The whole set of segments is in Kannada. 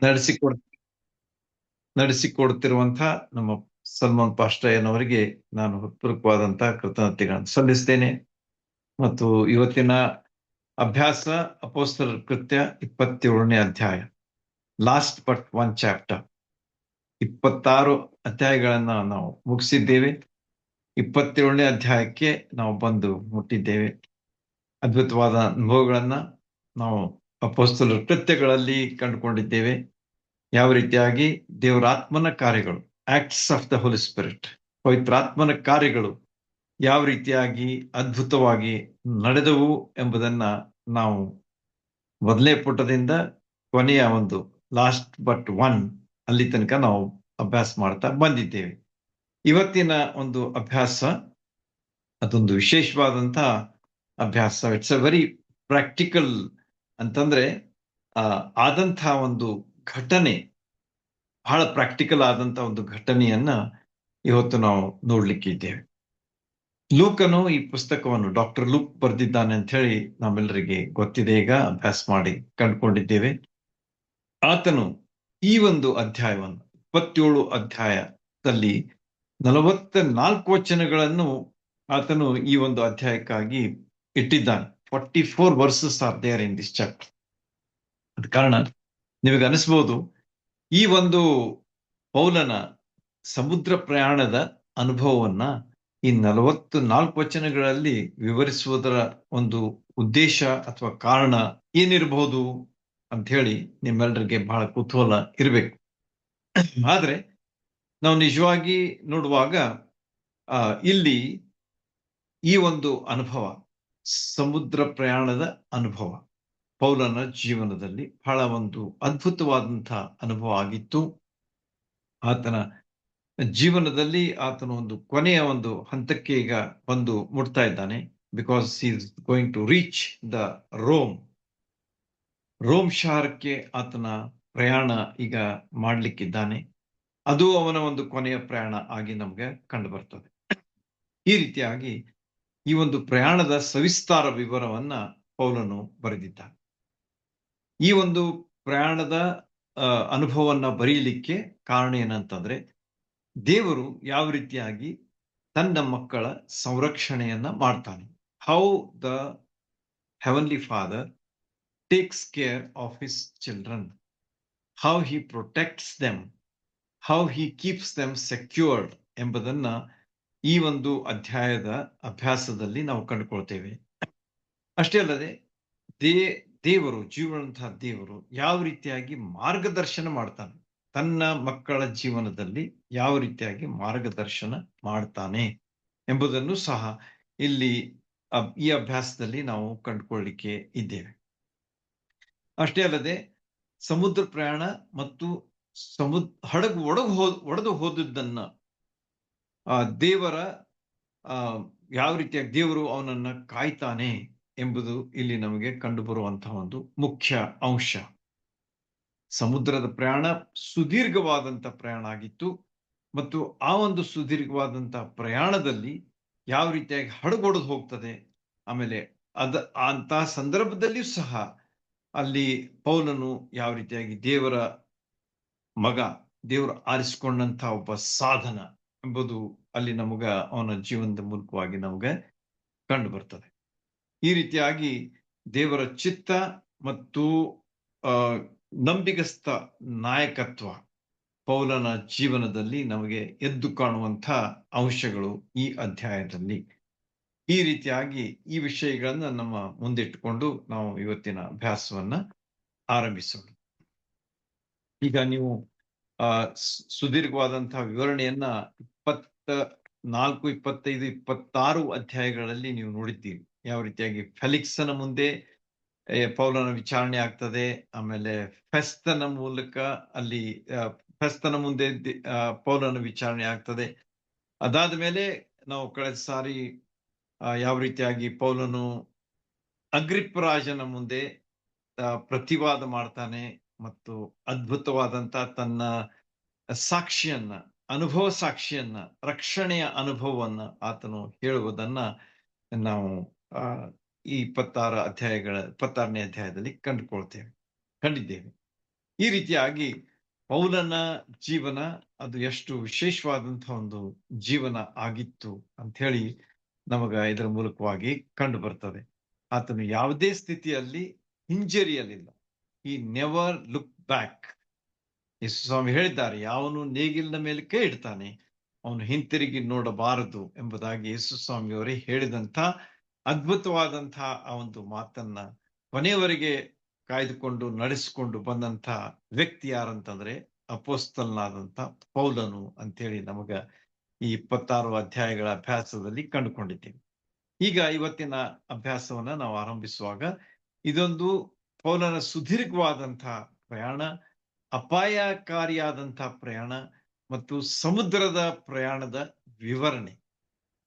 ನಡೆಸಿಕೊಡ್ ನಡೆಸಿಕೊಡ್ತಿರುವಂತಹ ನಮ್ಮ ಸಲ್ಮಾನ್ ಪಾಸ್ಟಯ್ಯನವರಿಗೆ ನಾನು ಹೃತ್ಪೂರ್ವಕವಾದಂತಹ ಕೃತಜ್ಞತೆಗಳನ್ನು ಸಲ್ಲಿಸ್ತೇನೆ. ಮತ್ತು ಇವತ್ತಿನ ಅಭ್ಯಾಸ ಅಪೊಸ್ತಲರ ಕೃತ್ಯ 27ನೇ ಅಧ್ಯಾಯ, ಲಾಸ್ಟ್ ಬಟ್ ಒನ್ ಚಾಪ್ಟರ್. 26 ಅಧ್ಯಾಯಗಳನ್ನ ನಾವು ಮುಗಿಸಿದ್ದೇವೆ. 27ನೇ ಅಧ್ಯಾಯಕ್ಕೆ ನಾವು ಬಂದು ಮುಟ್ಟಿದ್ದೇವೆ. ಅದ್ಭುತವಾದ ಅನುಭವಗಳನ್ನ ನಾವು ಅಪೊಸ್ತಲರ ಕೃತ್ಯಗಳಲ್ಲಿ ಕಂಡುಕೊಂಡಿದ್ದೇವೆ. ಯಾವ ರೀತಿಯಾಗಿ ದೇವರಾತ್ಮನ ಕಾರ್ಯಗಳು, acts of the holy spirit, ಪವಿತ್ರಾತ್ಮನ ಕಾರ್ಯಗಳು ಯಾವ ರೀತಿಯಾಗಿ ಅದ್ಭುತವಾಗಿ ನಡೆದವು ಎಂಬುದನ್ನ ನಾವು ಮೊದಲನೇ ಪುಟದಿಂದ ಕೊನೆಯ ಒಂದು ಲಾಸ್ಟ್ ಬಟ್ ಒನ್ ಅಲ್ಲಿ ತನಕ ನಾವು ಅಭ್ಯಾಸ ಮಾಡ್ತಾ ಬಂದಿದ್ದೇವೆ. ಇವತ್ತಿನ ಒಂದು ಅಭ್ಯಾಸ ಅದೊಂದು ವಿಶೇಷವಾದಂತಹ ಅಭ್ಯಾಸ. ಇಟ್ಸ್ ಅ ವೆರಿ ಪ್ರಾಕ್ಟಿಕಲ್ ಅಂತಂದ್ರೆ ಆದಂತಹ ಒಂದು ಘಟನೆ, ಬಹಳ ಪ್ರಾಕ್ಟಿಕಲ್ ಆದಂತಹ ಒಂದು ಘಟನೆಯನ್ನ ಇವತ್ತು ನಾವು ನೋಡ್ಲಿಕ್ಕೆ ಇದ್ದೇವೆ. ಲೂಕನು ಈ ಪುಸ್ತಕವನ್ನು ಡಾಕ್ಟರ್ ಲೂಕ್ ಬರೆದಿದ್ದಾನೆ ಅಂತ ಹೇಳಿ ನಮ್ಮೆಲ್ಲರಿಗೆ ಗೊತ್ತಿದೆ, ಈಗ ಅಭ್ಯಾಸ ಮಾಡಿ ಕಂಡುಕೊಂಡಿದ್ದೇವೆ. ಆತನು ಈ ಒಂದು ಅಧ್ಯಾಯವನ್ನು 27 ಅಧ್ಯಾಯದಲ್ಲಿ 44 ವಚನಗಳನ್ನು ಆತನು ಈ ಒಂದು ಅಧ್ಯಾಯಕ್ಕಾಗಿ ಇಟ್ಟಿದ್ದಾನೆ. 44 verses are there in this chapter. ಅದ ಕಾರಣ ನಿಮಗೆ ಅನಿಸ್ಬೋದು ಈ ಒಂದು ಪೌಲನ ಸಮುದ್ರ ಪ್ರಯಾಣದ ಅನುಭವವನ್ನ ಈ 44 ವಚನಗಳಲ್ಲಿ ವಿವರಿಸುವುದರ ಒಂದು ಉದ್ದೇಶ ಅಥವಾ ಕಾರಣ ಏನಿರಬಹುದು ಅಂತ ಹೇಳಿ ನಿಮ್ಮೆಲ್ಲರಿಗೆ ಬಹಳ ಕುತೂಹಲ ಇರಬೇಕು. ಆದ್ರೆ ನಾವು ನಿಜವಾಗಿ ನೋಡುವಾಗ ಇಲ್ಲಿ ಈ ಒಂದು ಅನುಭವ, ಸಮುದ್ರ ಪ್ರಯಾಣದ ಅನುಭವ ಪೌಲನ ಜೀವನದಲ್ಲಿ ಬಹಳ ಒಂದು ಅದ್ಭುತವಾದಂತಹ ಅನುಭವ ಆಗಿತ್ತು. ಆತನ ಜೀವನದಲ್ಲಿ ಆತನ ಒಂದು ಕೊನೆಯ ಒಂದು ಹಂತಕ್ಕೆ ಈಗ ಬಂದು ಮುಟ್ತಾ ಇದ್ದಾನೆ. Because he is going to reach the Rome ಶಹರಕ್ಕೆ ಆತನ ಪ್ರಯಾಣ ಈಗ ಮಾಡ್ಲಿಕ್ಕಿದ್ದಾನೆ. ಅದು ಅವನ ಒಂದು ಕೊನೆಯ ಪ್ರಯಾಣ ಆಗಿ ನಮ್ಗೆ ಕಂಡು ಬರ್ತದೆ. ಈ ರೀತಿಯಾಗಿ ಈ ಒಂದು ಪ್ರಯಾಣದ ಸವಿಸ್ತಾರ ವಿವರವನ್ನ ಪೌಲನು ಬರೆದಿದ್ದಾನೆ. ಈ ಒಂದು ಪ್ರಯಾಣದ ಅನುಭವವನ್ನ ಬರೀಲಿಕ್ಕೆ ಕಾರಣ ಏನಂತಂದ್ರೆ, ದೇವರು ಯಾವ ರೀತಿಯಾಗಿ ತನ್ನ ಮಕ್ಕಳ ಸಂರಕ್ಷಣೆಯನ್ನ ಮಾಡ್ತಾನೆ. How the heavenly father takes care of his children, how he protects them, how he keeps them secured ಎಂಬುದನ್ನ ಈ ಒಂದು ಅಧ್ಯಾಯದ ಅಭ್ಯಾಸದಲ್ಲಿ ನಾವು ಕಂಡುಕೊಳ್ತೇವೆ. ಅಷ್ಟೇ ಅಲ್ಲದೆ ದೇವರು, ಜೀವನಂತಹ ದೇವರು ಯಾವ ರೀತಿಯಾಗಿ ಮಾರ್ಗದರ್ಶನ ಮಾಡ್ತಾನೆ, ತನ್ನ ಮಕ್ಕಳ ಜೀವನದಲ್ಲಿ ಯಾವ ರೀತಿಯಾಗಿ ಮಾರ್ಗದರ್ಶನ ಮಾಡ್ತಾನೆ ಎಂಬುದನ್ನು ಸಹ ಇಲ್ಲಿ ಈ ಅಭ್ಯಾಸದಲ್ಲಿ ನಾವು ಕಂಡುಕೊಳ್ಳಲಿಕ್ಕೆ ಇದ್ದೇವೆ. ಅಷ್ಟೇ ಅಲ್ಲದೆ ಸಮುದ್ರ ಪ್ರಯಾಣ ಮತ್ತು ಹಡಗು ಒಡೆದು ಹೋದದ್ದನ್ನ ದೇವರ ಯಾವ ರೀತಿಯಾಗಿ ದೇವರು ಅವನನ್ನ ಕಾಯ್ತಾನೆ ಎಂಬುದು ಇಲ್ಲಿ ನಮಗೆ ಕಂಡು ಬರುವಂತಹ ಒಂದು ಮುಖ್ಯ ಅಂಶ. ಸಮುದ್ರದ ಪ್ರಯಾಣ ಸುದೀರ್ಘವಾದಂತ ಪ್ರಯಾಣ ಆಗಿತ್ತು ಮತ್ತು ಆ ಒಂದು ಸುದೀರ್ಘವಾದಂತಹ ಪ್ರಯಾಣದಲ್ಲಿ ಯಾವ ರೀತಿಯಾಗಿ ಹಡಗೊಡೆದು ಹೋಗ್ತದೆ, ಆಮೇಲೆ ಅಂತಹ ಸಂದರ್ಭದಲ್ಲಿಯೂ ಸಹ ಅಲ್ಲಿ ಪೌಲನು ಯಾವ ರೀತಿಯಾಗಿ ದೇವರ ಮಗ, ದೇವರು ಆರಿಸಿಕೊಂಡಂತ ಒಬ್ಬ ಸಾಧನ ಎಂಬುದು ಅಲ್ಲಿ ಅವನ ಜೀವನದ ಮೂಲಕವಾಗಿ ನಮಗೆ ಕಂಡು ಬರ್ತದೆ. ಈ ರೀತಿಯಾಗಿ ದೇವರ ಚಿತ್ತ ಮತ್ತು ನಂಬಿಗಸ್ತ ನಾಯಕತ್ವ ಪೌಲನ ಜೀವನದಲ್ಲಿ ನಮಗೆ ಎದ್ದು ಕಾಣುವಂತ ಅಂಶಗಳು ಈ ಅಧ್ಯಾಯದಲ್ಲಿ. ಈ ರೀತಿಯಾಗಿ ಈ ವಿಷಯಗಳನ್ನ ನಮ್ಮ ಮುಂದಿಟ್ಟುಕೊಂಡು ನಾವು ಇವತ್ತಿನ ಅಭ್ಯಾಸವನ್ನ ಆರಂಭಿಸೋಣ. ಈಗ ನೀವು ಸುದೀರ್ಘವಾದಂತಹ ವಿವರಣೆಯನ್ನ 24, 25, 26 ಅಧ್ಯಾಯಗಳಲ್ಲಿ ನೀವು ನೋಡಿದ್ದೀರಿ. ಯಾವ ರೀತಿಯಾಗಿ ಫೆಲಿಕ್ಸನ ಮುಂದೆ ಪೌಲನ ವಿಚಾರಣೆ ಆಗ್ತದೆ, ಆಮೇಲೆ ಫೆಸ್ತನ ಮೂಲಕ ಅಲ್ಲಿ ಫೆಸ್ತನ ಮುಂದೆ ಪೌಲನ ವಿಚಾರಣೆ ಆಗ್ತದೆ. ಅದಾದ ಮೇಲೆ ನಾವು ಕಳೆದ ಸಾರಿ ಯಾವ ರೀತಿಯಾಗಿ ಪೌಲನು ಅಗ್ರಿಪ್ಪರಾಜನ ಮುಂದೆ ಪ್ರತಿವಾದ ಮಾಡ್ತಾನೆ ಮತ್ತು ಅದ್ಭುತವಾದಂತ ತನ್ನ ಸಾಕ್ಷಿಯನ್ನ, ಅನುಭವ ಸಾಕ್ಷಿಯನ್ನ, ರಕ್ಷಣೆಯ ಅನುಭವವನ್ನ ಆತನು ಹೇಳುವುದನ್ನ ನಾವು ಈ 26ನೇ ಅಧ್ಯಾಯದಲ್ಲಿ ಕಂಡಿದ್ದೇವೆ. ಈ ರೀತಿಯಾಗಿ ಪೌಲನ ಜೀವನ ಅದು ಎಷ್ಟು ವಿಶೇಷವಾದಂತಹ ಒಂದು ಜೀವನ ಆಗಿತ್ತು ಅಂತ ಹೇಳಿ ನಮಗ ಇದರ ಮೂಲಕವಾಗಿ ಕಂಡು ಬರ್ತದೆ. ಆತನು ಯಾವುದೇ ಸ್ಥಿತಿಯಲ್ಲಿ ಹಿಂಜರಿಯಲಿಲ್ಲ. ಈ ನೆವರ್ ಲುಕ್ ಬ್ಯಾಕ್. ಯೇಸು ಸ್ವಾಮಿ ಹೇಳಿದ್ದಾರೆ, ಯಾವನು ನೇಗಿಲಿನ ಮೇಲೆ ಕೈ ಇಡ್ತಾನೆ ಅವನು ಹಿಂತಿರುಗಿ ನೋಡಬಾರದು ಎಂಬುದಾಗಿ ಯೇಸು ಸ್ವಾಮಿಯವರೇ ಹೇಳಿದಂಥ ಅದ್ಭುತವಾದಂತಹ ಆ ಒಂದು ಮಾತನ್ನ ಕೊನೆಯವರೆಗೆ ಕಾಯ್ದುಕೊಂಡು ನಡೆಸಿಕೊಂಡು ಬಂದಂತ ವ್ಯಕ್ತಿ ಯಾರಂತಂದ್ರೆ ಅಪೋಸ್ತಲನಾದಂತ ಪೌಲನು ಅಂತೇಳಿ ನಮಗ ಈ 26 ಅಧ್ಯಾಯಗಳ ಅಭ್ಯಾಸದಲ್ಲಿ ಕಂಡುಕೊಂಡಿದ್ದೇವೆ. ಈಗ ಇವತ್ತಿನ ಅಭ್ಯಾಸವನ್ನ ನಾವು ಆರಂಭಿಸುವಾಗ ಇದೊಂದು ಪೌಲನ ಸುದೀರ್ಘವಾದಂತಹ ಪ್ರಯಾಣ, ಅಪಾಯಕಾರಿಯಾದಂತಹ ಪ್ರಯಾಣ ಮತ್ತು ಸಮುದ್ರದ ಪ್ರಯಾಣದ ವಿವರಣೆ.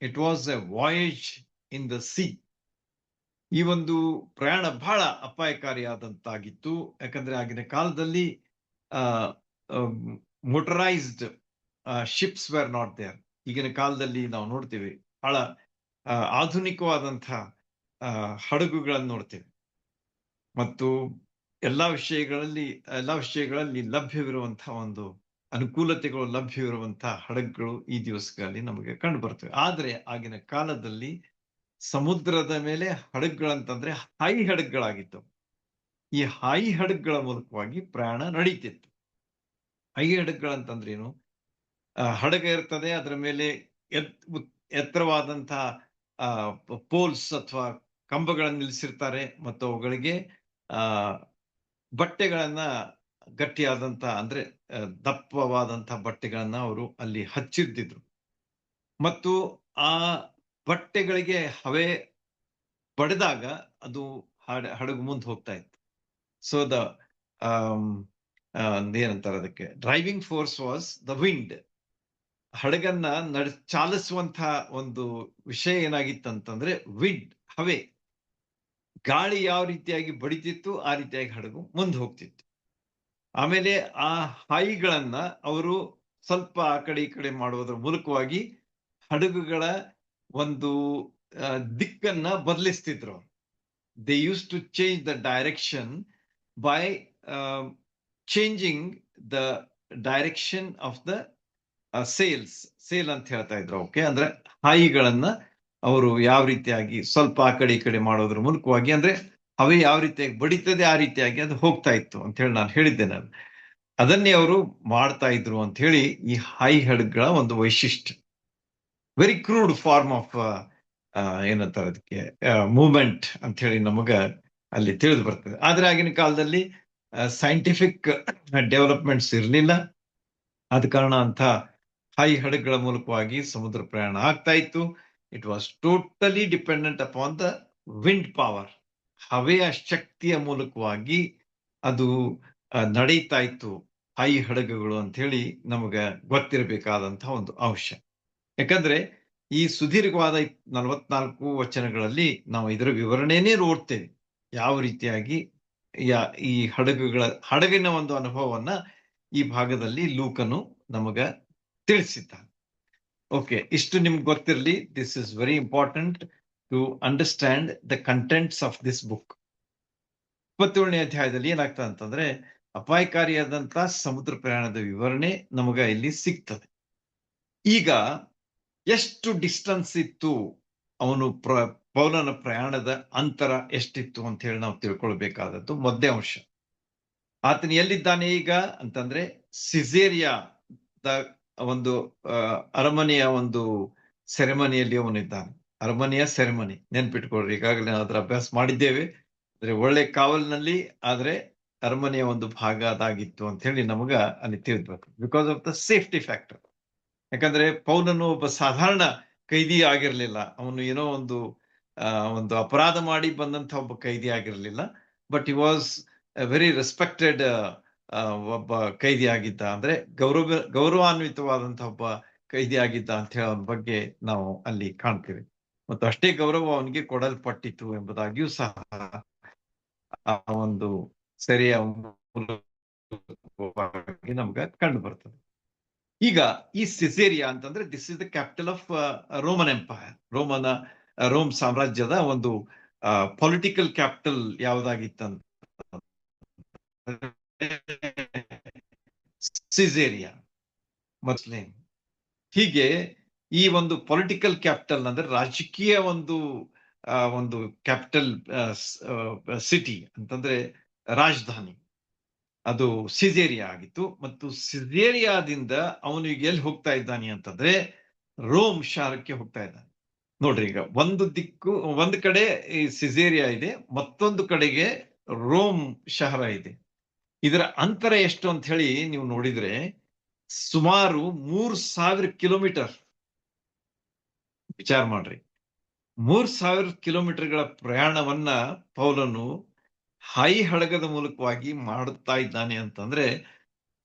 It was a voyage in the sea. ಈ ಒಂದು ಪ್ರಯಾಣ ಬಹಳ ಅಪಾಯಕಾರಿಯಾದಂತಾಗಿತ್ತು. ಯಾಕಂದ್ರೆ ಆಗಿನ ಕಾಲದಲ್ಲಿ motorised ships were not there. ಈಗಿನ ಕಾಲದಲ್ಲಿ ನಾವು ನೋಡ್ತೀವಿ ಬಹಳ ಆಧುನಿಕವಾದಂತಹ ಹಡಗುಗಳನ್ನು ನೋಡ್ತೇವೆ ಮತ್ತು ಎಲ್ಲಾ ವಿಷಯಗಳಲ್ಲಿ ಲಭ್ಯವಿರುವಂತಹ ಒಂದು ಅನುಕೂಲತೆಗಳು ಲಭ್ಯವಿರುವಂತಹ ಹಡಗುಗಳು ಈ ದಿವಸಗಳಲ್ಲಿ ನಮಗೆ ಕಂಡು ಬರ್ತವೆ. ಆದ್ರೆ ಆಗಿನ ಕಾಲದಲ್ಲಿ ಸಮುದ್ರದ ಮೇಲೆ ಹಡಗುಗಳಂತಂದ್ರೆ ಹಾಯಿ ಹಡಗುಗಳಾಗಿತ್ತು. ಈ ಹಾಯಿ ಹಡಗುಗಳ ಮೂಲಕವಾಗಿ ಪ್ರಯಾಣ ನಡೀತಿತ್ತು. ಹಾಯಿ ಹಡಗುಗಳಂತಂದ್ರೆ ಏನು? ಹಡಗ ಇರ್ತದೆ, ಅದರ ಮೇಲೆ ಎತ್ತರವಾದಂತಹ ಪೋಲ್ಸ್ ಅಥವಾ ಕಂಬಗಳನ್ನು ನಿಲ್ಲಿಸಿರ್ತಾರೆ ಮತ್ತು ಅವುಗಳಿಗೆ ಬಟ್ಟೆಗಳನ್ನ ಗಟ್ಟಿಯಾದಂತ ಅಂದ್ರೆ ದಪ್ಪವಾದಂತಹ ಬಟ್ಟೆಗಳನ್ನ ಅವರು ಅಲ್ಲಿ ಹಚ್ಚಿರ್ತಿದ್ರು ಮತ್ತು ಆ ಬಟ್ಟೆಗಳಿಗೆ ಹವೆ ಬಡಿದಾಗ ಅದು ಹಡಗು ಮುಂದೆ ಹೋಗ್ತಾ ಇತ್ತು. ಸೊ ಏನಂತಾರೆ ಅದಕ್ಕೆ, driving force was the wind. ಹಡಗನ್ನ ಚಾಲಿಸುವಂತಹ ಒಂದು ವಿಷಯ ಏನಾಗಿತ್ತಂತಂದ್ರೆ ವಿಂಡ್, ಹವೆ, ಗಾಳಿ ಯಾವ ರೀತಿಯಾಗಿ ಬಡಿತಿತ್ತು ಆ ರೀತಿಯಾಗಿ ಹಡಗು ಮುಂದೆ ಹೋಗ್ತಿತ್ತು. ಆಮೇಲೆ ಆ ಹಾಯಿಗಳನ್ನ ಅವರು ಸ್ವಲ್ಪ ಆ ಕಡೆ ಈ ಕಡೆ ಮಾಡುವುದರ ಮೂಲಕವಾಗಿ ಹಡಗುಗಳ ಒಂದು ದಿಕ್ಕನ್ನ ಬದಲಿಸ್ತಿದ್ರು. They use to change the direction by changing the direction of the sail ಅಂತ ಹೇಳ್ತಾ ಇದ್ರು. ಓಕೆ, ಅಂದ್ರೆ ಹಾಯಿಗಳನ್ನ ಅವರು ಯಾವ ರೀತಿಯಾಗಿ ಸ್ವಲ್ಪ ಆ ಕಡೆ ಈ ಕಡೆ ಮಾಡೋದ್ರ ಮೂಲಕವಾಗಿ, ಅಂದ್ರೆ ಹವೆ ಯಾವ ರೀತಿಯಾಗಿ ಬಡಿತದೆ ಆ ರೀತಿಯಾಗಿ ಅದು ಹೋಗ್ತಾ ಇತ್ತು ಅಂತ ಹೇಳಿ ನಾನು ಹೇಳಿದ್ದೇನೆ. ಅದನ್ನೇ ಅವರು ಮಾಡ್ತಾ ಇದ್ರು ಅಂತ ಹೇಳಿ ಈ ಹಾಯಿ ಹಡಗುಗಳ ಒಂದು ವೈಶಿಷ್ಟ್ಯ. ವೆರಿ ಕ್ರೂಡ್ ಫಾರ್ಮ್ ಆಫ್ ಏನಂತಾರೆ ಅದಕ್ಕೆ, ಮೂವ್ಮೆಂಟ್ ಅಂತ ಹೇಳಿ ನಮಗ ಅಲ್ಲಿ ತಿಳಿದು ಬರ್ತದೆ. ಆದ್ರೆ ಆಗಿನ ಕಾಲದಲ್ಲಿ ಸೈಂಟಿಫಿಕ್ ಡೆವಲಪ್ಮೆಂಟ್ಸ್ ಇರಲಿಲ್ಲ. ಆದ ಕಾರಣ ಅಂತ ಹಾಯಿ ಹಡಗುಗಳ ಮೂಲಕವಾಗಿ ಸಮುದ್ರ ಪ್ರಯಾಣ ಆಗ್ತಾ ಇತ್ತು. It was totally dependent upon the wind power. ಹವೆಯ ಶಕ್ತಿಯ ಮೂಲಕವಾಗಿ ಅದು ನಡೀತಾ ಇತ್ತು ಹಾಯಿ ಹಡಗುಗಳು ಅಂತ ಹೇಳಿ ನಮಗ ಗೊತ್ತಿರಬೇಕಾದಂತಹ ಒಂದು ಅಂಶ. ಯಾಕಂದ್ರೆ ಈ ಸುದೀರ್ಘವಾದ 44 ವಚನಗಳಲ್ಲಿ ನಾವು ಇದರ ವಿವರಣೆನೇ ನೋಡ್ತೇವೆ. ಯಾವ ರೀತಿಯಾಗಿ ಈ ಹಡಗಿನ ಒಂದು ಅನುಭವವನ್ನ ಈ ಭಾಗದಲ್ಲಿ ಲೂಕನು ನಮಗ ತಿಳಿಸಿದ್ದಾನೆ. ಓಕೆ, ಇಷ್ಟು ನಿಮ್ಗೆ ಗೊತ್ತಿರಲಿ. This is very important to understand the contents of this book. 27ನೇ ಅಧ್ಯಾಯದಲ್ಲಿ ಏನಾಗ್ತದೆ ಅಂತಂದ್ರೆ ಅಪಾಯಕಾರಿಯಾದಂತಹ ಸಮುದ್ರ ಪ್ರಯಾಣದ ವಿವರಣೆ ನಮಗ ಇಲ್ಲಿ ಸಿಗ್ತದೆ. ಈಗ ಎಷ್ಟು ಡಿಸ್ಟನ್ಸ್ ಇತ್ತು, ಅವನು ಪೌಲನ ಪ್ರಯಾಣದ ಅಂತರ ಎಷ್ಟಿತ್ತು ಅಂತ ಹೇಳಿ ನಾವು ತಿಳ್ಕೊಳ್ಬೇಕಾದದ್ದು ಮೊದಲೇ ಅಂಶ. ಆತನು ಎಲ್ಲಿದ್ದಾನೆ ಈಗ ಅಂತಂದ್ರೆ ಸಿಸೇರಿಯಾದ ಒಂದು ಅರಮನೆಯ ಒಂದು ಸೆರೆಮನಿಯಲ್ಲಿ ಅವನಿದ್ದಾನೆ. ಅರಮನೆಯ ಸೆರೆಮನಿ ನೆನ್ಪಿಟ್ಕೊಳ್ರಿ, ಈಗಾಗಲೇ ನಾವು ಅದರ ಅಭ್ಯಾಸ ಮಾಡಿದ್ದೇವೆ. ಅಂದ್ರೆ ಒಳ್ಳೆ ಕಾವಲಿನಲ್ಲಿ, ಆದ್ರೆ ಅರಮನೆಯ ಒಂದು ಭಾಗ ಅದಾಗಿತ್ತು ಅಂತ ಹೇಳಿ ನಮಗ ಅಲ್ಲಿ ತಿಳಿದ್ಬೇಕು. Because of the safety factor. ಯಾಕಂದ್ರೆ ಪೌಲನು ಒಬ್ಬ ಸಾಧಾರಣ ಕೈದಿ ಆಗಿರ್ಲಿಲ್ಲ. ಅವನು ಏನೋ ಒಂದು ಅಪರಾಧ ಮಾಡಿ ಬಂದಂತ ಒಬ್ಬ ಕೈದಿ ಆಗಿರ್ಲಿಲ್ಲ. But he was very respected ಒಬ್ಬ ಕೈದಿ ಆಗಿದ್ದ. ಅಂದ್ರೆ ಗೌರವಾನ್ವಿತವಾದಂತಹ ಒಬ್ಬ ಕೈದಿ ಆಗಿದ್ದ ಅಂತ ಹೇಳೋ ಬಗ್ಗೆ ನಾವು ಅಲ್ಲಿ ಕಾಣ್ತೇವೆ. ಮತ್ತು ಅಷ್ಟೇ ಗೌರವ ಅವನಿಗೆ ಕೊಡಲ್ಪಟ್ಟಿತು ಎಂಬುದಾಗಿಯೂ ಸಹ ಆ ಒಂದು ಸರಿಯ ನಮ್ಗೆ ಕಂಡು ಬರ್ತದೆ. ಈಗ ಈ ಸಿಸೇರಿಯಾ ಅಂತಂದ್ರೆ this is the capital of Roman empire. Rome ಸಾಮ್ರಾಜ್ಯದ ಒಂದು ಪೊಲಿಟಿಕಲ್ ಕ್ಯಾಪಿಟಲ್ ಯಾವ್ದಾಗಿತ್ತಂತ ಸಿಸೇರಿಯಾ, ಮಸ್ಲಿನ್. ಹೀಗೆ ಈ ಒಂದು ಪೊಲಿಟಿಕಲ್ ಕ್ಯಾಪಿಟಲ್ ಅಂದ್ರೆ ರಾಜಕೀಯ ಒಂದು ಕ್ಯಾಪಿಟಲ್ ಸಿಟಿ ಅಂತಂದ್ರೆ ರಾಜಧಾನಿ, ಅದು ಸಿಸೇರಿಯಾ ಆಗಿತ್ತು. ಮತ್ತು ಸಿಸೇರಿಯಾದಿಂದ ಅವನು ಈಗ ಎಲ್ಲಿ ಹೋಗ್ತಾ ಇದ್ದಾನೆ ಅಂತಂದ್ರೆ ರೋಮ್ ಶಹರಕ್ಕೆ ಹೋಗ್ತಾ ಇದ್ದಾನೆ. ನೋಡ್ರಿ, ಈಗ ಒಂದು ಕಡೆ ಈ ಸಿಸೇರಿಯಾ ಇದೆ, ಮತ್ತೊಂದು ಕಡೆಗೆ ರೋಮ್ ಶಹರ ಇದೆ. ಇದರ ಅಂತರ ಎಷ್ಟು ಅಂತ ಹೇಳಿ ನೀವು ನೋಡಿದ್ರೆ ಸುಮಾರು 3000 ಕಿಲೋಮೀಟರ್. ವಿಚಾರ ಮಾಡ್ರಿ, 3000 ಕಿಲೋಮೀಟರ್ಗಳ ಪ್ರಯಾಣವನ್ನ ಪೌಲನು ಹಡಗದ ಮೂಲಕವಾಗಿ ಮಾಡುತ್ತಾ ಇದ್ದಾನೆ ಅಂತಂದ್ರೆ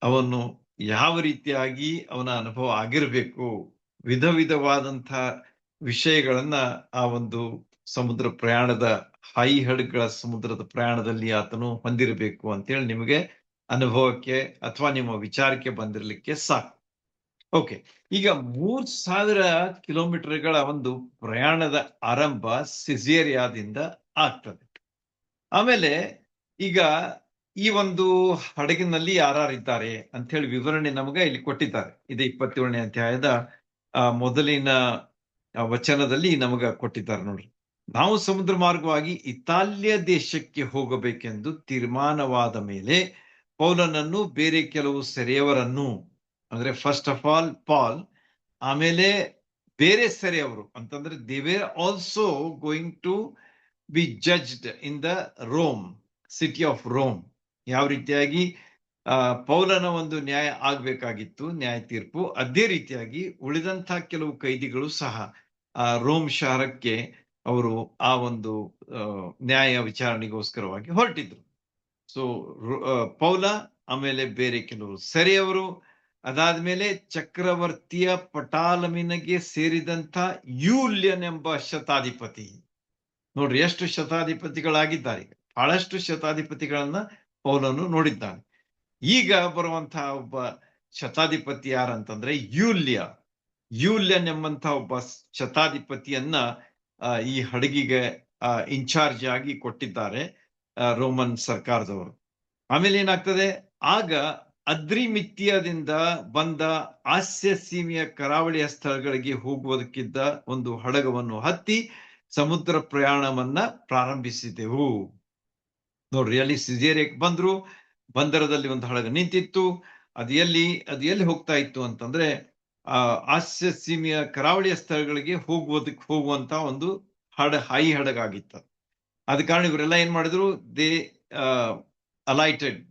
ಅವನು ಯಾವ ರೀತಿಯಾಗಿ ಅವನ ಅನುಭವ ಆಗಿರ್ಬೇಕು, ವಿಧ ವಿಧವಾದಂಥ ವಿಷಯಗಳನ್ನ ಆ ಒಂದು ಸಮುದ್ರ ಪ್ರಯಾಣದ ಹಡಗುಗಳ ಸಮುದ್ರದ ಪ್ರಯಾಣದಲ್ಲಿ ಆತನು ಹೊಂದಿರಬೇಕು ಅಂತೇಳಿ ನಿಮಗೆ ಅನುಭವಕ್ಕೆ ಅಥವಾ ನಿಮ್ಮ ವಿಚಾರಕ್ಕೆ ಬಂದಿರಲಿಕ್ಕೆ ಸಾಕು. ಓಕೆ, ಈಗ 3000 ಕಿಲೋಮೀಟರ್ಗಳ ಒಂದು ಪ್ರಯಾಣದ ಆರಂಭ ಸಿಸೇರಿಯಾದಿಂದ ಆಗ್ತದೆ. ಆಮೇಲೆ ಈಗ ಈ ಒಂದು ಹಡಗಿನಲ್ಲಿ ಯಾರಿದ್ದಾರೆ ಅಂತ ಹೇಳಿ ವಿವರಣೆ ನಮಗೆ ಇಲ್ಲಿ ಕೊಟ್ಟಿದ್ದಾರೆ. ಇದು 27ನೇ ಅಧ್ಯಾಯದ ಮೊದಲಿನ ವಚನದಲ್ಲಿ ನಮಗ ಕೊಟ್ಟಿದ್ದಾರೆ ನೋಡ್ರಿ. ನಾವು ಸಮುದ್ರ ಮಾರ್ಗವಾಗಿ ಇತಾಲ್ಯ ದೇಶಕ್ಕೆ ಹೋಗಬೇಕೆಂದು ತೀರ್ಮಾನವಾದ ಮೇಲೆ ಪೌಲನನ್ನು ಬೇರೆ ಕೆಲವು ಸೆರೆಯವರನ್ನು, ಅಂದ್ರೆ ಫಸ್ಟ್ ಆಫ್ ಆಲ್ ಪಾಲ್, ಆಮೇಲೆ ಬೇರೆ ಸೆರೆಯವರು ಅಂತಂದ್ರೆ they were also going to be judged in the Rome, city of Rome. ಯಾವ ರೀತಿಯಾಗಿ ಪೌಲನ ಒಂದು ನ್ಯಾಯ ಆಗ್ಬೇಕಾಗಿತ್ತು, ನ್ಯಾಯ ತೀರ್ಪು, ಅದೇ ರೀತಿಯಾಗಿ ಉಳಿದಂತ ಕೆಲವು ಕೈದಿಗಳು ಸಹ ರೋಮ್ ಶಹರಕ್ಕೆ ಅವರು ಆ ಒಂದು ನ್ಯಾಯ ವಿಚಾರಣೆಗೋಸ್ಕರವಾಗಿ ಹೊರಟಿದ್ರು. ಸೊ ಪೌಲ, ಆಮೇಲೆ ಬೇರೆ ಕೆಲವು ಸೆರೆಯವರು, ಅದಾದ್ಮೇಲೆ ಚಕ್ರವರ್ತಿಯ ಪಟಾಲಮಿನಗೆ ಸೇರಿದಂತ ಯೂಲ್ಯನ್ ಎಂಬ ಶತಾಧಿಪತಿ. ನೋಡ್ರಿ, ಎಷ್ಟು ಶತಾಧಿಪತಿಗಳಾಗಿದ್ದಾರೆ, ಬಹಳಷ್ಟು ಶತಾಧಿಪತಿಗಳನ್ನ ಪೌಲನು ನೋಡಿದ್ದಾನೆ. ಈಗ ಬರುವಂತಹ ಒಬ್ಬ ಶತಾಧಿಪತಿ ಯಾರಂತಂದ್ರೆ ಯೂಲ್ಯನ್ ಎಂಬಂತಹ ಒಬ್ಬ ಶತಾಧಿಪತಿಯನ್ನ ಈ ಹಡಗಿಗೆ ಇನ್ಚಾರ್ಜ್ ಆಗಿ ಕೊಟ್ಟಿದ್ದಾರೆ ರೋಮನ್ ಸರ್ಕಾರದವರು. ಆಮೇಲೆ ಏನಾಗ್ತದೆ, ಆಗ ಅದ್ರಿಮಿತ್ತಿಯದಿಂದ ಬಂದ ಆಸ್ಯ ಸೀಮೆಯ ಕರಾವಳಿಯ ಸ್ಥಳಗಳಿಗೆ ಹೋಗುವುದಕ್ಕಿದ್ದ ಒಂದು ಹಡಗವನ್ನು ಹತ್ತಿ ಸಮುದ್ರ ಪ್ರಯಾಣವನ್ನ ಪ್ರಾರಂಭಿಸಿದೆವು. ನೋಡ್ರಿ, ಅಲ್ಲಿ ಸಿಸೇರಿಯಾಕ್ಕೆ ಬಂದ್ರು, ಬಂದರದಲ್ಲಿ ಒಂದು ಹಡಗ ನಿಂತಿತ್ತು. ಅದು ಎಲ್ಲಿ ಹೋಗ್ತಾ ಇತ್ತು ಅಂತಂದ್ರೆ ಆಸ್ಯ ಸೀಮೆಯ ಕರಾವಳಿಯ ಸ್ಥಳಗಳಿಗೆ ಹೋಗುವಂತ ಒಂದು ಹಡಗಾಗಿತ್ತು. ಆದ ಕಾರಣ ಇವರೆಲ್ಲ ಏನ್ ಮಾಡಿದ್ರು, ದೇ ಅಲೈಟೆಡ್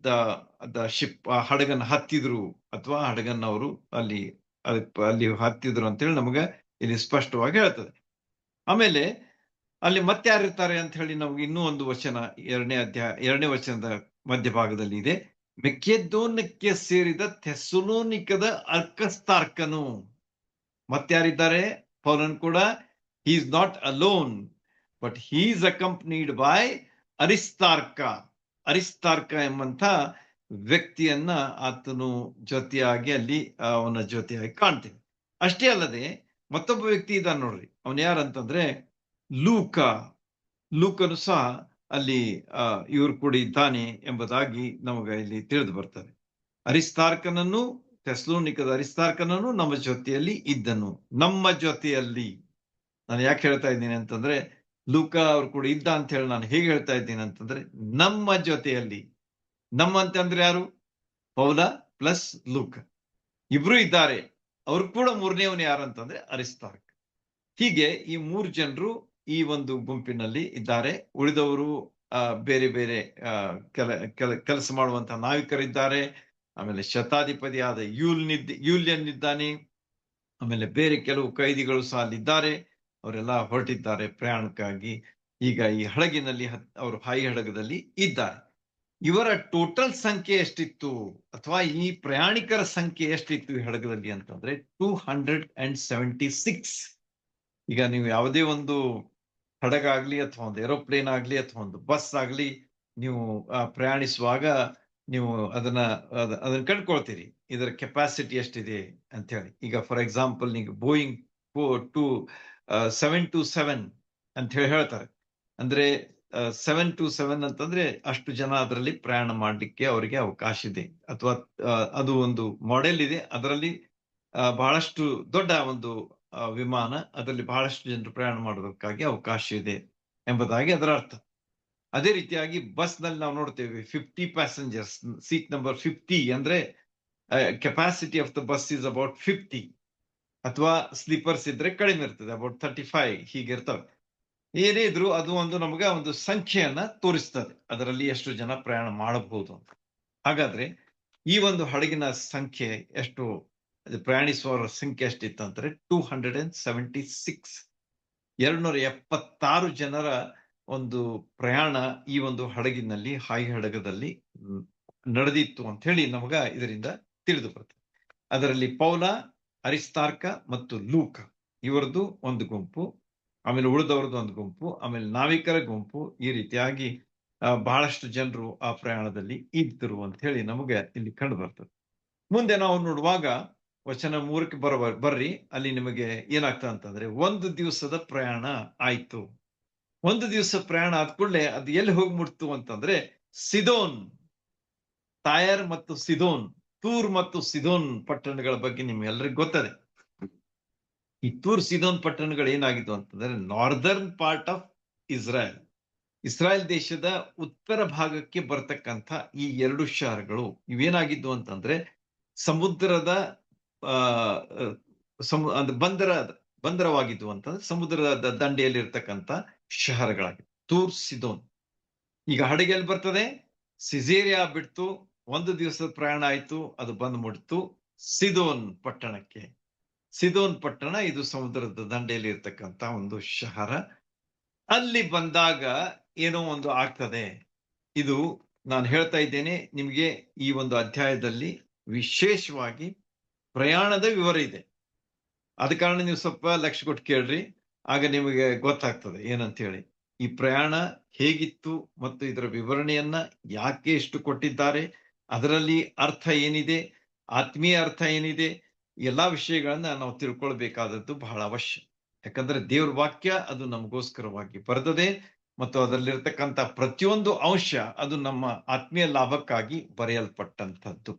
ದ ಶಿಪ್, ಆ ಹಡಗನ್ನ ಹತ್ತಿದ್ರು, ಅಥವಾ ಹಡಗನ್ನ ಅವರು ಅಲ್ಲಿ ಹತ್ತಿದ್ರು ಅಂತೇಳಿ ನಮಗೆ ಇಲ್ಲಿ ಸ್ಪಷ್ಟವಾಗಿ ಹೇಳ್ತದೆ. ಆಮೇಲೆ ಅಲ್ಲಿ ಮತ್ತೆ ಯಾರಿರ್ತಾರೆ ಅಂತ ಹೇಳಿ ನಮ್ಗೆ ಇನ್ನೂ ಒಂದು ವಚನ, 2ನೇ ವಚನದ ಮಧ್ಯಭಾಗದಲ್ಲಿ ಇದೆ. ಮೆಕೆದೋನ್ಯಕ್ಕೆ ಸೇರಿದ ಥೆಸಲೋನಿಕದ ಅರ್ಕಸ್ತಾರ್ಕನು. ಮತ್ತಾರಿದ್ದಾರೆ? ಪೌಲನ್ ಕೂಡ he is not alone, but he is accompanied by Aristarchus ಎಂಬಂತ ವ್ಯಕ್ತಿಯನ್ನ ಆತನು ಜೊತೆಯಾಗಿ ಅಲ್ಲಿ ಅವನ ಜೊತೆಯಾಗಿ ಕಾಣ್ತೇವೆ. ಅಷ್ಟೇ ಅಲ್ಲದೆ ಮತ್ತೊಬ್ಬ ವ್ಯಕ್ತಿ ಇದ್ದಾನೆ ನೋಡ್ರಿ, ಅವನು ಯಾರಂತಂದ್ರೆ ಲೂಕನು ಸಹ ಅಲ್ಲಿ ಇವರು ಕೂಡ ಇದ್ದಾನೆ ಎಂಬುದಾಗಿ ನಮಗೆ ಇಲ್ಲಿ ತಿಳಿದು ಬರ್ತದೆ. ಅರಿಸ್ತಾರ್ಕನನ್ನು, ಥೆಸಲೋನಿಕದ ಅರಿಸ್ತಾರ್ಕನನ್ನು ನಮ್ಮ ಜೊತೆಯಲ್ಲಿ ಇದ್ದನು. ನಮ್ಮ ಜೊತೆಯಲ್ಲಿ ನಾನು ಯಾಕೆ ಹೇಳ್ತಾ ಇದ್ದೀನಿ ಅಂತಂದ್ರೆ, ಲೂಕ ಅವ್ರು ಕೂಡ ಇದ್ದ ಅಂತ ಹೇಳಿ ನಾನು ಹೇಗೆ ಹೇಳ್ತಾ ಇದ್ದೀನಿ ಅಂತಂದ್ರೆ, ನಮ್ಮ ಜೊತೆಯಲ್ಲಿ. ನಮ್ಮ ಅಂತಂದ್ರೆ ಯಾರು? ಪೌಲ ಪ್ಲಸ್ ಲೂಕ, ಇಬ್ರು ಇದ್ದಾರೆ. ಅವ್ರು ಕೂಡ ಮೂರನೇವನು ಯಾರು ಅಂತಂದ್ರೆ ಅರಿಸ್ತಾರ್ಕ. ಹೀಗೆ ಈ 3 ಜನರು ಈ ಒಂದು ಗುಂಪಿನಲ್ಲಿ ಇದ್ದಾರೆ. ಉಳಿದವರು ಬೇರೆ ಬೇರೆ ಕೆಲಸ ಮಾಡುವಂತಹ ನಾವಿಕರಿದ್ದಾರೆ. ಆಮೇಲೆ ಶತಾಧಿಪತಿಯಾದ ಯೂಲ್ಯನ್ ಇದ್ದಾನೆ. ಆಮೇಲೆ ಬೇರೆ ಕೆಲವು ಕೈದಿಗಳು ಸಹ ಅಲ್ಲಿದ್ದಾರೆ. ಅವರೆಲ್ಲ ಹೊರಟಿದ್ದಾರೆ ಪ್ರಯಾಣಕ್ಕಾಗಿ. ಈಗ ಈ ಹಡಗಿನಲ್ಲಿ ಅವರು ಹಡಗದಲ್ಲಿ ಇದ್ದಾರೆ. ಇವರ ಟೋಟಲ್ ಸಂಖ್ಯೆ ಎಷ್ಟಿತ್ತು, ಅಥವಾ ಈ ಪ್ರಯಾಣಿಕರ ಸಂಖ್ಯೆ ಎಷ್ಟಿತ್ತು ಈ ಹಡಗದಲ್ಲಿ ಅಂತಂದ್ರೆ 276. ಈಗ ನೀವು ಯಾವುದೇ ಒಂದು ಹಡಗಾಗ್ಲಿ, ಅಥವಾ ಒಂದು ಏರೋಪ್ಲೇನ್ ಆಗ್ಲಿ, ಅಥವಾ ಒಂದು ಬಸ್ ಆಗ್ಲಿ, ನೀವು ಪ್ರಯಾಣಿಸುವಾಗ ನೀವು ಅದನ್ನ ಕಂಡುಕೊಳ್ತೀರಿ, ಇದರ ಕೆಪಾಸಿಟಿ ಎಷ್ಟಿದೆ ಅಂತ ಹೇಳಿ. ಈಗ ಫಾರ್ ಎಕ್ಸಾಂಪಲ್, ನೀವು ಬೋಯಿಂಗ್ 727 ಅಂತ ಹೇಳಿ ಹೇಳ್ತಾರೆ. ಅಂದ್ರೆ 7 to 7 ಅಂತಂದ್ರೆ ಅಷ್ಟು ಜನ ಅದರಲ್ಲಿ ಪ್ರಯಾಣ ಮಾಡ್ಲಿಕ್ಕೆ ಅವರಿಗೆ ಅವಕಾಶ ಇದೆ. ಅಥವಾ ಅದು ಒಂದು ಮಾಡೆಲ್ ಇದೆ. ಅದರಲ್ಲಿ ಬಹಳಷ್ಟು ದೊಡ್ಡ ಒಂದು ವಿಮಾನ, ಅದರಲ್ಲಿ ಬಹಳಷ್ಟು ಜನರು ಪ್ರಯಾಣ ಮಾಡೋದಕ್ಕಾಗಿ ಅವಕಾಶ ಇದೆ ಎಂಬುದಾಗಿ ಅದರ ಅರ್ಥ. ಅದೇ ರೀತಿಯಾಗಿ ಬಸ್ ನಲ್ಲಿ ನಾವು ನೋಡ್ತೇವೆ 50 ಪ್ಯಾಸೆಂಜರ್ಸ್, ಸೀಟ್ ನಂಬರ್ 50 ಅಂದ್ರೆ capacity of the bus is about 50. ಅಥವಾ ಸ್ಲೀಪರ್ಸ್ ಇದ್ರೆ ಕಡಿಮೆ ಇರ್ತದೆ, ಅಬೌಟ್ 35 ಹೀಗಿರ್ತವೆ. ಏನೇ ಇದ್ರು ಅದು ಒಂದು ನಮಗೆ ಒಂದು ಸಂಖ್ಯೆಯನ್ನ ತೋರಿಸ್ತದೆ, ಅದರಲ್ಲಿ ಎಷ್ಟು ಜನ ಪ್ರಯಾಣ ಮಾಡಬಹುದು ಅಂತ. ಹಾಗಾದ್ರೆ ಈ ಒಂದು ಹಡಗಿನ ಸಂಖ್ಯೆ ಎಷ್ಟು, ಪ್ರಯಾಣಿಸುವವರ ಸಂಖ್ಯೆ ಎಷ್ಟಿತ್ತಂದ್ರೆ 276, 276 ಜನರ ಒಂದು ಪ್ರಯಾಣ ಈ ಒಂದು ಹಡಗಿನಲ್ಲಿ, ಹಾಯಿ ಹಡಗದಲ್ಲಿ ನಡೆದಿತ್ತು ಅಂತ ಹೇಳಿ ನಮಗ ಇದರಿಂದ ತಿಳಿದು ಬರ್ತದೆ. ಅದರಲ್ಲಿ ಪೌಲ, ಅರಿಸ್ತಾರ್ಕ ಮತ್ತು ಲೂಕ ಇವರದ್ದು ಒಂದು ಗುಂಪು, ಆಮೇಲೆ ಉಳಿದವರದ್ದು ಒಂದು ಗುಂಪು, ಆಮೇಲೆ ನಾವಿಕರ ಗುಂಪು. ಈ ರೀತಿಯಾಗಿ ಬಹಳಷ್ಟು ಜನರು ಆ ಪ್ರಯಾಣದಲ್ಲಿ ಇದ್ದರು ಅಂತ ಹೇಳಿ ನಮಗೆ ಇಲ್ಲಿ ಕಂಡು ಬರ್ತದೆ. ಮುಂದೆ ನಾವು ನೋಡುವಾಗ ವಚನ 3ಕ್ಕೆ ಬರ್ರಿ, ಅಲ್ಲಿ ನಿಮಗೆ ಏನಾಗ್ತದೆ ಅಂತಂದ್ರೆ, ಒಂದು ದಿವಸದ ಪ್ರಯಾಣ ಆಯ್ತು. ಒಂದು ದಿವಸ ಪ್ರಯಾಣ ಆದ ಕೂಡಲೇ ಅದು ಎಲ್ಲಿ ಹೋಗಿ ಮುಟ್ತು ಅಂತಂದ್ರೆ ಸಿದೋನ್, ತಾಯರ್ ಮತ್ತು ಸಿದೋನ್, ತೂರ್ ಮತ್ತು ಸಿದೋನ್ ಪಟ್ಟಣಗಳ ಬಗ್ಗೆ ನಿಮ್ಗೆಲ್ಲರಿಗೂ ಗೊತ್ತದೆ. ಈ ತೂರ್ ಸಿದೋನ್ ಪಟ್ಟಣಗಳು ಏನಾಗಿದ್ದು ಅಂತಂದ್ರೆ northern part of Israel, Israel ದೇಶದ ಉತ್ತರ ಭಾಗಕ್ಕೆ ಬರ್ತಕ್ಕಂಥ ಈ ಎರಡು ಶಹರಗಳು ಇವೇನಾಗಿದ್ದು ಅಂತಂದ್ರೆ ಸಮುದ್ರದ ಬಂದರವಾಗಿದ್ದು ಅಂತಂದ್ರೆ ಸಮುದ್ರದ ದಂಡೆಯಲ್ಲಿ ಇರ್ತಕ್ಕಂಥ ಶಹರಗಳಾಗಿವೆ ತೂರ್ ಸಿದೋನ್. ಈಗ ಹಡಗೆಲ್ಲಿ ಬರ್ತದೆ, ಸಿಜೇರಿಯಾ ಬಿಡ್ತು, ಒಂದು ದಿವಸದ ಪ್ರಯಾಣ ಆಯ್ತು, ಅದು ಬಂದು ಮುಟ್ತು ಸಿದೋನ್ ಪಟ್ಟಣಕ್ಕೆ. ಸಿದೋನ್ ಪಟ್ಟಣ ಇದು ಸಮುದ್ರದ ದಂಡೆಯಲ್ಲಿ ಇರ್ತಕ್ಕಂಥ ಒಂದು ಶಹರ. ಅಲ್ಲಿ ಬಂದಾಗ ಏನೋ ಒಂದು ಆಗ್ತದೆ. ಇದು ನಾನು ಹೇಳ್ತಾ ಇದ್ದೇನೆ ನಿಮಗೆ, ಈ ಒಂದು ಅಧ್ಯಾಯದಲ್ಲಿ ವಿಶೇಷವಾಗಿ ಪ್ರಯಾಣದ ವಿವರ ಇದೆ. ಆದ ಕಾರಣ ನೀವು ಸ್ವಲ್ಪ ಲಕ್ಷ್ಯ ಕೊಟ್ಟು ಕೇಳ್ರಿ, ಆಗ ನಿಮಗೆ ಗೊತ್ತಾಗ್ತದೆ ಏನಂತ ಹೇಳಿ. ಈ ಪ್ರಯಾಣ ಹೇಗಿತ್ತು ಮತ್ತು ಇದರ ವಿವರಣೆಯನ್ನ ಯಾಕೆ ಇಷ್ಟು ಕೊಟ್ಟಿದ್ದಾರೆ, ಅದರಲ್ಲಿ ಅರ್ಥ ಏನಿದೆ, ಆತ್ಮೀಯ ಅರ್ಥ ಏನಿದೆ, ಎಲ್ಲಾ ವಿಷಯಗಳನ್ನ ನಾವು ತಿಳ್ಕೊಳ್ಬೇಕಾದದ್ದು ಬಹಳ ಅವಶ್ಯ. ಯಾಕಂದ್ರೆ ದೇವ್ರ ವಾಕ್ಯ ಅದು ನಮಗೋಸ್ಕರವಾಗಿ ಬರೆದದೆ ಮತ್ತು ಅದರಲ್ಲಿರ್ತಕ್ಕಂಥ ಪ್ರತಿಯೊಂದು ಅಂಶ ಅದು ನಮ್ಮ ಆತ್ಮೀಯ ಲಾಭಕ್ಕಾಗಿ ಬರೆಯಲ್ಪಟ್ಟಂಥದ್ದು.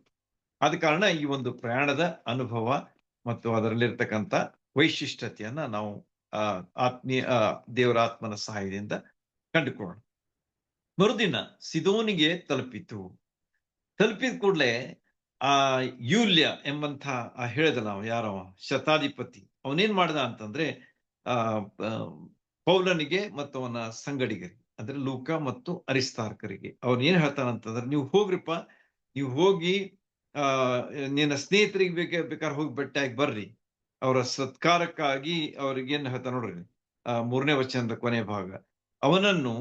ಆದ ಕಾರಣ ಈ ಒಂದು ಪ್ರಯಾಣದ ಅನುಭವ ಮತ್ತು ಅದರಲ್ಲಿರ್ತಕ್ಕಂಥ ವೈಶಿಷ್ಟ್ಯತೆಯನ್ನ ನಾವು ದೇವರ ಆತ್ಮನ ಸಹಾಯದಿಂದ ಕಂಡುಕೊಳ್ಳೋಣ. ಮರುದಿನ ಸಿದೋನಿಗೆ ತಲುಪಿತು. ತಲುಪಿದ ಕೂಡಲೇ ಯೂಲ್ಯ ಎಂಬಂಥ ಹೇಳಿದ ನಾವು ಯಾರವ ಶತಾಧಿಪತಿ, ಅವನೇನ್ ಮಾಡ್ದ ಅಂತಂದ್ರೆ ಪೌಲನಿಗೆ ಮತ್ತು ಅವನ ಸಂಗಡಿಗರಿಗೆ, ಅಂದ್ರೆ ಲೂಕ ಮತ್ತು ಅರಿಸ್ತಾರ್ಕರಿಗೆ ಅವನೇನ್ ಹೇಳ್ತಾನಂತಂದ್ರೆ, ನೀವು ಹೋಗ್ರಿಪ್ಪ, ನೀವು ಹೋಗಿ ನಿನ್ನ ಸ್ನೇಹಿತರಿಗೆ ಬೇಕಾದ್ರೆ ಹೋಗಿ ಭೇಟಿಯಾಗಿ ಬರ್ರಿ, ಅವರ ಸತ್ಕಾರಕ್ಕಾಗಿ ಅವ್ರಿಗೆ ಏನ್ ಹೇಳ್ತಾ ನೋಡ್ರಿ, 3ನೇ ವಚನದ ಕೊನೆ ಭಾಗ, ಅವನನ್ನು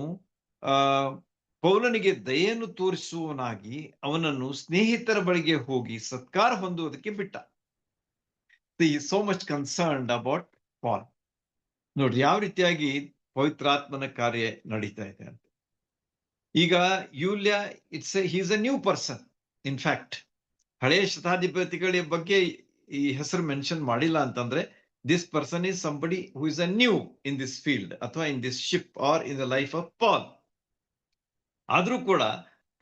ಪೌಲನಿಗೆ ದಯೆಯನ್ನು ತೋರಿಸುವನಾಗಿ ಅವನನ್ನು ಸ್ನೇಹಿತರ ಬಳಿಗೆ ಹೋಗಿ ಸತ್ಕಾರ ಹೊಂದುವುದಕ್ಕೆ ಬಿಟ್ಟ. So much concerned about Paul. ನೋಡ್ರಿ ಯಾವ ರೀತಿಯಾಗಿ ಪವಿತ್ರಾತ್ಮನ ಕಾರ್ಯ ನಡೀತಾ ಇದೆ ಅಂತ. ಈಗ ಯೂಲ್ಯ he's a new person. In fact ಹಳೆಯ ಶತಾಧಿಪತಿಗಳ ಬಗ್ಗೆ ಈ ಹೆಸರು ಮೆನ್ಷನ್ ಮಾಡಿಲ್ಲ ಅಂತಂದ್ರೆ, this person is somebody who is a new in this field ಅಥವಾ in this ship or in the life of Paul. ಆದ್ರೂ ಕೂಡ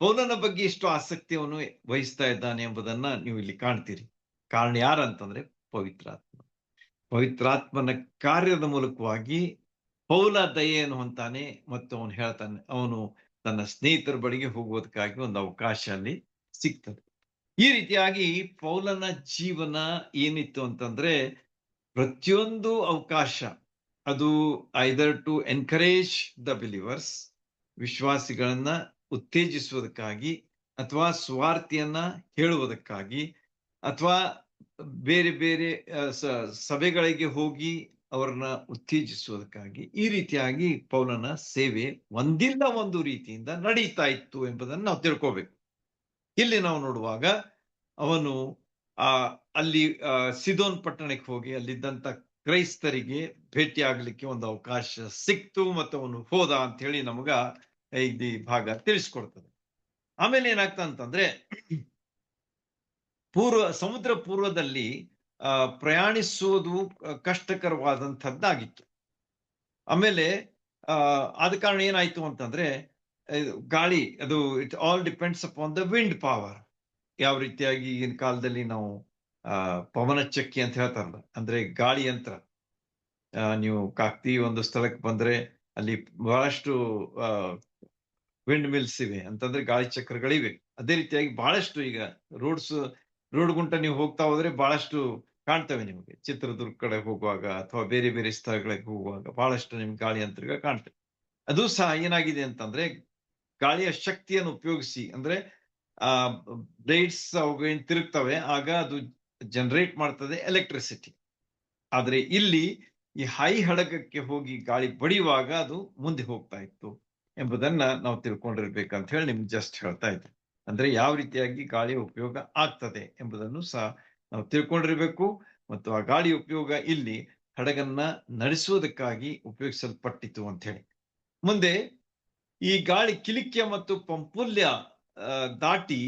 ಪೌಲನ ಬಗ್ಗೆ ಇಷ್ಟು ಆಸಕ್ತಿಯನ್ನು ವಹಿಸ್ತಾ ಇದ್ದಾನೆ ಎಂಬುದನ್ನ ನೀವು ಇಲ್ಲಿ ಕಾಣ್ತೀರಿ. ಕಾರಣ ಯಾರಂತಂದ್ರೆ ಪವಿತ್ರಾತ್ಮ. ಪವಿತ್ರಾತ್ಮನ ಕಾರ್ಯದ ಮೂಲಕವಾಗಿ ಪೌಲ ದಯೆಯನ್ನು ಹೊಂತಾನೆ ಮತ್ತು ಅವನು ಹೇಳ್ತಾನೆ, ಅವನು ತನ್ನ ಸ್ನೇಹಿತರ ಬಳಿಗೆ ಹೋಗುವುದಕ್ಕಾಗಿ ಒಂದು ಅವಕಾಶ ಅಲ್ಲಿ ಸಿಗ್ತದೆ. ಈ ರೀತಿಯಾಗಿ ಪೌಲನ ಜೀವನ ಏನಿತ್ತು ಅಂತಂದ್ರೆ, ಪ್ರತಿಯೊಂದು ಅವಕಾಶ ಅದು either to encourage the believers, ವಿಶ್ವಾಸಿಗಳನ್ನ ಉತ್ತೇಜಿಸುವುದಕ್ಕಾಗಿ, ಅಥವಾ ಸ್ವಾರ್ಥಿಯನ್ನ ಹೇಳುವುದಕ್ಕಾಗಿ, ಅಥವಾ ಬೇರೆ ಬೇರೆ ಸಭೆಗಳಿಗೆ ಹೋಗಿ ಅವರನ್ನ ಉತ್ತೇಜಿಸುವುದಕ್ಕಾಗಿ, ಈ ರೀತಿಯಾಗಿ ಪೌಲನ ಸೇವೆ ಒಂದಿಲ್ಲ ಒಂದು ರೀತಿಯಿಂದ ನಡೀತಾ ಇತ್ತು ಎಂಬುದನ್ನು ನಾವು ತಿಳ್ಕೋಬೇಕು. ಇಲ್ಲಿ ನಾವು ನೋಡುವಾಗ ಅವನು ಅಲ್ಲಿ ಸಿದೋನ್ ಪಟ್ಟಣಕ್ಕೆ ಹೋಗಿ ಅಲ್ಲಿದ್ದಂತ ಕ್ರೈಸ್ತರಿಗೆ ಭೇಟಿಯಾಗಲಿಕ್ಕೆ ಒಂದು ಅವಕಾಶ ಸಿಕ್ತು ಮತ್ತು ಅವನು ಹೋದ ಅಂತ ಹೇಳಿ ನಮಗ ಈ ಭಾಗ ತಿಳಿಸ್ಕೊಡ್ತದೆ. ಆಮೇಲೆ ಏನಾಗ್ತಾ ಅಂತಂದ್ರೆ, ಸಮುದ್ರ ಪೂರ್ವದಲ್ಲಿ ಪ್ರಯಾಣಿಸುವುದು ಕಷ್ಟಕರವಾದಂಥದ್ದಾಗಿತ್ತು. ಆಮೇಲೆ ಆದ ಕಾರಣ ಏನಾಯ್ತು ಅಂತಂದ್ರೆ ಗಾಳಿ ಅದು it all depends upon the wind power. ಯಾವ ರೀತಿಯಾಗಿ ಈಗಿನ ಕಾಲದಲ್ಲಿ ನಾವು ಪವನ ಚಕ್ಕಿ ಅಂತ ಹೇಳ್ತಾರಲ್ಲ, ಅಂದ್ರೆ ಗಾಳಿ ಯಂತ್ರ. ನೀವು ಕಾಕ್ತಿ ಒಂದು ಸ್ಥಳಕ್ಕೆ ಬಂದ್ರೆ ಅಲ್ಲಿ ಬಹಳಷ್ಟು ವಿಂಡ್ ಮಿಲ್ಸ್ ಇವೆ, ಅಂತಂದ್ರೆ ಗಾಳಿ ಚಕ್ರಗಳಿವೆ. ಅದೇ ರೀತಿಯಾಗಿ ಬಹಳಷ್ಟು ಈಗ ರೋಡ್ ಗುಂಟ ನೀವು ಹೋಗ್ತಾ ಹೋದ್ರೆ ಬಹಳಷ್ಟು ಕಾಣ್ತವೆ ನಿಮಗೆ. ಚಿತ್ರದುರ್ಗ ಕಡೆ ಹೋಗುವಾಗ ಅಥವಾ ಬೇರೆ ಬೇರೆ ಸ್ಥಳಗಳಿಗೆ ಹೋಗುವಾಗ ಬಹಳಷ್ಟು ನಿಮ್ಗೆ ಗಾಳಿ ಯಂತ್ರಗಳು ಕಾಣ್ತವೆ. ಅದು ಸಹ ಏನಾಗಿದೆ ಅಂತಂದ್ರೆ ಗಾಳಿಯ ಶಕ್ತಿಯನ್ನು ಉಪಯೋಗಿಸಿ, ಅಂದ್ರೆ ಆ ಬ್ಲೇಡ್ಸ್ ಅವು ಏನ್ ತಿರುಗ್ತವೆ ಆಗ ಅದು ಜನರೇಟ್ ಮಾಡ್ತದೆ ಎಲೆಕ್ಟ್ರಿಸಿಟಿ. ಆದ್ರೆ ಇಲ್ಲಿ ಈ ಹೈ ಹಡಗಕ್ಕೆ ಹೋಗಿ ಗಾಳಿ ಬಡಿಯುವಾಗ ಅದು ಮುಂದೆ ಹೋಗ್ತಾ ಇತ್ತು ಎಂಬುದನ್ನ ನಾವು ತಿಳ್ಕೊಂಡಿರ್ಬೇಕಂತ ಹೇಳಿ ನಿಮ್ಗೆ ಜಸ್ಟ್ ಹೇಳ್ತಾ ಇದ್ದೆ. ಅಂದ್ರೆ ಯಾವ ರೀತಿಯಾಗಿ ಗಾಳಿಯ ಉಪಯೋಗ ಆಗ್ತದೆ ಎಂಬುದನ್ನು ಸಹ ನಾವು ತಿಳ್ಕೊಂಡಿರ್ಬೇಕು. ಮತ್ತು ಆ ಗಾಳಿ ಉಪಯೋಗ ಇಲ್ಲಿ ಹಡಗನ್ನ ನಡೆಸುವುದಕ್ಕಾಗಿ ಉಪಯೋಗಿಸಲ್ಪಟ್ಟಿತು ಅಂತ ಹೇಳಿ. ಮುಂದೆ ಈ ಗಾಳಿ ಕಿಲಿಕ್ಯ ಮತ್ತು ಪಂಪುಲ್ಯ ದಾಟಿ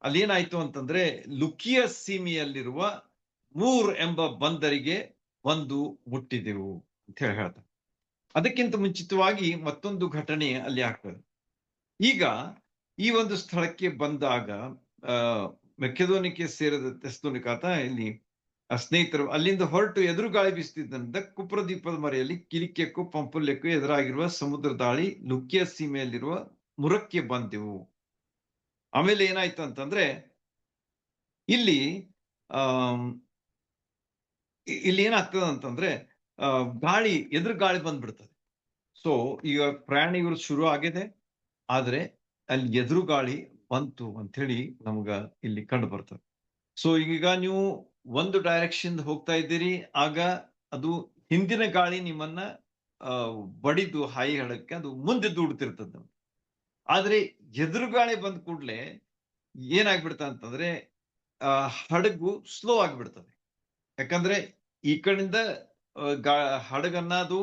ಅಲ್ಲೇನಾಯ್ತು ಅಂತಂದ್ರೆ ಲುಕಿಯ ಸೀಮೆಯಲ್ಲಿರುವ ಮೂರ್ ಎಂಬ ಬಂದರಿಗೆ ಬಂದು ಮುಟ್ಟಿದೆವು ಅಂತ ಹೇಳಿ ಹೇಳ್ತಾರೆ. ಅದಕ್ಕಿಂತ ಮುಂಚಿತವಾಗಿ ಮತ್ತೊಂದು ಘಟನೆ ಅಲ್ಲಿ ಆಗ್ತದೆ. ಈಗ ಈ ಒಂದು ಸ್ಥಳಕ್ಕೆ ಬಂದಾಗ ಮೆಕೆದೋನಿಕೆ ಸೇರಿದ ತೆಸ್ತೋನಿಕಾತ ಇಲ್ಲಿ ಸ್ನೇಹಿತರು ಅಲ್ಲಿಂದ ಹೊರಟು ಎದುರು ಗಾಳಿ ಬೀಸುತ್ತಿದ್ದಂತ ಕುಪ್ರದೀಪದ ಮರೆಯಲ್ಲಿ ಕಿಲಿಕ್ಯಕ್ಕೂ ಪಂಪುಲ್ಯಕ್ಕೂ ಎದುರಾಗಿರುವ ಸಮುದ್ರ ದಾಳಿ ಲುಕಿಯ ಸೀಮೆಯಲ್ಲಿರುವ ಮುರಕ್ಕೆ ಬಂದೆವು. ಆಮೇಲೆ ಏನಾಯ್ತು ಅಂತಂದ್ರೆ ಇಲ್ಲಿ ಇಲ್ಲಿ ಏನಾಗ್ತದೆ ಅಂತಂದ್ರೆ ಗಾಳಿ ಎದುರು ಗಾಳಿ ಬಂದ್ಬಿಡ್ತದೆ. ಸೊ ಈಗ ಪ್ರಯಾಣಿಗಳು ಶುರು ಆಗಿದೆ, ಆದ್ರೆ ಅಲ್ಲಿ ಎದುರು ಗಾಳಿ ಬಂತು ಅಂತ ಹೇಳಿ ನಮ್ಗ ಇಲ್ಲಿ ಕಂಡು ಬರ್ತದೆ. ಸೊ ಈಗ ನೀವು ಒಂದು ಡೈರೆಕ್ಷನ್ ಹೋಗ್ತಾ ಇದ್ದೀರಿ, ಆಗ ಅದು ಹಿಂದಿನ ಗಾಳಿ ನಿಮ್ಮನ್ನ ಬಡಿದು ಹಾಯಿ ಹಡಕ್ಕೆ ಅದು ಮುಂದೆ ದೂಡ್ತಿರ್ತದೆ. ಆದ್ರೆ ಎದುರು ಗಾಳಿ ಬಂದ ಕೂಡ್ಲೆ ಏನಾಗ್ಬಿಡ್ತ ಅಂತಂದ್ರೆ ಹಡಗು ಸ್ಲೋ ಆಗಿಬಿಡ್ತದೆ. ಯಾಕಂದ್ರೆ ಈ ಕಡೆಯಿಂದ ಹಡಗನ್ನ ಅದು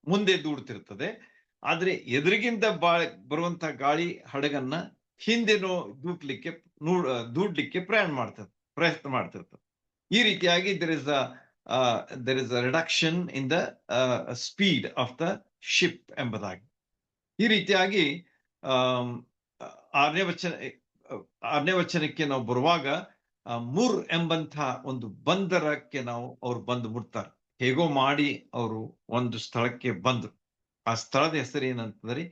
ಮುಂದೆ ದೂಡ್ತಿರ್ತದೆ, ಆದ್ರೆ ಎದುರಿಗಿಂತ ಬರುವಂತ ಗಾಳಿ ಹಡಗನ್ನ ಹಿಂದೆನೋ ದೂಡ್ಲಿಕ್ಕೆ ಪ್ರಯತ್ನ ಮಾಡ್ತಿರ್ತದೆ. ಈ ರೀತಿಯಾಗಿ there is a reduction in the speed of the ship ಎಂಬುದಾಗಿ. ಈ ರೀತಿಯಾಗಿ ಆರನೇ ವಚನಕ್ಕೆ ನಾವು ಬರುವಾಗ ಮುರ್ ಎಂಬಂತಹ ಒಂದು ಬಂದರಕ್ಕೆ ಅವ್ರು ಬಂದು ಮುಟ್ತಾರೆ. ಹೇಗೋ ಮಾಡಿ ಅವರು ಒಂದು ಸ್ಥಳಕ್ಕೆ ಬಂದ್ರು. ಆ ಸ್ಥಳದ ಹೆಸರು ಏನಂತಂದ್ರೆ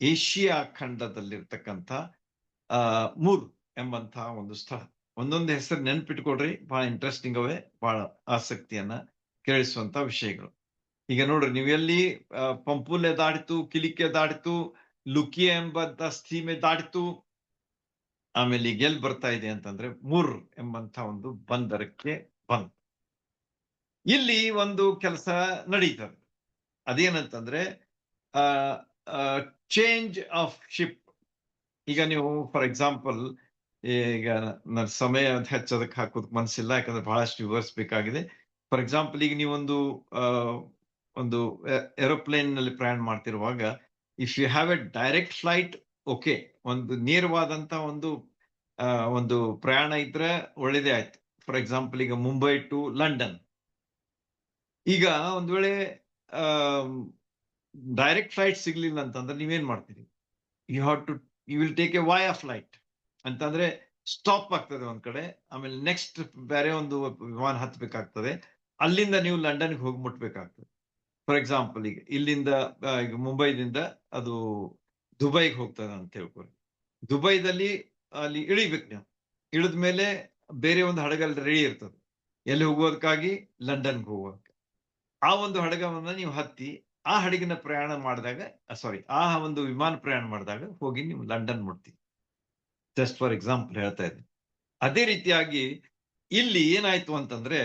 ಏಷ್ಯಾ ಖಂಡದಲ್ಲಿರ್ತಕ್ಕಂಥ ಮುರ್ ಎಂಬಂತಹ ಒಂದು ಸ್ಥಳ. ಒಂದೊಂದು ಹೆಸರು ನೆನ್ಪಿಟ್ಕೊಡ್ರಿ, ಬಹಳ ಇಂಟ್ರೆಸ್ಟಿಂಗ್ ಅವೇ, ಬಹಳ ಆಸಕ್ತಿಯನ್ನ ಕೇಳಿಸುವಂತ ವಿಷಯಗಳು. ಈಗ ನೋಡ್ರಿ, ನೀವೆಲ್ಲಿ ಪಂಪುಲ್ಯ ದಾಟಿತು, ಕಿಲಿಕ್ಯ ದಾಟಿತು, ಲುಕಿಯ ಎಂಬಂತ ಸೀಮೆ ದಾಟಿತು, ಆಮೇಲೆ ಈಗ ಎಲ್ಲಿ ಬರ್ತಾ ಇದೆ ಅಂತಂದ್ರೆ ಮುರ್ ಎಂಬಂತ ಒಂದು ಬಂದರಕ್ಕೆ ಬಂತು. ಇಲ್ಲಿ ಒಂದು ಕೆಲಸ ನಡೀತದೆ. ಅದೇನಂತಂದ್ರೆ ಚೇಂಜ್ ಆಫ್ ಶಿಪ್. ಈಗ ನೀವು ಫಾರ್ ಎಕ್ಸಾಂಪಲ್, ಈಗ ನನ್ನ ಸಮಯ ಹೆಚ್ಚೋದಕ್ಕೆ ಹಾಕೋದಕ್ಕೆ ಮನಸ್ಸಿಲ್ಲ, ಯಾಕಂದ್ರೆ ಬಹಳಷ್ಟು ವಿವರಿಸಬೇಕಾಗಿದೆ. ಫಾರ್ ಎಕ್ಸಾಂಪಲ್, ಈಗ ನೀವೊಂದು ಒಂದು ಏರೋಪ್ಲೇನ್ ನಲ್ಲಿ ಪ್ರಯಾಣ ಮಾಡ್ತಿರುವಾಗ, if you have a direct flight, okay, ಒಂದು ನೇರವಾದಂತ ಒಂದು ಪ್ರಯಾಣ ಇದ್ರೆ ಒಳ್ಳೇದೇ ಆಯ್ತು. ಫಾರ್ ಎಕ್ಸಾಂಪಲ್, ಈಗ ಮುಂಬೈ ಟು ಲಂಡನ್. ಈಗ ಒಂದ್ ವೇಳೆ ಡೈರೆಕ್ಟ್ ಫ್ಲೈಟ್ ಸಿಗ್ಲಿಲ್ಲ ಅಂತಂದ್ರೆ ನೀವೇನ್ ಮಾಡ್ತೀರಿ? You will take a via flight ಅಂತಂದ್ರೆ ಸ್ಟಾಪ್ ಆಗ್ತದೆ ಒಂದ್ ಕಡೆ, ಆಮೇಲೆ ನೆಕ್ಸ್ಟ್ ಬೇರೆ ಒಂದು ವಿಮಾನ ಹತ್ಬೇಕಾಗ್ತದೆ, ಅಲ್ಲಿಂದ ನೀವು ಲಂಡನ್ಗೆ ಹೋಗಿ ಮುಟ್ಬೇಕಾಗ್ತದೆ. ಫಾರ್ ಎಕ್ಸಾಂಪಲ್, ಈಗ ಇಲ್ಲಿಂದ ಈಗ ಮುಂಬೈದಿಂದ ಅದು ದುಬೈಗೆ ಹೋಗ್ತದೆ ಅಂತ ಹೇಳ್ಕೊಳ್ಳಿ. ದುಬೈದಲ್ಲಿ ಅಲ್ಲಿ ಇಳಿಬೇಕು. ನೀವು ಇಳಿದ ಮೇಲೆ ಬೇರೆ ಒಂದು ಹಡಗಲ್ಲಿ ರೆಡಿ ಇರ್ತದೆ ಎಲ್ಲಿ ಹೋಗೋದಕ್ಕಾಗಿ, ಲಂಡನ್ಗೆ ಹೋಗೋದಕ್ಕೆ. ಆ ಒಂದು ಹಡಗವನ್ನ ನೀವು ಹತ್ತಿ ಆ ಹಡಗಿನ ಪ್ರಯಾಣ ಮಾಡಿದಾಗ, ಆ ಒಂದು ವಿಮಾನ ಪ್ರಯಾಣ ಮಾಡಿದಾಗ ಹೋಗಿ ನೀವು ಲಂಡನ್ ಮುಟ್ತೀವಿ. ಜಸ್ಟ್ ಫಾರ್ ಎಕ್ಸಾಂಪಲ್ ಹೇಳ್ತಾ ಇದ್ದೀನಿ. ಅದೇ ರೀತಿಯಾಗಿ ಇಲ್ಲಿ ಏನಾಯ್ತು ಅಂತಂದ್ರೆ,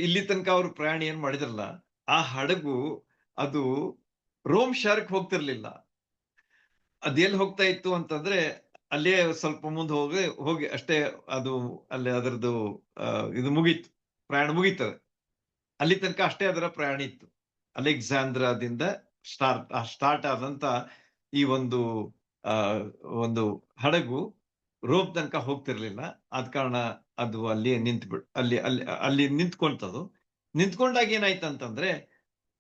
ಇಲ್ಲಿ ತನಕ ಅವರು ಪ್ರಯಾಣ ಏನ್ ಮಾಡಿದ್ರಲ್ಲ, ಆ ಹಡಗು ಅದು ರೋಮ್ ಶಹರಕ್ಕೆ ಹೋಗ್ತಿರ್ಲಿಲ್ಲ. ಅದೆಲ್ಲಿ ಹೋಗ್ತಾ ಇತ್ತು ಅಂತಂದ್ರೆ, ಅಲ್ಲೇ ಸ್ವಲ್ಪ ಮುಂದೆ ಹೋಗಿ ಅಷ್ಟೇ ಅದು ಅಲ್ಲಿ ಅದರದ್ದು ಇದು ಮುಗೀತು, ಪ್ರಯಾಣ ಮುಗೀತದೆ. ಅಲ್ಲಿ ತನಕ ಅಷ್ಟೇ ಅದರ ಪ್ರಯಾಣ ಇತ್ತು. ಅಲೆಕ್ಸಾಂದ್ರಾದಿಂದ ಸ್ಟಾರ್ಟ್ ಆದಂತ ಈ ಒಂದು ಹಡಗು ರೋಮ್ ತನಕ ಹೋಗ್ತಿರ್ಲಿಲ್ಲ. ಆದ ಕಾರಣ ಅದು ಅಲ್ಲಿ ನಿಂತ್ಕೊಂತದು. ನಿಂತ್ಕೊಂಡಾಗ ಏನಾಯ್ತಂತಂದ್ರೆ,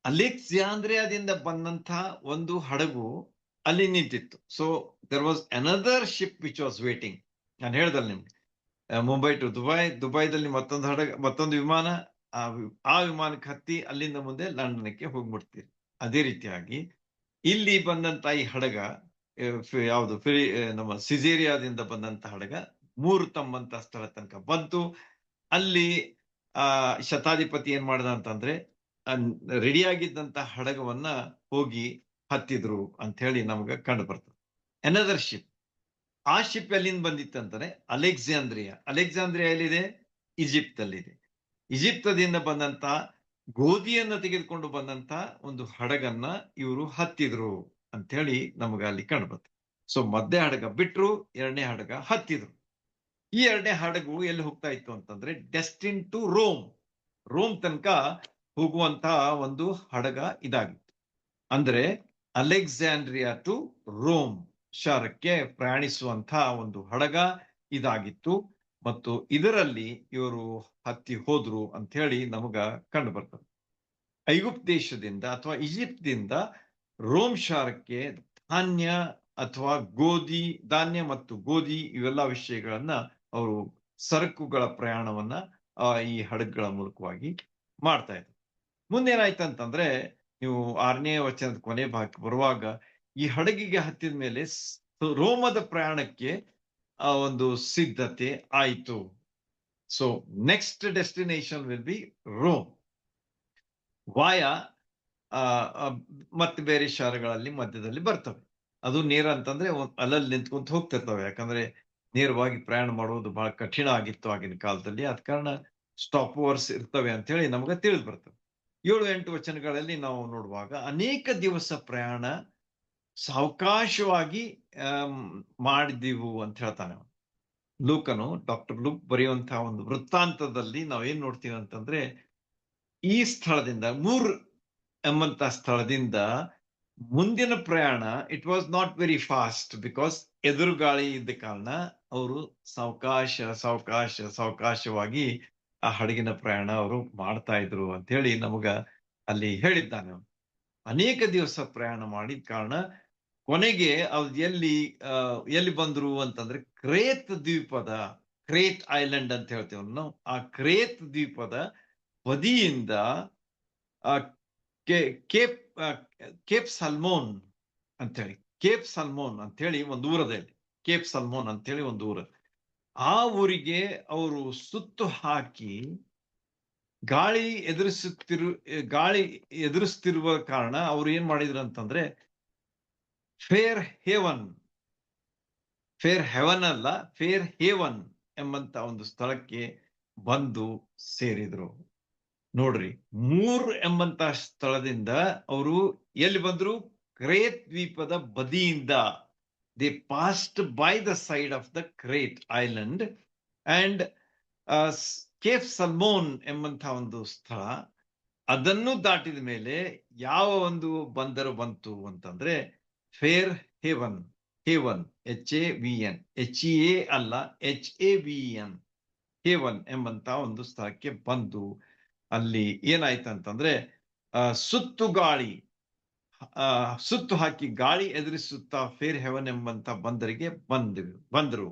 ಅಲೆಕ್ಸಾಂದ್ರಿಯಾದಿಂದ ಬಂದಂತ ಒಂದು ಹಡಗು ಅಲ್ಲಿ ನಿಂತಿತ್ತು. So there was another ship which was waiting. ನಾನು ಹೇಳ್ದಲ್ಲ ನಿಮ್ಗೆ, ಮುಂಬೈ ಟು ದುಬೈ, ದುಬೈದಲ್ಲಿ ಮತ್ತೊಂದು ವಿಮಾನ, ಆ ವಿಮಾನಕ್ಕೆ ಹತ್ತಿ ಅಲ್ಲಿಂದ ಮುಂದೆ ಲಂಡನ್ಗೆ ಹೋಗ್ಬಿಡ್ತೀರಿ. ಅದೇ ರೀತಿಯಾಗಿ ಇಲ್ಲಿ ಬಂದಂತ ಈ ಹಡಗ ಯಾವುದು ನಮ್ಮ ಸಿಜೇರಿಯಾದಿಂದ ಬಂದಂತ ಹಡಗ 3 ತಮ್ಮಂತ ಸ್ಥಳ ತನಕ ಬಂತು. ಅಲ್ಲಿ ಶತಾಧಿಪತಿ ಏನ್ ಮಾಡ್ದ ಅಂತಂದ್ರೆ, ರೆಡಿಯಾಗಿದ್ದಂತ ಹಡಗವನ್ನ ಹೋಗಿ ಹತ್ತಿದ್ರು ಅಂತ ಹೇಳಿ ನಮ್ಗೆ ಕಂಡು ಬರ್ತದೆ. Another ship. ಆ ಶಿಪ್ ಎಲ್ಲಿಂದ ಬಂದಿತ್ತಂತಾನೆ ಅಲೆಕ್ಸಾಂದ್ರಿಯಾ ಎಲ್ಲಿದೆ? ಈಜಿಪ್ಟ್ ಅಲ್ಲಿದೆ. ಈಜಿಪ್ತದಿಂದ ಬಂದಂತ ಗೋಧಿಯನ್ನ ತೆಗೆದುಕೊಂಡು ಬಂದಂತ ಒಂದು ಹಡಗನ್ನ ಇವರು ಹತ್ತಿದ್ರು ಅಂತ ಹೇಳಿ ನಮ್ಗ ಅಲ್ಲಿ ಕಂಡು ಬರ್ತದೆ. ಸೊ ಮಧ್ಯ ಹಡಗ ಬಿಟ್ರು, ಎರಡನೇ ಹಡಗ ಹತ್ತಿದ್ರು. ಈ ಎರಡನೇ ಹಡಗು ಎಲ್ಲಿ ಹೋಗ್ತಾ ಇತ್ತು ಅಂತಂದ್ರೆ ಡೆಸ್ಟಿನ್ ಟು ರೋಮ್ ತನಕ ಹೋಗುವಂತ ಒಂದು ಹಡಗ ಇದಾಗಿತ್ತು. ಅಂದ್ರೆ ಅಲೆಕ್ಸಾಂಡ್ರಿಯಾ ಟು ರೋಮ್ ಶಹರಕ್ಕೆ ಪ್ರಯಾಣಿಸುವಂತ ಒಂದು ಹಡಗ ಇದಾಗಿತ್ತು. ಮತ್ತು ಇದರಲ್ಲಿ ಇವರು ಹತ್ತಿ ಹೋದ್ರು ಅಂತ ಹೇಳಿ ನಮಗ ಕಂಡು ಬರ್ತದೆ. ಐಗುಪ್ತ ದೇಶದಿಂದ ಅಥವಾ ಈಜಿಪ್ಟ್ದಿಂದ ರೋಮ್ ಶಹರಕ್ಕೆ ಧಾನ್ಯ ಅಥವಾ ಧಾನ್ಯ ಮತ್ತು ಗೋಧಿ ಇವೆಲ್ಲ ವಿಷಯಗಳನ್ನ ಅವರು ಸರಕುಗಳ ಪ್ರಯಾಣವನ್ನ ಈ ಹಡಗುಗಳ ಮೂಲಕವಾಗಿ ಮಾಡ್ತಾ ಇದ್ರು. ಮುಂದೇನಾಯ್ತಂತಂದ್ರೆ, ನೀವು 6ನೇ ವಚನದ ಕೊನೆ ಭಾಗಕ್ಕೆ ಬರುವಾಗ ಈ ಹಡಗಿಗೆ ಹತ್ತಿದ ಮೇಲೆ ರೋಮದ ಪ್ರಯಾಣಕ್ಕೆ ಒಂದು ಸಿದ್ಧತೆ ಆಯಿತು. So next destination will be Rome ವಾಯ ಮತ್ತೆ ಬೇರೆ ಶಹರಗಳಲ್ಲಿ ಮಧ್ಯದಲ್ಲಿ ಬರ್ತವೆ. ಅದು ನೇರ ಅಂತಂದ್ರೆ ಅಲ್ಲಲ್ಲಿ ನಿಂತ್ಕೊಂತ ಹೋಗ್ತಿರ್ತವೆ. ಯಾಕಂದ್ರೆ ನೇರವಾಗಿ ಪ್ರಯಾಣ ಮಾಡುವುದು ಬಹಳ ಕಠಿಣ ಆಗಿತ್ತು ಆಗಿನ ಕಾಲದಲ್ಲಿ. ಆದ ಕಾರಣ ಸ್ಟಾಪ್ ಓವರ್ಸ್ ಇರ್ತವೆ ಅಂತ ಹೇಳಿ ನಮ್ಗೆ ತಿಳಿದು ಬರ್ತವೆ. 7-8 ವಚನಗಳಲ್ಲಿ ನಾವು ನೋಡುವಾಗ ಅನೇಕ ದಿವಸ ಪ್ರಯಾಣ ಸಾವಕಾಶವಾಗಿ ಮಾಡಿದೆವು ಅಂತ ಹೇಳ್ತಾನೆ ಡಾಕ್ಟರ್ ಲೂಕ್ ಬರೆಯುವಂತಹ ಒಂದು ವೃತ್ತಾಂತದಲ್ಲಿ ನಾವೇನ್ ನೋಡ್ತೀವಿ ಅಂತಂದ್ರೆ, ಈ ಸ್ಥಳದಿಂದ ಎಂಬಂತ ಸ್ಥಳದಿಂದ ಮುಂದಿನ ಪ್ರಯಾಣ it was not very fast, because ಎದುರುಗಾಳಿ ಇದ್ದ ಕಾರಣ ಅವರು ಸಾವಕಾಶವಾಗಿ ಆ ಹಡಗಿನ ಪ್ರಯಾಣ ಅವರು ಮಾಡ್ತಾ ಇದ್ರು ಅಂತ ಹೇಳಿ ನಮಗ ಅಲ್ಲಿ ಹೇಳಿದ್ದಾನೆ. ಅನೇಕ ದಿವಸ ಪ್ರಯಾಣ ಮಾಡಿದ ಕಾರಣ ಕೊನೆಗೆ ಅವ್ರು ಎಲ್ಲಿ ಬಂದ್ರು ಅಂತಂದ್ರೆ ಕ್ರೇತ್ ಐಲ್ಯಾಂಡ್ ಅಂತ ಹೇಳ್ತೀವಿ ನಾವು. ಆ ಕ್ರೇತ್ ದ್ವೀಪದ ಬದಿಯಿಂದ ಕೇಪ್ ಸಲ್ಮೋನ್ ಅಂತ ಹೇಳಿ ಒಂದು ಊರದಲ್ಲಿ, ಕೇಪ್ ಸಲ್ಮೋನ್ ಅಂತ ಹೇಳಿ ಒಂದು ಊರ, ಆ ಊರಿಗೆ ಅವರು ಸುತ್ತು ಹಾಕಿ ಗಾಳಿ ಎದುರಿಸ್ತಿರುವ ಕಾರಣ ಅವ್ರು ಏನ್ ಮಾಡಿದ್ರು ಅಂತಂದ್ರೆ ಫೇರ್ ಹೆವನ್ ಅಲ್ಲ, ಫೇರ್ ಹೇವನ್ ಎಂಬಂತ ಒಂದು ಸ್ಥಳಕ್ಕೆ ಬಂದು ಸೇರಿದ್ರು. ನೋಡ್ರಿ, ಎಂಬಂತ ಸ್ಥಳದಿಂದ ಅವರು ಎಲ್ಲಿ ಬಂದ್ರು? ಕ್ರೇತ್ ದ್ವೀಪದ ಬದಿಯಿಂದ. They passed by the side of the Crete island and Cape Salmone ಎಂಬಂತ ಒಂದು ಸ್ಥಳ. ಅದನ್ನು ದಾಟಿದ ಮೇಲೆ ಯಾವ ಒಂದು ಬಂದರು ಬಂತು ಅಂತಂದ್ರೆ ಫೇರ್ ಹೇವನ್, HAVN, HEA ಅಲ್ಲ, HAVN, ಹೇವನ್ ಎಂಬಂತ ಒಂದು ಸ್ಥಳಕ್ಕೆ ಬಂದು ಅಲ್ಲಿ ಏನಾಯ್ತಂತಂದ್ರೆ ಸುತ್ತು ಹಾಕಿ ಗಾಳಿ ಎದುರಿಸುತ್ತಾ ಫೇರ್ ಹೆವನ್ ಎಂಬಂತ ಬಂದರಿಗೆ ಬಂದ್ರು.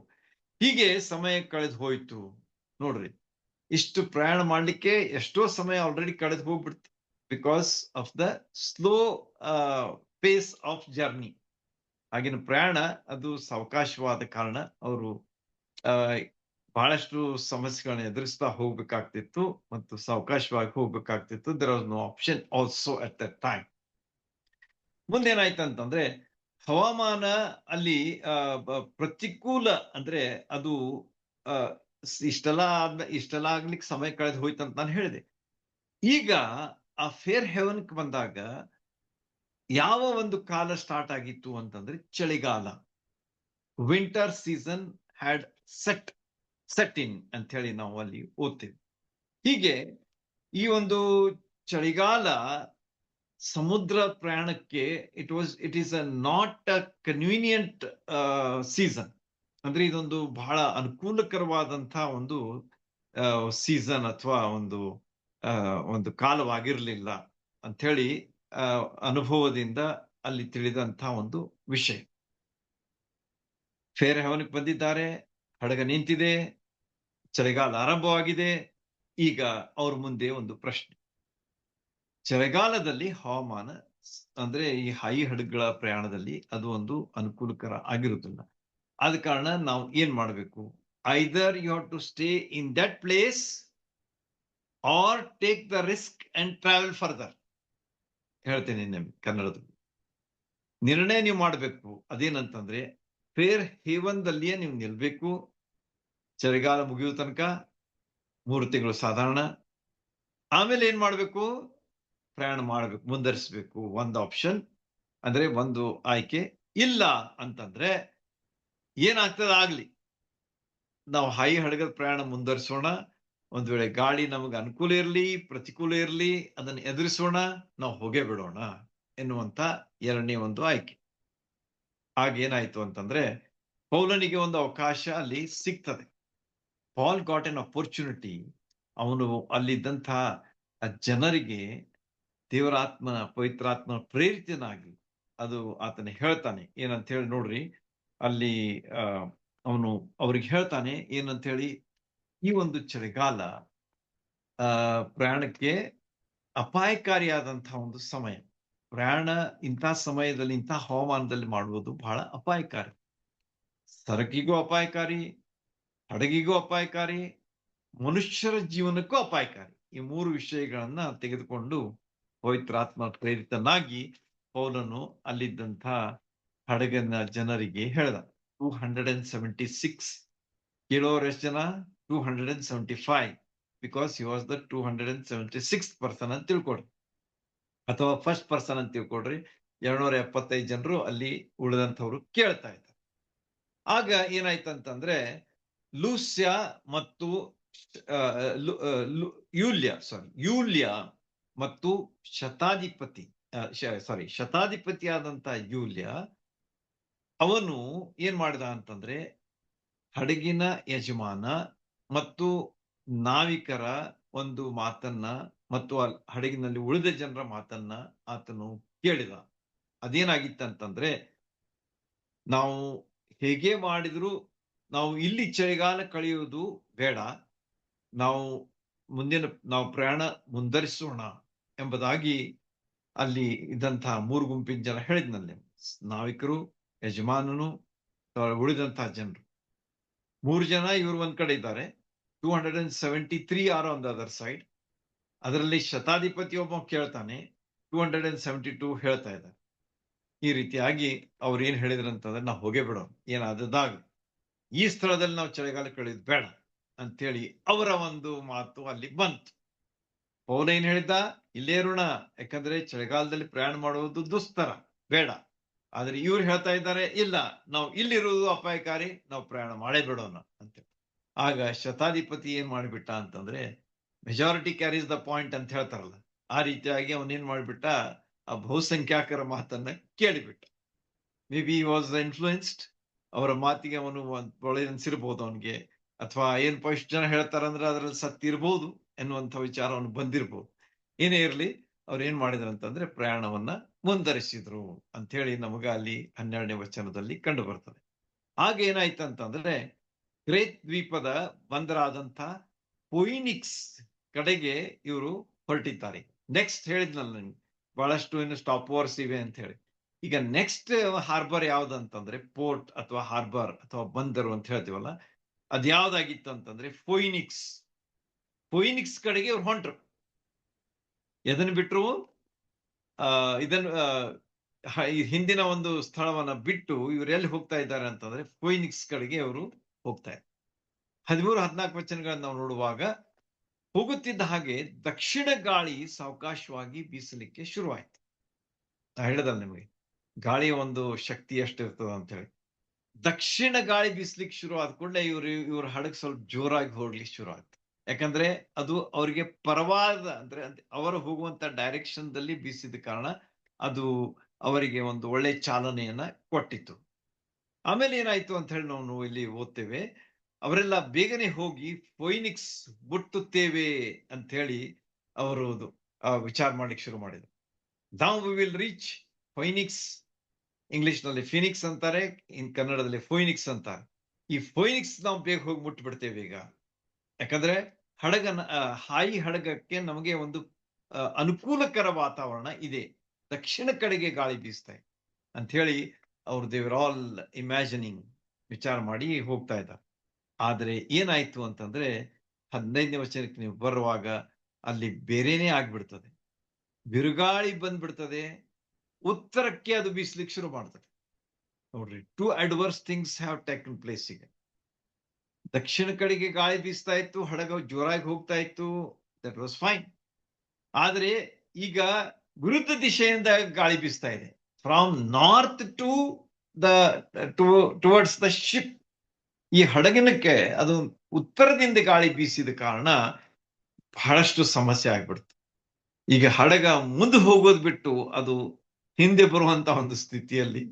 ಹೀಗೆ ಸಮಯ ಕಳೆದು ಹೋಯ್ತು. ನೋಡ್ರಿ, ಇಷ್ಟು ಪ್ರಯಾಣ ಮಾಡ್ಲಿಕ್ಕೆ ಎಷ್ಟೋ ಸಮಯ ಆಲ್ರೆಡಿ ಕಳೆದು ಹೋಗ್ಬಿಡ್ತು, because of the slow pace of journey. ಆಗಿನ ಪ್ರಯಾಣ ಅದು ಸಾವಕಾಶವಾದ ಕಾರಣ ಅವರು ಬಹಳಷ್ಟು ಸಮಸ್ಯೆಗಳನ್ನ ಎದುರಿಸ್ತಾ ಹೋಗ್ಬೇಕಾಗ್ತಿತ್ತು ಮತ್ತು ಸಾವಕಾಶವಾಗಿ ಹೋಗ್ಬೇಕಾಗ್ತಿತ್ತು. There was no option also at that time. ಮುಂದೇನಾಯ್ತಂತಂದ್ರೆ ಹವಾಮಾನ ಅಲ್ಲಿ ಪ್ರತಿಕೂಲ, ಅಂದ್ರೆ ಅದು ಇಷ್ಟೆಲ್ಲ ಆಗ್ಲಿಕ್ಕೆ ಸಮಯ ಕಳೆದು ಹೋಯ್ತಂತ ನಾನು ಹೇಳಿದೆ. ಈಗ ಆ ಫೇರ್ ಹೆವನ್ಕ್ ಬಂದಾಗ ಯಾವ ಒಂದು ಕಾಲ ಸ್ಟಾರ್ಟ್ ಆಗಿತ್ತು ಅಂತಂದ್ರೆ ಚಳಿಗಾಲ. Winter season had set in ಅಂತ ಹೇಳಿ ನಾವು ಅಲ್ಲಿ ಓದ್ತೀವಿ. ಹೀಗೆ ಈ ಒಂದು ಚಳಿಗಾಲ ಸಮುದ್ರ ಪ್ರಯಾಣಕ್ಕೆ it is not a convenient season. ಅಂದ್ರೆ ಇದೊಂದು ಬಹಳ ಅನುಕೂಲಕರವಾದಂತಹ ಒಂದು ಸೀಸನ್ ಅಥವಾ ಒಂದು ಕಾಲವಾಗಿರ್ಲಿಲ್ಲ ಅಂತ ಹೇಳಿ ಅನುಭವದಿಂದ ಅಲ್ಲಿ ತಿಳಿದಂತಹ ಒಂದು ವಿಷಯ. ಫೇರ್ ಹೆವನ್‌ಗೆ ಬಂದಿದ್ದಾರೆ, ಹಡಗ ನಿಂತಿದೆ, ಚಳಿಗಾಲ ಆರಂಭವಾಗಿದೆ. ಈಗ ಅವ್ರ ಮುಂದೆ ಒಂದು ಪ್ರಶ್ನೆ. ಚಳಿಗಾಲದಲ್ಲಿ ಹವಾಮಾನ ಅಂದ್ರೆ ಈ ಹಡಗುಗಳ ಪ್ರಯಾಣದಲ್ಲಿ ಅದು ಒಂದು ಅನುಕೂಲಕರ ಆಗಿರುವುದಿಲ್ಲ. ಆದ ಕಾರಣ ನಾವು ಏನ್ ಮಾಡಬೇಕು? Either you have to stay in that place or take the risk and travel further. ಹೇಳ್ತೇನೆ ನಿಮ್ಗೆ ಕನ್ನಡದಲ್ಲಿ. ನಿರ್ಣಯ ನೀವು ಮಾಡಬೇಕು. ಅದೇನಂತಂದ್ರೆ ಫೇರ್ ಹೇವನ್‌ದಲ್ಲಿಯೇ ನೀವು ನಿಲ್ಬೇಕು. ಚಳಿಗಾಲ ಮುಗಿಯುವ ತನಕ 3 ತಿಂಗಳು ಸಾಧಾರಣ. ಆಮೇಲೆ ಏನ್ ಮಾಡ್ಬೇಕು? ಪ್ರಯಾಣ ಮಾಡ್ಬೇಕು, ಮುಂದುವರಿಸಬೇಕು. ಒಂದು ಆಪ್ಷನ್ ಅಂದ್ರೆ ಒಂದು ಆಯ್ಕೆ. ಇಲ್ಲ ಅಂತಂದ್ರೆ ಏನಾಗ್ತದೆ ಆಗ್ಲಿ, ನಾವು ಹಡಗದ ಪ್ರಯಾಣ ಮುಂದುವರಿಸೋಣ. ಒಂದ್ ವೇಳೆ ಗಾಳಿ ನಮಗೆ ಅನುಕೂಲ ಇರಲಿ, ಪ್ರತಿಕೂಲ ಇರಲಿ, ಅದನ್ನು ಎದುರಿಸೋಣ, ನಾವು ಹೋಗೇ ಬಿಡೋಣ ಎನ್ನುವಂತ ಎರಡನೇ ಒಂದು ಆಯ್ಕೆ. ಆಗೇನಾಯ್ತು ಅಂತಂದ್ರೆ ಪೌಲನಿಗೆ ಒಂದು ಅವಕಾಶ ಅಲ್ಲಿ ಸಿಗ್ತದೆ. Paul got an opportunity. ಅವನು ಅಲ್ಲಿದ್ದಂತಹ ಜನರಿಗೆ ದೇವರಾತ್ಮನ ಪವಿತ್ರಾತ್ಮನ ಪ್ರೇರಿತನಾಗಿ ಅದು ಆತನ ಹೇಳ್ತಾನೆ. ಏನಂತ ಹೇಳಿ ನೋಡ್ರಿ, ಅಲ್ಲಿ ಅವನು ಅವ್ರಿಗೆ ಹೇಳ್ತಾನೆ ಏನಂತ ಹೇಳಿ, ಈ ಒಂದು ಚಳಿಗಾಲ ಪ್ರಯಾಣಕ್ಕೆ ಅಪಾಯಕಾರಿಯಾದಂತಹ ಒಂದು ಸಮಯ. ಪ್ರಯಾಣ ಇಂಥ ಸಮಯದಲ್ಲಿ, ಇಂಥ ಹವಾಮಾನದಲ್ಲಿ ಮಾಡುವುದು ಬಹಳ ಅಪಾಯಕಾರಿ. ಸರಕಿಗೂ ಅಪಾಯಕಾರಿ, ಹಡಗಿಗೂ ಅಪಾಯಕಾರಿ, ಮನುಷ್ಯರ ಜೀವನಕ್ಕೂ ಅಪಾಯಕಾರಿ. ಈ 3 ವಿಷಯಗಳನ್ನ ತೆಗೆದುಕೊಂಡು ಪವಿತ್ರಾತ್ಮ ಪ್ರೇರಿತನಾಗಿ ಪೌಲನು ಅಲ್ಲಿದ್ದಂಥ ಹಡಗನ ಜನರಿಗೆ ಹೇಳ್ದ. 276 ಕೇಳೋರು ಎಷ್ಟು ಜನ? 275, because he was the 276th person ಅಂತ ತಿಳ್ಕೊಡ್ರಿ, ಅಥವಾ ಫಸ್ಟ್ ಪರ್ಸನ್ ಅಂತ ತಿಳ್ಕೊಡ್ರಿ. 275 ಜನರು ಅಲ್ಲಿ ಉಳಿದಂಥವ್ರು ಕೇಳ್ತಾ ಇದ್ದಾರೆ. ಆಗ ಏನಾಯ್ತಂತಂದ್ರೆ ಲೂಸ್ಯ ಮತ್ತು ಯೂಲ್ಯ ಮತ್ತು ಶತಾಧಿಪತಿಯಾದಂತ ಯೂಲ್ಯ ಅವನು ಏನ್ ಮಾಡಿದ ಅಂತಂದ್ರೆ ಹಡಗಿನ ಯಜಮಾನ ಮತ್ತು ನಾವಿಕರ ಒಂದು ಮಾತನ್ನ ಮತ್ತು ಹಡಗಿನಲ್ಲಿ ಉಳಿದ ಜನರ ಮಾತನ್ನ ಆತನು ಕೇಳಿದ. ಅದೇನಾಗಿತ್ತಂತಂದ್ರೆ, ನಾವು ಹೇಗೆ ಮಾಡಿದ್ರು ನಾವು ಇಲ್ಲಿ ಚಳಿಗಾಲ ಕಳೆಯುವುದು ಬೇಡ, ನಾವು ಪ್ರಯಾಣ ಮುಂದುವರಿಸೋಣ ಎಂಬುದಾಗಿ ಅಲ್ಲಿ ಇದ್ದಂತಹ 3 ಗುಂಪಿನ ಜನ ಹೇಳಿದ್ನಲ್ಲಿ, ನಾವಿಕರು, ಯಜಮಾನನು, ಉಳಿದಂತಹ ಜನರು. 3 ಜನ ಇವರು ಒಂದ್ ಕಡೆ ಇದ್ದಾರೆ, 273 are on the other side. ಅದರಲ್ಲಿ ಶತಾಧಿಪತಿ ಒಬ್ಬ ಕೇಳ್ತಾನೆ, 272 ಹೇಳ್ತಾ ಇದ್ದಾರೆ. ಈ ರೀತಿಯಾಗಿ ಅವ್ರು ಏನ್ ಹೇಳಿದ್ರಂತಂದ್ರೆ, ನಾವು ಹೋಗೇ ಬಿಡೋಣ, ಏನಾದಾಗ ಈ ಸ್ಥಳದಲ್ಲಿ ನಾವು ಚಳಿಗಾಲ ಕಳೆಯೋದು ಬೇಡ ಅಂತೇಳಿ ಅವರ ಒಂದು ಮಾತು ಅಲ್ಲಿ ಬಂತು. ಪೌಲ ಏನ್ ಹೇಳಿದ್ದ? ಇಲ್ಲೇ ಇರೋಣ, ಯಾಕಂದ್ರೆ ಚಳಿಗಾಲದಲ್ಲಿ ಪ್ರಯಾಣ ಮಾಡುವುದು ದುಸ್ತರ, ಬೇಡ. ಆದ್ರೆ ಇವ್ರು ಹೇಳ್ತಾ ಇದ್ದಾರೆ, ಇಲ್ಲ, ನಾವು ಇಲ್ಲಿರುವುದು ಅಪಾಯಕಾರಿ, ನಾವು ಪ್ರಯಾಣ ಮಾಡೇ ಬಿಡೋಣ ಅಂತೇಳಿ. ಆಗ ಶತಾಧಿಪತಿ ಏನ್ ಮಾಡಿಬಿಟ್ಟ ಅಂತಂದ್ರೆ, ಮೆಜಾರಿಟಿ ಕ್ಯಾರೀಸ್ ದ ಪಾಯಿಂಟ್ ಅಂತ ಹೇಳ್ತಾರಲ್ಲ, ಆ ರೀತಿಯಾಗಿ ಅವನೇನ್ ಮಾಡಿಬಿಟ್ಟ, ಆ ಬಹುಸಂಖ್ಯಾತರ ಮಾತನ್ನ ಕೇಳಿಬಿಟ್ಟ. Maybe was influenced. ಅವರ ಮಾತಿಗೆ ಅವನು ಒಳ್ಳೆ ಅನ್ಸಿರ್ಬೋದು ಅವನಿಗೆ, ಅಥವಾ ಏನಪ್ಪಾ ಇಷ್ಟು ಜನ ಹೇಳ್ತಾರಂದ್ರೆ ಅದರಲ್ಲಿ ಸತ್ಯ ಇರ್ಬೋದು ಎನ್ನುವಂಥ ವಿಚಾರ ಅವನು ಬಂದಿರ್ಬೋದು. ಏನೇ ಇರಲಿ, ಅವ್ರು ಏನ್ ಮಾಡಿದ್ರು ಅಂತಂದ್ರೆ ಪ್ರಯಾಣವನ್ನ ಮುಂದುವರಿಸಿದ್ರು ಅಂತ ಹೇಳಿ ನಮಗ ಅಲ್ಲಿ 12ನೇ ವಚನದಲ್ಲಿ ಕಂಡು ಬರ್ತದೆ. ಆಗ ಏನಾಯ್ತಂತಂದ್ರೆ ಕ್ರೇತ್ ದ್ವೀಪದ ಬಂದರಾದಂತ ಫೋಯಿನಿಕ್ಸ್ ಕಡೆಗೆ ಇವರು ಹೊರಟಿದ್ದಾರೆ. ನೆಕ್ಸ್ಟ್ ಹೇಳಿದ್ನಲ್ಲ ನಿಮ್ಗೆ, ಬಹಳಷ್ಟು ಇನ್ನು ಸ್ಟಾಪ್ ಓವರ್ಸ್ ಇವೆ ಅಂತ ಹೇಳಿ. ಈಗ ನೆಕ್ಸ್ಟ್ ಹಾರ್ಬರ್ ಯಾವ್ದಂತಂದ್ರೆ ಪೋರ್ಟ್ ಅಥವಾ ಹಾರ್ಬರ್ ಅಥವಾ ಬಂದರು ಅಂತ ಹೇಳ್ತೀವಲ್ಲ, ಅದ್ ಯಾವ್ದಾಗಿತ್ತು ಅಂತಂದ್ರೆ ಫೋಯಿನಿಕ್ಸ್. ಫೋಯಿನಿಕ್ಸ್ ಕಡೆಗೆ ಇವ್ರು ಹೊಂಟ್ರು. ಎದನ್ನ ಬಿಟ್ರು? ಇದನ್ನ ಈ ಹಿಂದಿನ ಒಂದು ಸ್ಥಳವನ್ನ ಬಿಟ್ಟು ಇವ್ರು ಎಲ್ಲಿ ಹೋಗ್ತಾ ಇದ್ದಾರೆ ಅಂತಂದ್ರೆ ಫೋಯಿನಿಕ್ಸ್ ಕಡೆಗೆ ಅವರು ಹೋಗ್ತಾ ಇದ್ದಾರೆ. 13-14 ವಚನಗಳನ್ನ ನಾವು ನೋಡುವಾಗ, ಹೋಗುತ್ತಿದ್ದ ಹಾಗೆ ದಕ್ಷಿಣ ಗಾಳಿ ಸಾವಕಾಶವಾಗಿ ಬೀಸಲಿಕ್ಕೆ ಶುರುವಾಯ್ತು. ನಾ ಹೇಳಿದಲ್ಲ ನಿಮಗೆ, ಗಾಳಿಯ ಒಂದು ಶಕ್ತಿ ಎಷ್ಟಿರ್ತದ ಅಂತ ಹೇಳಿ. ದಕ್ಷಿಣ ಗಾಳಿ ಬೀಸ್ಲಿಕ್ಕೆ ಶುರು ಆದ ಕೂಡಲೇ ಇವ್ರ ಹಡಗ್ ಸ್ವಲ್ಪ ಜೋರಾಗಿ ಹೋಗ್ಲಿಕ್ಕೆ ಶುರು ಆಯ್ತು. ಯಾಕಂದ್ರೆ ಅದು ಅವರಿಗೆ ಪರವಾದ, ಅಂದ್ರೆ ಅವರು ಹೋಗುವಂತ ಡೈರೆಕ್ಷನ್ ದಲ್ಲಿ ಬೀಸಿದ ಕಾರಣ ಅದು ಅವರಿಗೆ ಒಂದು ಒಳ್ಳೆ ಚಾಲನೆಯನ್ನ ಕೊಟ್ಟಿತ್ತು. ಆಮೇಲೆ ಏನಾಯ್ತು ಅಂತ ಹೇಳಿ ನಾವು ಇಲ್ಲಿ ಓದ್ತೇವೆ, ಅವರೆಲ್ಲ ಬೇಗನೆ ಹೋಗಿ ಫೋಯಿನಿಕ್ಸ್ ಮುಟ್ಟುತ್ತೇವೆ ಅಂತ ಹೇಳಿ ಅವರು ವಿಚಾರ ಮಾಡ್ಲಿಕ್ಕೆ ಶುರು ಮಾಡಿದ್ರು. ನಾವು ವಿ ವಿಲ್ ರೀಚ್ ಫೈನಿಕ್ಸ್, ಇಂಗ್ಲಿಷ್ ನಲ್ಲಿ ಫಿನಿಕ್ಸ್ ಅಂತಾರೆ, ಇನ್ ಕನ್ನಡದಲ್ಲಿ ಫೋಯಿನಿಕ್ಸ್ ಅಂತಾರೆ. ಈ ಫೋಯಿನಿಕ್ಸ್ ನಾವು ಬೇಗ ಹೋಗಿ ಮುಟ್ಬಿಡ್ತೇವೆ ಈಗ. ಯಾಕಂದ್ರೆ ಹಾಯಿ ಹಡಗಕ್ಕೆ ನಮಗೆ ಒಂದು ಅನುಕೂಲಕರ ವಾತಾವರಣ ಇದೆ, ದಕ್ಷಿಣ ಕಡೆಗೆ ಗಾಳಿ ಬೀಸ್ತಾ ಇದೆ ಅಂತ ಹೇಳಿ ಅವ್ರು ದೇವರ್ ಆಲ್ ಇಮ್ಯಾಜಿನಿಂಗ್, ವಿಚಾರ ಮಾಡಿ ಹೋಗ್ತಾ ಇದ್ದಾರೆ. ಆದ್ರೆ ಏನಾಯ್ತು ಅಂತಂದ್ರೆ 15ನೇ ವಚನಕ್ಕೆ ನೀವು ಬರುವಾಗ ಅಲ್ಲಿ ಬೇರೆನೇ ಆಗ್ಬಿಡ್ತದೆ. ಬಿರುಗಾಳಿ ಬಂದ್ಬಿಡ್ತದೆ, ಉತ್ತರಕ್ಕೆ ಅದು ಬೀಸ್ಲಿಕ್ಕೆ ಶುರು ಮಾಡ್ತದೆ. ನೋಡ್ರಿ, to adverse things have taken place. ಈಗ ದಕ್ಷಿಣ ಕಡೆಗೆ ಗಾಳಿ ಬೀಸ್ತಾ ಇತ್ತು, ಹಡಗ ಜೋರಾಗಿ ಹೋಗ್ತಾ ಇತ್ತು, ದಟ್ ವಾಸ್ ಫೈನ್. ಆದ್ರೆ ಈಗ ವಿರುದ್ಧ ದಿಶೆಯಿಂದ ಗಾಳಿ ಬೀಸ್ತಾ ಇದೆ, from north to the towards the ship. ಈ ಹಡಗಿನಕ್ಕೆ ಅದು ಉತ್ತರದಿಂದ ಗಾಳಿ ಬೀಸಿದ ಕಾರಣ ಬಹಳಷ್ಟು ಸಮಸ್ಯೆ ಆಗ್ಬಿಡ್ತು. ಈಗ ಹಡಗ ಮುಂದೆ ಹೋಗೋದು ಬಿಟ್ಟು ಅದು ಹಿಂದೆ ಬರುವಂತ ಒಂದು ಸ್ಥಿತಿಯಲ್ಲಿ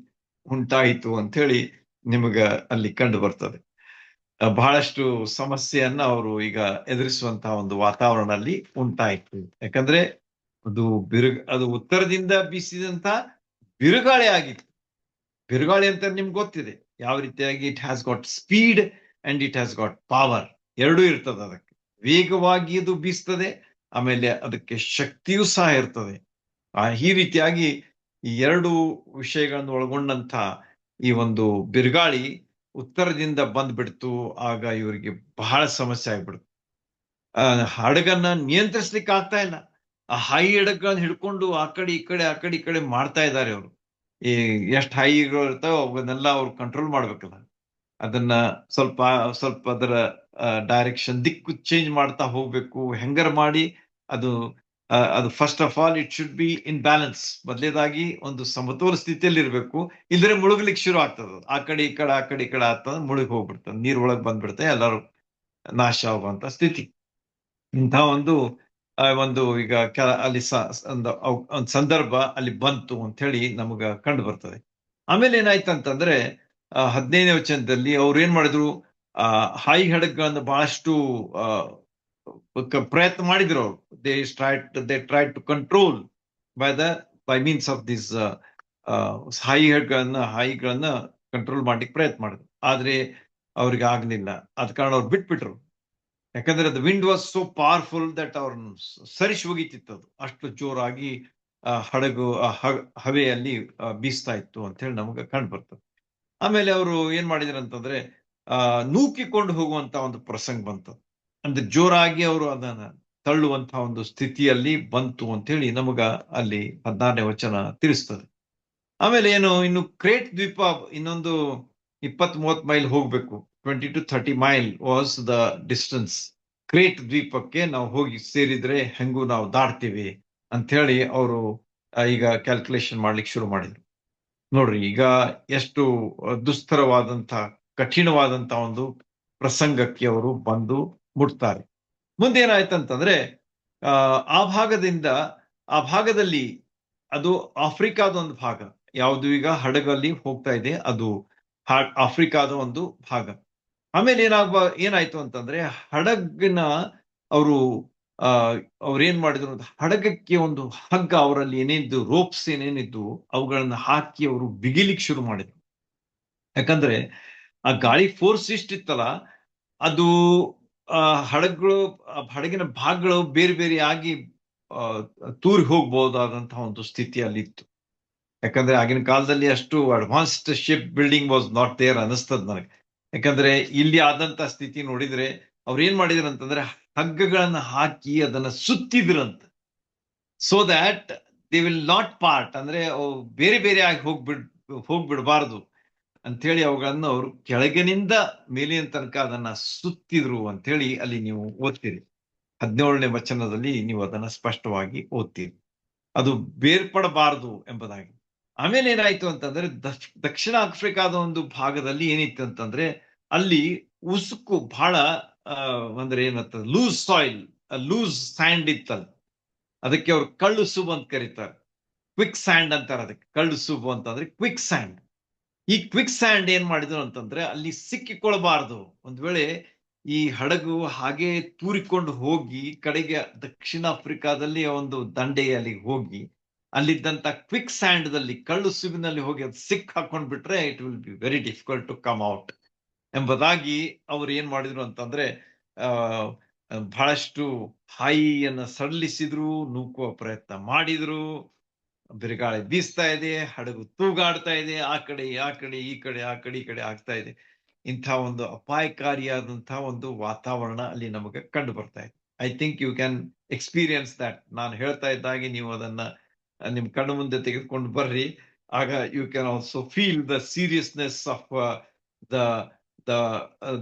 ಉಂಟಾಯಿತು ಅಂತ ಹೇಳಿ ನಿಮಗ ಅಲ್ಲಿ ಕಂಡು ಬರ್ತದೆ. ಬಹಳಷ್ಟು ಸಮಸ್ಯೆಯನ್ನ ಅವರು ಈಗ ಎದುರಿಸುವಂತಹ ಒಂದು ವಾತಾವರಣದಲ್ಲಿ ಉಂಟಾಯಿತು. ಯಾಕಂದ್ರೆ ಅದು ಉತ್ತರದಿಂದ ಬೀಸಿದಂತ ಬಿರುಗಾಳಿ ಆಗಿತ್ತು. ಬಿರುಗಾಳಿ ಅಂತ ನಿಮ್ಗೆ ಗೊತ್ತಿದೆ ಯಾವ ರೀತಿಯಾಗಿ. It has got speed and it has got power, ಎರಡೂ ಇರ್ತದೆ. ಅದಕ್ಕೆ ವೇಗವಾಗಿ ಅದು ಬೀಸ್ತದೆ, ಆಮೇಲೆ ಅದಕ್ಕೆ ಶಕ್ತಿಯೂ ಸಹ ಇರ್ತದೆ. ಈ ರೀತಿಯಾಗಿ ಈ ಎರಡು ವಿಷಯಗಳನ್ನು ಒಳಗೊಂಡಂತ ಈ ಒಂದು ಬಿರುಗಾಳಿ ಉತ್ತರದಿಂದ ಬಂದ್ಬಿಡ್ತು. ಆಗ ಇವರಿಗೆ ಬಹಳ ಸಮಸ್ಯೆ ಆಗ್ಬಿಡ್ತು. ಹಡಗನ್ನ ನಿಯಂತ್ರಿಸ್ಲಿಕ್ಕೆ ಆಗ್ತಾ ಇಲ್ಲ. ಆ ಹೈ ಹಡಗನ್ನ ಹಿಡ್ಕೊಂಡು ಆ ಕಡೆ ಈ ಕಡೆ ಮಾಡ್ತಾ ಇದ್ದಾರೆ ಅವರು. ಈ ಎಷ್ಟು ಹೈಗಳು ಇರ್ತಾವ ಅವನ್ನೆಲ್ಲ ಅವ್ರು ಕಂಟ್ರೋಲ್ ಮಾಡ್ಬೇಕಲ್ಲ. ಅದನ್ನ ಸ್ವಲ್ಪ ಸ್ವಲ್ಪ ಅದರ ಡೈರೆಕ್ಷನ್, ದಿಕ್ಕು ಚೇಂಜ್ ಮಾಡ್ತಾ ಹೋಗ್ಬೇಕು. ಹೆಂಗರ್ ಮಾಡಿ ಅದು first of all it should be in balance. ಮೊದಲೇದಾಗಿ ಒಂದು ಸಮತೋಲ ಸ್ಥಿತಿಯಲ್ಲಿ ಇರಬೇಕು, ಇಲ್ಲದ್ರೆ ಮುಳುಗ್ಲಿಕ್ಕೆ ಶುರು ಆಗ್ತದ. ಆ ಕಡೆ ಈ ಕಡೆ ಆಗ್ತದ, ಮುಳುಗಿ ಹೋಗ್ಬಿಡ್ತದೆ, ನೀರ್ ಒಳಗ್ ಬಂದ್ಬಿಡ್ತದೆ, ಎಲ್ಲರೂ ನಾಶ ಆಗುವಂತ ಸ್ಥಿತಿ. ಇಂಥ ಒಂದು ಈಗ ಅಲ್ಲಿ ಒಂದು ಸಂದರ್ಭ ಅಲ್ಲಿ ಬಂತು ಅಂತ ಹೇಳಿ ನಮಗ ಕಂಡು ಬರ್ತದೆ. ಆಮೇಲೆ ಏನಾಯ್ತಂತಂದ್ರೆ 15ನೇ ವಚನದಲ್ಲಿ ಅವ್ರು ಏನ್ ಮಾಡಿದ್ರು, ಹಾಯಿ ಹಡಗಗಳನ್ನು ಬಹಳಷ್ಟು ಪ್ರಯತ್ನ ಮಾಡಿದ್ರು ಅವರು. They try to control by means of this ಹಾಯಿಗಳನ್ನ ಕಂಟ್ರೋಲ್ ಮಾಡ್ಲಿಕ್ಕೆ ಪ್ರಯತ್ನ ಮಾಡಿದ್ರು. ಆದ್ರೆ ಅವ್ರಿಗೆ ಆಗ್ಲಿಲ್ಲ. ಅದ ಕಾರಣ ಅವ್ರು ಬಿಟ್ಬಿಟ್ರು. ಯಾಕಂದ್ರೆ ಅದು wind was so powerful that ಅವ್ರನ್ನ ಸರಿಸಿ ಹೋಗಿತ್ತಿತ್ತು. ಅದು ಅಷ್ಟು ಜೋರಾಗಿ ಹಡಗು ಹವೆಯಲ್ಲಿ ಬೀಸ್ತಾ ಇತ್ತು ಅಂತ ಹೇಳಿ ನಮಗೆ ಕಂಡು ಬರ್ತದೆ. ಆಮೇಲೆ ಅವರು ಏನ್ ಮಾಡಿದ್ರು ಅಂತಂದ್ರೆ ನೂಕಿಕೊಂಡು ಹೋಗುವಂತ ಒಂದು ಪ್ರಸಂಗ ಬಂತು. ಅಂದ್ರೆ ಜೋರಾಗಿ ಅವರು ಅದನ್ನ ತಳ್ಳುವಂತಹ ಒಂದು ಸ್ಥಿತಿಯಲ್ಲಿ ಬಂತು ಅಂತ ಹೇಳಿ ನಮಗ ಅಲ್ಲಿ 16ನೇ ವಚನ ತಿಳಿಸ್ತದೆ. ಆಮೇಲೆ ಇನ್ನು ಕ್ರೇಟ್ ದ್ವೀಪ ಇನ್ನೊಂದು 20-30 ಮೈಲ್ ಹೋಗ್ಬೇಕು. 20 to 30 mile was the distance. Crete ದ್ವೀಪಕ್ಕೆ ನಾವು ಹೋಗಿ ಸೇರಿದ್ರೆ ಹೆಂಗೂ ನಾವು ದಾಟ್ತೀವಿ ಅಂತ ಹೇಳಿ ಅವರು ಈಗ ಕ್ಯಾಲ್ಕುಲೇಷನ್ ಮಾಡ್ಲಿಕ್ಕೆ ಶುರು ಮಾಡಿದ್ರು. ನೋಡ್ರಿ, ಈಗ ಎಷ್ಟು ದುಸ್ತರವಾದಂತ ಕಠಿಣವಾದಂತ ಒಂದು ಪ್ರಸಂಗಕ್ಕೆ ಅವರು ಬಂದು ಮುಟ್ತಾರೆ. ಮುಂದೇನಾಯ್ತಂತಂದ್ರೆ ಆ ಭಾಗದಲ್ಲಿ ಅದು ಆಫ್ರಿಕಾದ ಒಂದು ಭಾಗ. ಯಾವುದು ಈಗ ಹಡಗಲ್ಲಿ ಹೋಗ್ತಾ ಇದೆ, ಅದು ಆಫ್ರಿಕಾದ ಒಂದು ಭಾಗ. ಆಮೇಲೆ ಏನಾಯ್ತು ಅಂತಂದ್ರೆ ಹಡಗಿನ ಅವರು ಅವ್ರೇನ್ ಮಾಡಿದ್ರು, ಹಡಗಕ್ಕೆ ಒಂದು ಹಗ್ಗ ಅವರಲ್ಲಿ ಏನೇನಿದ್ದು ರೋಪ್ಸ್ ಏನೇನಿದ್ದು ಅವುಗಳನ್ನ ಹಾಕಿ ಅವರು ಬಿಗಿಲಿಕ್ಕೆ ಶುರು ಮಾಡಿದ್ರು. ಯಾಕಂದ್ರೆ ಆ ಗಾಳಿ ಫೋರ್ಸ್ ಇಷ್ಟಿತ್ತಲ್ಲ, ಅದು ಹಡಗಿನ ಭಾಗಗಳು ಬೇರೆ ಬೇರೆ ಆಗಿ ತೂರಿ ಹೋಗ್ಬಹುದಾದಂತಹ ಒಂದು ಸ್ಥಿತಿಯಲ್ಲಿ ಇತ್ತು. ಯಾಕಂದ್ರೆ ಆಗಿನ ಕಾಲದಲ್ಲಿ ಅಷ್ಟು advanced ship building was not there ಅನಿಸ್ತದ ನನಗೆ. ಯಾಕಂದ್ರೆ ಇಲ್ಲಿ ಆದಂತ ಸ್ಥಿತಿ ನೋಡಿದ್ರೆ ಅವ್ರು ಏನ್ ಮಾಡಿದ್ರು ಅಂತಂದ್ರೆ ಹಗ್ಗಗಳನ್ನ ಹಾಕಿ ಅದನ್ನ ಸುತ್ತಿದ್ರಂತ, so that they will not part, ಅಂದ್ರೆ ಬೇರೆ ಬೇರೆ ಆಗಿ ಹೋಗ್ಬಿಡ್ಬಾರ್ದು ಅಂತ ಹೇಳಿ ಅವುಗಳನ್ನ ಅವರು ಕೆಳಗಿನಿಂದ ಮೇಲಿನ ತನಕ ಅದನ್ನ ಸುತ್ತಿದ್ರು ಅಂತ ಹೇಳಿ ಅಲ್ಲಿ ನೀವು ಓದ್ತೀರಿ. 17ನೇ ವಚನದಲ್ಲಿ ನೀವು ಅದನ್ನ ಸ್ಪಷ್ಟವಾಗಿ ಓದ್ತೀರಿ. ಅದು ಬೇರ್ಪಡಬಾರದು ಎಂಬುದಾಗಿ. ಆಮೇಲೆ ಏನಾಯ್ತು ಅಂತಂದ್ರೆ ದಕ್ಷಿಣ ಆಫ್ರಿಕಾದ ಒಂದು ಭಾಗದಲ್ಲಿ ಏನಿತ್ತು ಅಂತಂದ್ರೆ ಅಲ್ಲಿ ಉಸುಕು ಬಹಳ ಅಂದ್ರೆ ಏನಂತ ಲೂಸ್ ಸಾಯಿಲ್, ಲೂಸ್ ಸ್ಯಾಂಡ್ ಇತ್ತಲ್ಲ. ಅದಕ್ಕೆ ಅವ್ರು ಕಳ್ಳು ಸುಬ್ ಅಂತ ಕರೀತಾರೆ. ಕ್ವಿಕ್ ಸ್ಯಾಂಡ್ ಅಂತಾರೆ ಅದಕ್ಕೆ. ಕಳ್ಳು ಸುಬ್ ಅಂತಂದ್ರೆ ಕ್ವಿಕ್ ಸ್ಯಾಂಡ್. ಈ ಕ್ವಿಕ್ ಸ್ಯಾಂಡ್ ಏನ್ ಮಾಡಿದ್ರು ಅಂತಂದ್ರೆ ಅಲ್ಲಿ ಸಿಕ್ಕಿಕೊಳ್ಬಾರ್ದು. ಒಂದ್ ವೇಳೆ ಈ ಹಡಗು ಹಾಗೆ ತೂರಿಕೊಂಡು ಹೋಗಿ ಕಡೆಗೆ ದಕ್ಷಿಣ ಆಫ್ರಿಕಾದಲ್ಲಿ ಒಂದು ದಂಡೆಯಲ್ಲಿ ಹೋಗಿ ಅಲ್ಲಿದ್ದಂತ ಕ್ವಿಕ್ ಸ್ಯಾಂಡ್ ದಲ್ಲಿ ಕಳ್ಳು ಸುಬಿನಲ್ಲಿ ಹೋಗಿ ಅದು ಸಿಕ್ ಹಾಕೊಂಡ್ಬಿಟ್ರೆ it will be very difficult to come out ಎಂಬುದಾಗಿ ಅವ್ರು ಏನ್ ಮಾಡಿದ್ರು ಅಂತಂದ್ರೆ ಆ ಬಹಳಷ್ಟು ಹಾಯಿಯನ್ನ ಸಡಿಲಿಸಿದ್ರು, ನೂಕುವ ಪ್ರಯತ್ನ ಮಾಡಿದ್ರು. ಬಿರುಗಾಳಿ ಬೀಸ್ತಾ ಇದೆ, ಹಡಗು ತೂಗಾಡ್ತಾ ಇದೆ, ಆ ಕಡೆ ಈ ಕಡೆ ಆಗ್ತಾ ಇದೆ. ಇಂಥ ಒಂದು ಅಪಾಯಕಾರಿಯಾದಂತಹ ಒಂದು ವಾತಾವರಣ ಅಲ್ಲಿ ನಮಗೆ ಕಂಡು ಬರ್ತಾ ಇದೆ. I think you can experience that. ನಾನು ಹೇಳ್ತಾ ಇದ್ದಾಗೆ ನೀವು ಅದನ್ನ ನಿಮ್ ಕಣ್ಣು ಮುಂದೆ ತೆಗೆದುಕೊಂಡು ಬರ್ರಿ. ಆಗ you can also feel the seriousness of the the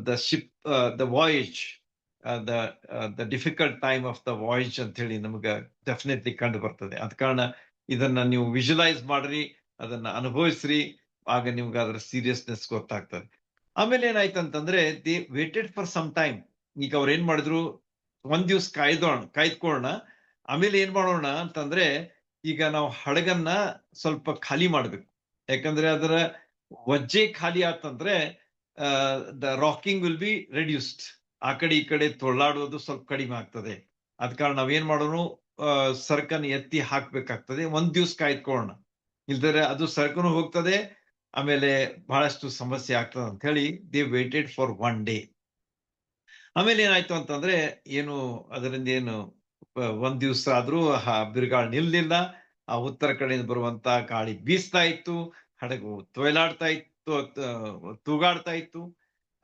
the ship the voyage, the difficult time of the voyage ಅಂತ ಹೇಳಿ ನಮ್ಗೆ ಡೆಫಿನೆಟ್ಲಿ ಕಂಡು ಬರ್ತದೆ. ಅದ ಕಾರಣ ಇದನ್ನ ನೀವು ವಿಜುವಲೈಸ್ ಮಾಡ್ರಿ, ಅದನ್ನ ಅನುಭವಿಸ್ರಿ, ಆಗ ನಿಮ್ಗೆ ಅದರ ಸೀರಿಯಸ್ನೆಸ್ ಗೊತ್ತಾಗ್ತದೆ. ಆಮೇಲೆ ಏನಾಯ್ತು ಅಂತಂದ್ರೆ they waited for some time. ಈಗ ಅವ್ರು ಏನ್ ಮಾಡಿದ್ರು, ಒಂದ್ ದಿವ್ಸ ಕಾಯ್ದುಕೊಳ್ಳೋಣ, ಆಮೇಲೆ ಏನ್ ಮಾಡೋಣ ಅಂತಂದ್ರೆ ಈಗ ನಾವು ಹಡಗನ್ನ ಸ್ವಲ್ಪ ಖಾಲಿ ಮಾಡ್ಬೇಕು. ಯಾಕಂದ್ರೆ ಅದರ ವಜ್ಜೆ ಖಾಲಿ ಆತಂದ್ರೆ the rocking will be reduced. ಆ ಕಡೆ ಈ ಕಡೆ ತೊಳ್ಳಾಡೋದು ಸ್ವಲ್ಪ ಕಡಿಮೆ ಆಗ್ತದೆ. ಅದ ಕಾರಣ ನಾವೇನ್ ಮಾಡೋಣ, ಸರಕನ್ನು ಎತ್ತಿ ಹಾಕ್ಬೇಕಾಗ್ತದೆ. ಒಂದ್ ದಿವ್ಸ ಕಾಯ್ದುಕೊಳ್ಳೋಣ, ಇಲ್ದರೆ ಅದು ಸರಕನು ಹೋಗ್ತದೆ, ಆಮೇಲೆ ಬಹಳಷ್ಟು ಸಮಸ್ಯೆ ಆಗ್ತದೆ ಅಂತ ಹೇಳಿ they waited for one day. ಆಮೇಲೆ ಏನಾಯ್ತು ಅಂತಂದ್ರೆ ಏನು ಅದರಿಂದ ಏನು ಒಂದ್ ದಿವ್ಸ ಆದ್ರೂ ಬಿರುಗಾಳಿ ನಿಲ್ಲಿಲ್ಲ. ಆ ಉತ್ತರ ಕಡೆಯಿಂದ ಬರುವಂತ ಗಾಳಿ ಬೀಸ್ತಾ ಇತ್ತು, ಹಡಗು ತೊಯ್ಲಾಡ್ತಾ ಇತ್ತು, ತೂಗಾಡ್ತಾ ಇತ್ತು.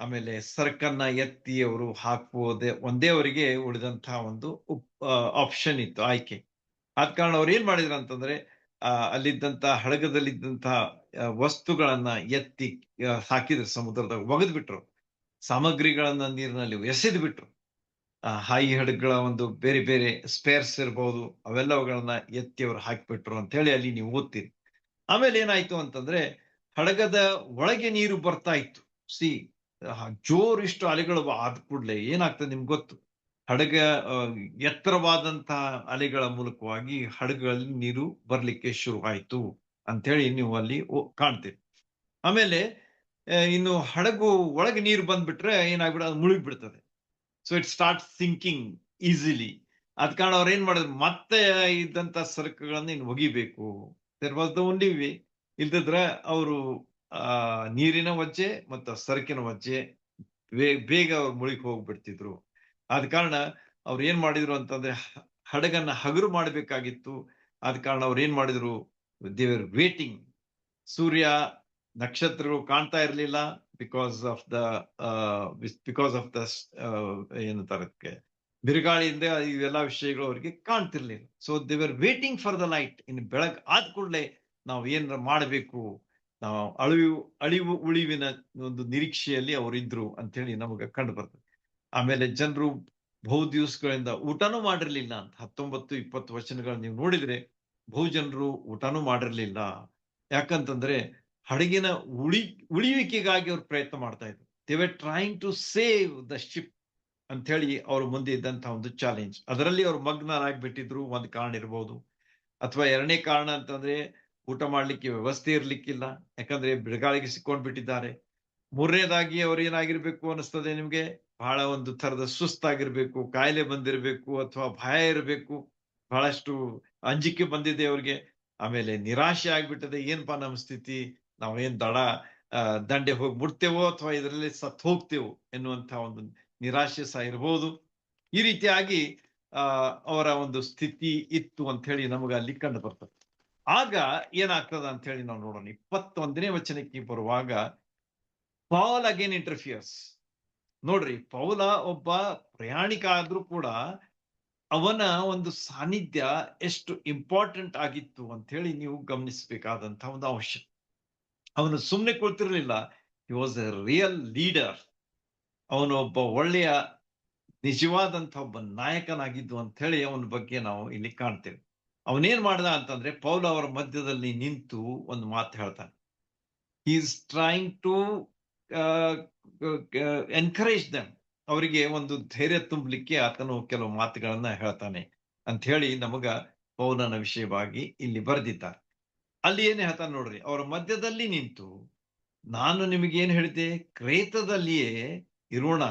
ಆಮೇಲೆ ಸರಕನ್ನ ಎತ್ತಿ ಅವರು ಹಾಕುವುದೇ ಒಂದೇ ಅವರಿಗೆ ಉಳಿದಂತಹ ಒಂದು ಆಪ್ಷನ್ ಇತ್ತು, ಆಯ್ಕೆ. ಆದ ಕಾರಣ ಅವ್ರು ಏನ್ ಮಾಡಿದ್ರು ಅಂತಂದ್ರೆ ಅಲ್ಲಿದ್ದಂತ ಹಡಗದಲ್ಲಿದ್ದಂತಹ ವಸ್ತುಗಳನ್ನ ಎತ್ತಿ ಹಾಕಿದ್ರು, ಸಮುದ್ರದಾಗ ಒಗೆದು ಬಿಟ್ರು, ಸಾಮಗ್ರಿಗಳನ್ನ ನೀರಿನಲ್ಲಿ ಎಸೆದು ಬಿಟ್ರು. ಹಾಯಿ ಹಡಗುಗಳ ಒಂದು ಬೇರೆ ಬೇರೆ ಸ್ಪೇರ್ಸ್ ಇರಬಹುದು, ಅವೆಲ್ಲವುಗಳನ್ನ ಎತ್ತಿ ಅವ್ರು ಹಾಕಿಬಿಟ್ರು ಅಂತ ಹೇಳಿ ಅಲ್ಲಿ ನೀವು ಓದ್ತೀರಿ. ಆಮೇಲೆ ಏನಾಯ್ತು ಅಂತಂದ್ರೆ ಹಡಗದ ಒಳಗೆ ನೀರು ಬರ್ತಾ ಇತ್ತು. ಸಿ, ಜೋರಿಷ್ಟು ಅಲೆಗಳು ಆದ ಕೂಡಲೇ ಏನಾಗ್ತದೆ ನಿಮ್ಗೆ ಗೊತ್ತು, ಹಡಗ ಎತ್ತರವಾದಂತಹ ಅಲೆಗಳ ಮೂಲಕವಾಗಿ ಹಡಗುಗಳಲ್ಲಿ ನೀರು ಬರ್ಲಿಕ್ಕೆ ಶುರುವಾಯಿತು ಅಂತ ಹೇಳಿ ನೀವು ಅಲ್ಲಿ ಕಾಣ್ತೀರಿ. ಆಮೇಲೆ ಇನ್ನು ಹಡಗು ಒಳಗೆ ನೀರು ಬಂದ್ಬಿಟ್ರೆ ಏನಾಗ್ಬಿಡ, ಅದು ಮುಳುಗಿ ಬಿಡ್ತದೆ. So it start sinking easily. ಅದ ಕಾರಣ ಅವ್ರು ಏನ್ ಮಾಡಿದ್ರು, ಮತ್ತೆ ಇದ್ದಂತ ಸರಕುಗಳನ್ನ ಇನ್ನು ಒಗಿಬೇಕು. There was the only way. ಇಲ್ದಿದ್ರೆ ಅವರು ನೀರಿನ ವಜ್ಜೆ ಮತ್ತು ಸರಕಿನ ವಜ್ಜೆ ಬೇಗ ಅವ್ರು ಮುಳುಗಿ ಹೋಗ್ಬಿಡ್ತಿದ್ರು. ಆದ ಕಾರಣ ಅವ್ರು ಏನ್ ಮಾಡಿದ್ರು ಅಂತಂದ್ರೆ ಹಡಗನ್ನ ಹಗುರು ಮಾಡಬೇಕಾಗಿತ್ತು. ಆದ ಕಾರಣ ಅವ್ರು ಏನ್ ಮಾಡಿದ್ರು, ದೇವರ್ ವೇಟಿಂಗ್. ಸೂರ್ಯ ನಕ್ಷತ್ರಗಳು ಕಾಣ್ತಾ ಇರಲಿಲ್ಲ, ಬಿಕಾಸ್ ಆಫ್ ದ ಏನಂತಾರೆ ಬಿರುಗಾಳಿಯಿಂದ ಇವೆಲ್ಲ ವಿಷಯಗಳು ಅವರಿಗೆ ಕಾಣ್ತಿರ್ಲಿಲ್ಲ. ಸೊ ದೇವರ್ ವೇಟಿಂಗ್ ಫಾರ್ ದ ಲೈಟ್. ಇನ್ನು ಬೆಳಗ್ಗೆ ಆದ ಕೂಡಲೇ ನಾವು ಏನಾರ ಮಾಡಬೇಕು, ನಾವು ಅಳಿವು ಉಳಿವಿನ ಒಂದು ನಿರೀಕ್ಷೆಯಲ್ಲಿ ಅವರಿದ್ರು ಅಂತ ಹೇಳಿ ನಮಗೆ ಕಂಡು ಬರ್ತದೆ. ಆಮೇಲೆ ಜನರು ಬಹು ದಿವಸಗಳಿಂದ ಊಟನೂ ಮಾಡಿರ್ಲಿಲ್ಲ ಅಂತ 19-20 ವಚನಗಳು ನೀವು ನೋಡಿದ್ರೆ, ಬಹು ಜನರು ಊಟನೂ ಮಾಡಿರ್ಲಿಲ್ಲ. ಯಾಕಂತಂದ್ರೆ ಹಡಗಿನ ಉಳಿಯುವಿಕೆಗಾಗಿ ಅವ್ರು ಪ್ರಯತ್ನ ಮಾಡ್ತಾ ಇದ್ರು. They were trying to save the ship ಅಂತ ಹೇಳಿ ಅವ್ರ ಮುಂದೆ ಇದ್ದಂತಹ ಒಂದು ಚಾಲೆಂಜ್. ಅದರಲ್ಲಿ ಅವ್ರು ಮಗ್ನರಾಗ್ಬಿಟ್ಟಿದ್ರು, ಒಂದು ಕಾರಣ ಇರಬಹುದು. ಅಥವಾ ಎರಡನೇ ಕಾರಣ ಅಂತಂದ್ರೆ ಊಟ ಮಾಡ್ಲಿಕ್ಕೆ ವ್ಯವಸ್ಥೆ ಇರ್ಲಿಕ್ಕಿಲ್ಲ, ಯಾಕಂದ್ರೆ ಬಿರುಗಾಳಿಗೆ ಸಿಕ್ಕೊಂಡ್ಬಿಟ್ಟಿದ್ದಾರೆ. ಮೂರನೇದಾಗಿ ಅವ್ರು ಏನಾಗಿರ್ಬೇಕು ಅನಿಸ್ತದೆ ನಿಮ್ಗೆ, ಬಹಳ ಒಂದು ತರದ ಸುಸ್ತಾಗಿರ್ಬೇಕು, ಕಾಯಿಲೆ ಬಂದಿರಬೇಕು, ಅಥವಾ ಭಯ ಇರಬೇಕು, ಬಹಳಷ್ಟು ಅಂಜಿಕೆ ಬಂದಿದೆ ಅವ್ರಿಗೆ. ಆಮೇಲೆ ನಿರಾಶೆ ಆಗ್ಬಿಟ್ಟದೆ, ಏನ್ಪಾ ನಮ್ಮ ಸ್ಥಿತಿ, ನಾವೇನ್ ದಂಡೆ ಹೋಗಿ ಮುಟ್ತೇವೋ ಅಥವಾ ಇದರಲ್ಲಿ ಸತ್ ಹೋಗ್ತೇವೋ ಎನ್ನುವಂತ ಒಂದು ನಿರಾಶೆ ಸಹ ಇರಬಹುದು. ಈ ರೀತಿಯಾಗಿ ಅವರ ಒಂದು ಸ್ಥಿತಿ ಇತ್ತು ಅಂತ ಹೇಳಿ ನಮಗೆ ಅಲ್ಲಿ ಕಂಡು ಬರ್ತದೆ. ಆಗ ಏನಾಗ್ತದ ಅಂತ ಹೇಳಿ ನಾವು ನೋಡೋಣ. 21ನೇ ವಚನಕ್ಕೆ ಬರುವಾಗ ಪಾಲ್ ಅಗೇನ್ ಇಂಟರ್ಫಿಯರ್ಸ್. ನೋಡ್ರಿ, ಪೌಲ ಒಬ್ಬ ಪ್ರಯಾಣಿಕ ಆದ್ರೂ ಕೂಡ ಅವನ ಒಂದು ಸಾನ್ನಿಧ್ಯ ಎಷ್ಟು ಇಂಪಾರ್ಟೆಂಟ್ ಆಗಿತ್ತು ಅಂತ ಹೇಳಿ ನೀವು ಗಮನಿಸಬೇಕಾದಂತಹ ಒಂದು ಅಂಶ. ಅವನು ಸುಮ್ಮನೆ ಕೊಡ್ತಿರ್ಲಿಲ್ಲ, he was a real leader. ಅವನು ಒಬ್ಬ ಒಳ್ಳೆಯ ನಿಜವಾದಂತಹ ಒಬ್ಬ ನಾಯಕನಾಗಿದ್ದು ಅಂತ ಹೇಳಿ ಅವನ ಬಗ್ಗೆ ನಾವು ಇಲ್ಲಿ ಕಾಣ್ತೇವೆ. ಅವನೇನ್ ಮಾಡ್ದ ಅಂತಂದ್ರೆ ಪೌಲ ಅವರ ಮಧ್ಯದಲ್ಲಿ ನಿಂತು ಒಂದು ಮಾತು ಹೇಳ್ತಾನೆ. He is trying to encourage them. ಅವರಿಗೆ ಒಂದು ಧೈರ್ಯ ತುಂಬಲಿಕ್ಕೆ ಆತನು ಕೆಲವು ಮಾತುಗಳನ್ನ ಹೇಳ್ತಾನೆ ಅಂತ ಹೇಳಿ ನಮಗ ಪೌಲನ ವಿಷಯವಾಗಿ ಇಲ್ಲಿ ಬರೆದಿದ್ದಾರೆ. ಅಲ್ಲಿ ಏನ್ ಹೇಳ್ತಾನೆ ನೋಡ್ರಿ, ಅವರ ಮಧ್ಯದಲ್ಲಿ ನಿಂತು ನಾನು ನಿಮಗೇನ್ ಹೇಳಿದೆ, ಕ್ರೇತದಲ್ಲಿಯೇ ಇರೋಣ,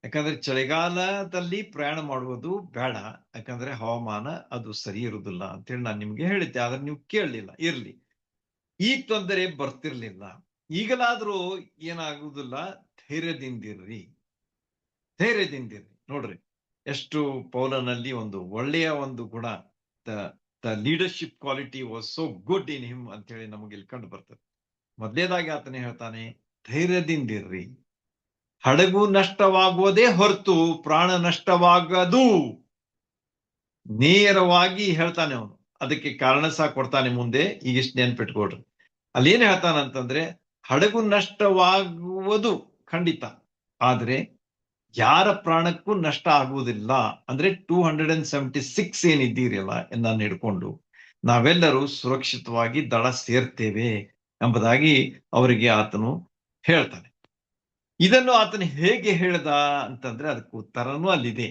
ಯಾಕಂದ್ರೆ ಚಳಿಗಾಲದಲ್ಲಿ ಪ್ರಯಾಣ ಮಾಡುವುದು ಬೇಡ. ಯಾಕಂದ್ರೆ ಹವಾಮಾನ ಅದು ಸರಿ ಇರುವುದಿಲ್ಲ ಅಂತೇಳಿ ನಾನು ನಿಮ್ಗೆ ಹೇಳಿದ್ದೆ, ಆದ್ರೆ ನೀವು ಕೇಳಲಿಲ್ಲ. ಇರ್ಲಿ, ಈ ತೊಂದರೆ ಬರ್ತಿರ್ಲಿಲ್ಲ. ಈಗಲಾದ್ರೂ ಏನಾಗುವುದಿಲ್ಲ, ಧೈರ್ಯದಿಂದಿರ್ರಿ, ಧೈರ್ಯದಿಂದಿರ್ರಿ. ನೋಡ್ರಿ, ಎಷ್ಟು ಪೌಲನಲ್ಲಿ ಒಂದು ಒಳ್ಳೆಯ ಒಂದು ಗುಣ, the leadership quality was so good in him ಅಂತ ಹೇಳಿ ನಮಗೆ ಇಲ್ಲಿ ಕಂಡು ಬರ್ತದೆ. ಮೊದಲೇದಾಗಿ ಆತನೇ ಹೇಳ್ತಾನೆ, ಧೈರ್ಯದಿಂದಿರ್ರಿ, ಹಡಗು ನಷ್ಟವಾಗುವುದೇ ಹೊರತು ಪ್ರಾಣ ನಷ್ಟವಾಗದು. ನೇರವಾಗಿ ಹೇಳ್ತಾನೆ ಅವನು. ಅದಕ್ಕೆ ಕಾರಣ ಸಹ ಕೊಡ್ತಾನೆ ಮುಂದೆ, ಈಗಿಷ್ಟು ನೆನ್ಪಿಟ್ಕೊಡ್ರಿ. ಅಲ್ಲಿ ಏನ್ ಹೇಳ್ತಾನಂತಂದ್ರೆ, ಹಡಗು ನಷ್ಟವಾಗುವುದು ಖಂಡಿತ, ಆದ್ರೆ ಯಾರ ಪ್ರಾಣಕ್ಕೂ ನಷ್ಟ ಆಗುವುದಿಲ್ಲ. ಅಂದ್ರೆ 276 ಏನಿದ್ದೀರಲ್ಲ ನಾನು ಹಿಡ್ಕೊಂಡು ನಾವೆಲ್ಲರೂ ಸುರಕ್ಷಿತವಾಗಿ ದಳ ಸೇರ್ತೇವೆ ಎಂಬುದಾಗಿ ಅವರಿಗೆ ಆತನು ಹೇಳ್ತಾನೆ. ಇದನ್ನು ಆತನು ಹೇಗೆ ಹೇಳ್ದ ಅಂತಂದ್ರೆ ಅದಕ್ಕೆ ಉತ್ತರನೂ ಅಲ್ಲಿದೆ.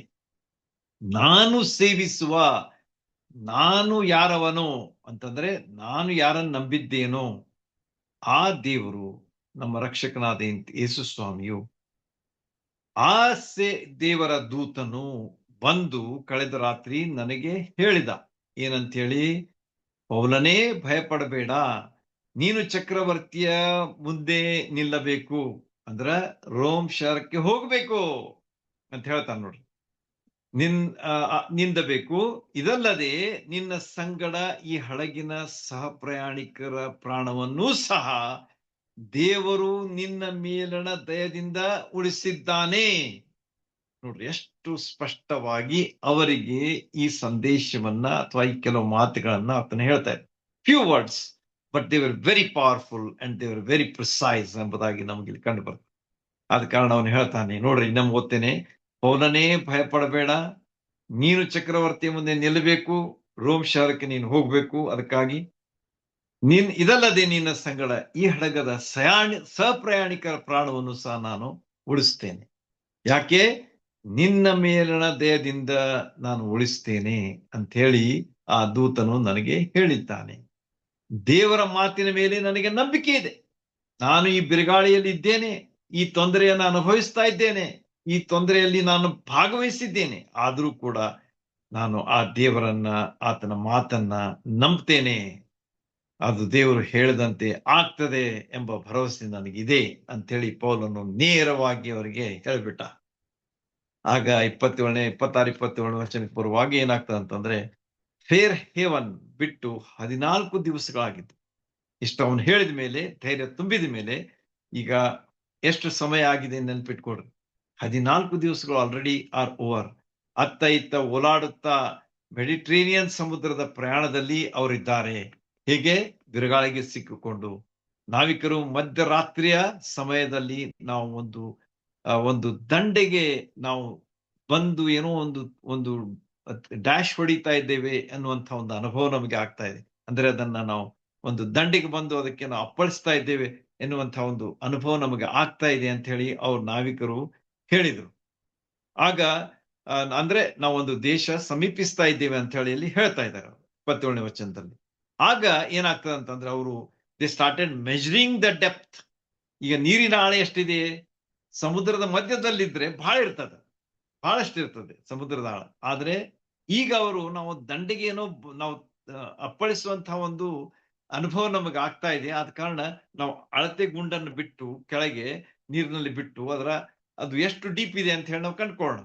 ನಾನು ಸೇವಿಸುವ, ನಾನು ಯಾರವನು ಅಂತಂದ್ರೆ ನಾನು ಯಾರನ್ನು ನಂಬಿದ್ದೇನೋ ಆ ದೇವರು, ನಮ್ಮ ರಕ್ಷಕನಾದ ಯೇಸು ಸ್ವಾಮಿಯು, ಆ ದೇವರ ದೂತನು ಬಂದು ಕಳೆದ ರಾತ್ರಿ ನನಗೆ ಹೇಳಿದ ಏನಂತ ಹೇಳಿ, ಪೌಲನೇ ಭಯಪಡಬೇಡ, ನೀನು ಚಕ್ರವರ್ತಿಯ ಮುಂದೆ ನಿಲ್ಲಬೇಕು, ಅಂದ್ರ ರೋಮ್ ಶಹರಕ್ಕೆ ಹೋಗ್ಬೇಕು ಅಂತ ಹೇಳ್ತಾನೆ ನೋಡ್ರಿ. ನಿಂದಬೇಕು. ಇದಲ್ಲದೆ ನಿನ್ನ ಸಂಗಡ ಈ ಹಡಗಿನ ಸಹ ಪ್ರಯಾಣಿಕರ ಪ್ರಾಣವನ್ನೂ ಸಹ ದೇವರು ನಿನ್ನ ಮೇಲಣ ದಯದಿಂದ ಉಳಿಸಿದ್ದಾನೆ. ನೋಡ್ರಿ, ಎಷ್ಟು ಸ್ಪಷ್ಟವಾಗಿ ಅವರಿಗೆ ಈ ಸಂದೇಶವನ್ನ ಅಥವಾ ಈ ಕೆಲವು ಮಾತುಗಳನ್ನ ಆತನ ಹೇಳ್ತಾ ಇದ್ದಾರೆ. Few words, but they were very powerful and they were very precise ಎಂಬುದಾಗಿ ನಮ್ಗೆ ಇಲ್ಲಿ ಕಂಡು ಬರ್ತದೆ. ಆದ ಕಾರಣ ಅವನು ಹೇಳ್ತಾನೆ ನೋಡ್ರಿ, ಇನ್ನೊಮ್ಮೆ ಓದ್ತೇನೆ, ಪೌಲನೇ ಭಯಪಡಬೇಡ, ನೀನು ಚಕ್ರವರ್ತಿಯ ಮುಂದೆ ನಿಲ್ಲಬೇಕು, ರೋಮ್ ಶಹರಕ್ಕೆ ನೀನು ಹೋಗ್ಬೇಕು. ಅದಕ್ಕಾಗಿ ಇದಲ್ಲದೆ ನಿನ್ನ ಸಂಗಡ ಈ ಹಡಗದ ಸಹಪ್ರಯಾಣಿಕರ ಪ್ರಾಣವನ್ನು ಸಹ ನಾನು ಉಳಿಸ್ತೇನೆ. ಯಾಕೆ? ನಿನ್ನ ಮೇಲಣ ದಯದಿಂದ ನಾನು ಉಳಿಸ್ತೇನೆ ಅಂತ ಹೇಳಿ ಆ ದೂತನು ನನಗೆ ಹೇಳಿದ್ದಾನೆ. ದೇವರ ಮಾತಿನ ಮೇಲೆ ನನಗೆ ನಂಬಿಕೆ ಇದೆ. ನಾನು ಈ ಬಿರುಗಾಳಿಯಲ್ಲಿ ಇದ್ದೇನೆ, ಈ ತೊಂದರೆಯನ್ನು ಅನುಭವಿಸ್ತಾ ಇದ್ದೇನೆ, ಈ ತೊಂದರೆಯಲ್ಲಿ ನಾನು ಭಾಗವಹಿಸಿದ್ದೇನೆ. ಆದರೂ ಕೂಡ ನಾನು ಆ ದೇವರನ್ನ, ಆತನ ಮಾತನ್ನ ನಂಬ್ತೇನೆ. ಅದು ದೇವರು ಹೇಳಿದಂತೆ ಆಗ್ತದೆ ಎಂಬ ಭರವಸೆ ನನಗಿದೆ ಅಂತೇಳಿ ಪೌಲನು ನೇರವಾಗಿ ಅವರಿಗೆ ಹೇಳಿಬಿಟ್ಟ. ಆಗ 26-27 ವರ್ಷಕ್ಕೆ ಬರುವಾಗ ಏನಾಗ್ತದೆ ಅಂತಂದ್ರೆ, ಫೇರ್ ಹೇವನ್ ಬಿಟ್ಟು 14 ದಿವಸಗಳಾಗಿತ್ತು. ಇಷ್ಟು ಅವನು ಹೇಳಿದ ಮೇಲೆ, ಧೈರ್ಯ ತುಂಬಿದ ಮೇಲೆ, ಈಗ ಎಷ್ಟು ಸಮಯ ಆಗಿದೆ ನೆನ್ಪಿಟ್ಕೊಡ್ರಿ. 14 ದಿವಸಗಳು ಆಲ್ರೆಡಿ ಆರ್ ಓವರ್. ಅತ್ತ ಇತ್ತ ಓಲಾಡುತ್ತಾ ಮೆಡಿಟ್ರೇನಿಯನ್ ಸಮುದ್ರದ ಪ್ರಯಾಣದಲ್ಲಿ ಅವರಿದ್ದಾರೆ. ಹೇಗೆ? ಬಿರುಗಾಳಿಗೆ ಸಿಕ್ಕಿಕೊಂಡು. ನಾವಿಕರು ಮಧ್ಯರಾತ್ರಿಯ ಸಮಯದಲ್ಲಿ ನಾವು ಒಂದು ದಂಡೆಗೆ ನಾವು ಬಂದು ಏನೋ ಒಂದು ಡ್ಯಾಶ್ ಹೊಡಿತಾ ಇದ್ದೇವೆ ಅನ್ನುವಂಥ ಒಂದು ಅನುಭವ ನಮಗೆ ಆಗ್ತಾ ಇದೆ. ಅಂದ್ರೆ ಅದನ್ನ ನಾವು ಒಂದು ದಂಡಿಗೆ ಬಂದು ಅದಕ್ಕೆ ನಾವು ಅಪ್ಪಳಿಸ್ತಾ ಇದ್ದೇವೆ ಎನ್ನುವಂಥ ಒಂದು ಅನುಭವ ನಮಗೆ ಆಗ್ತಾ ಇದೆ ಅಂತ ಹೇಳಿ ಅವ್ರ ನಾವಿಕರು ಹೇಳಿದ್ರು. ಆಗ ಅಂದ್ರೆ ನಾವೊಂದು ದೇಶ ಸಮೀಪಿಸ್ತಾ ಇದ್ದೇವೆ ಅಂತ ಹೇಳಿ ಅಲ್ಲಿ ಹೇಳ್ತಾ ಇದ್ದಾರೆ 27ನೇ ವಚನದಲ್ಲಿ. ಆಗ ಏನಾಗ್ತದೆ ಅಂತಂದ್ರೆ ಅವರು they started measuring the depth. ಈಗ ನೀರಿನ ಆಳ ಎಷ್ಟಿದೆ? ಸಮುದ್ರದ ಮಧ್ಯದಲ್ಲಿದ್ರೆ ಬಹಳಷ್ಟು ಇರ್ತದೆ ಸಮುದ್ರದ ಆಳ. ಆದ್ರೆ ಈಗ ಅವರು ನಾವು ದಂಡೆಗೆ ಏನೋ ನಾವು ಅಪ್ಪಳಿಸುವಂತಹ ಒಂದು ಅನುಭವ ನಮಗೆ ಆಗ್ತಾ ಇದೆ. ಆದ ಕಾರಣ ನಾವು ಅಳತೆ ಗುಂಡನ್ನು ಬಿಟ್ಟು ಕೆಳಗೆ ನೀರಿನಲ್ಲಿ ಬಿಟ್ಟು ಅದು ಎಷ್ಟು ಡೀಪ್ ಇದೆ ಅಂತ ಹೇಳಿ ನಾವು ಕಂಡುಕೊಳ್ಳೋಣ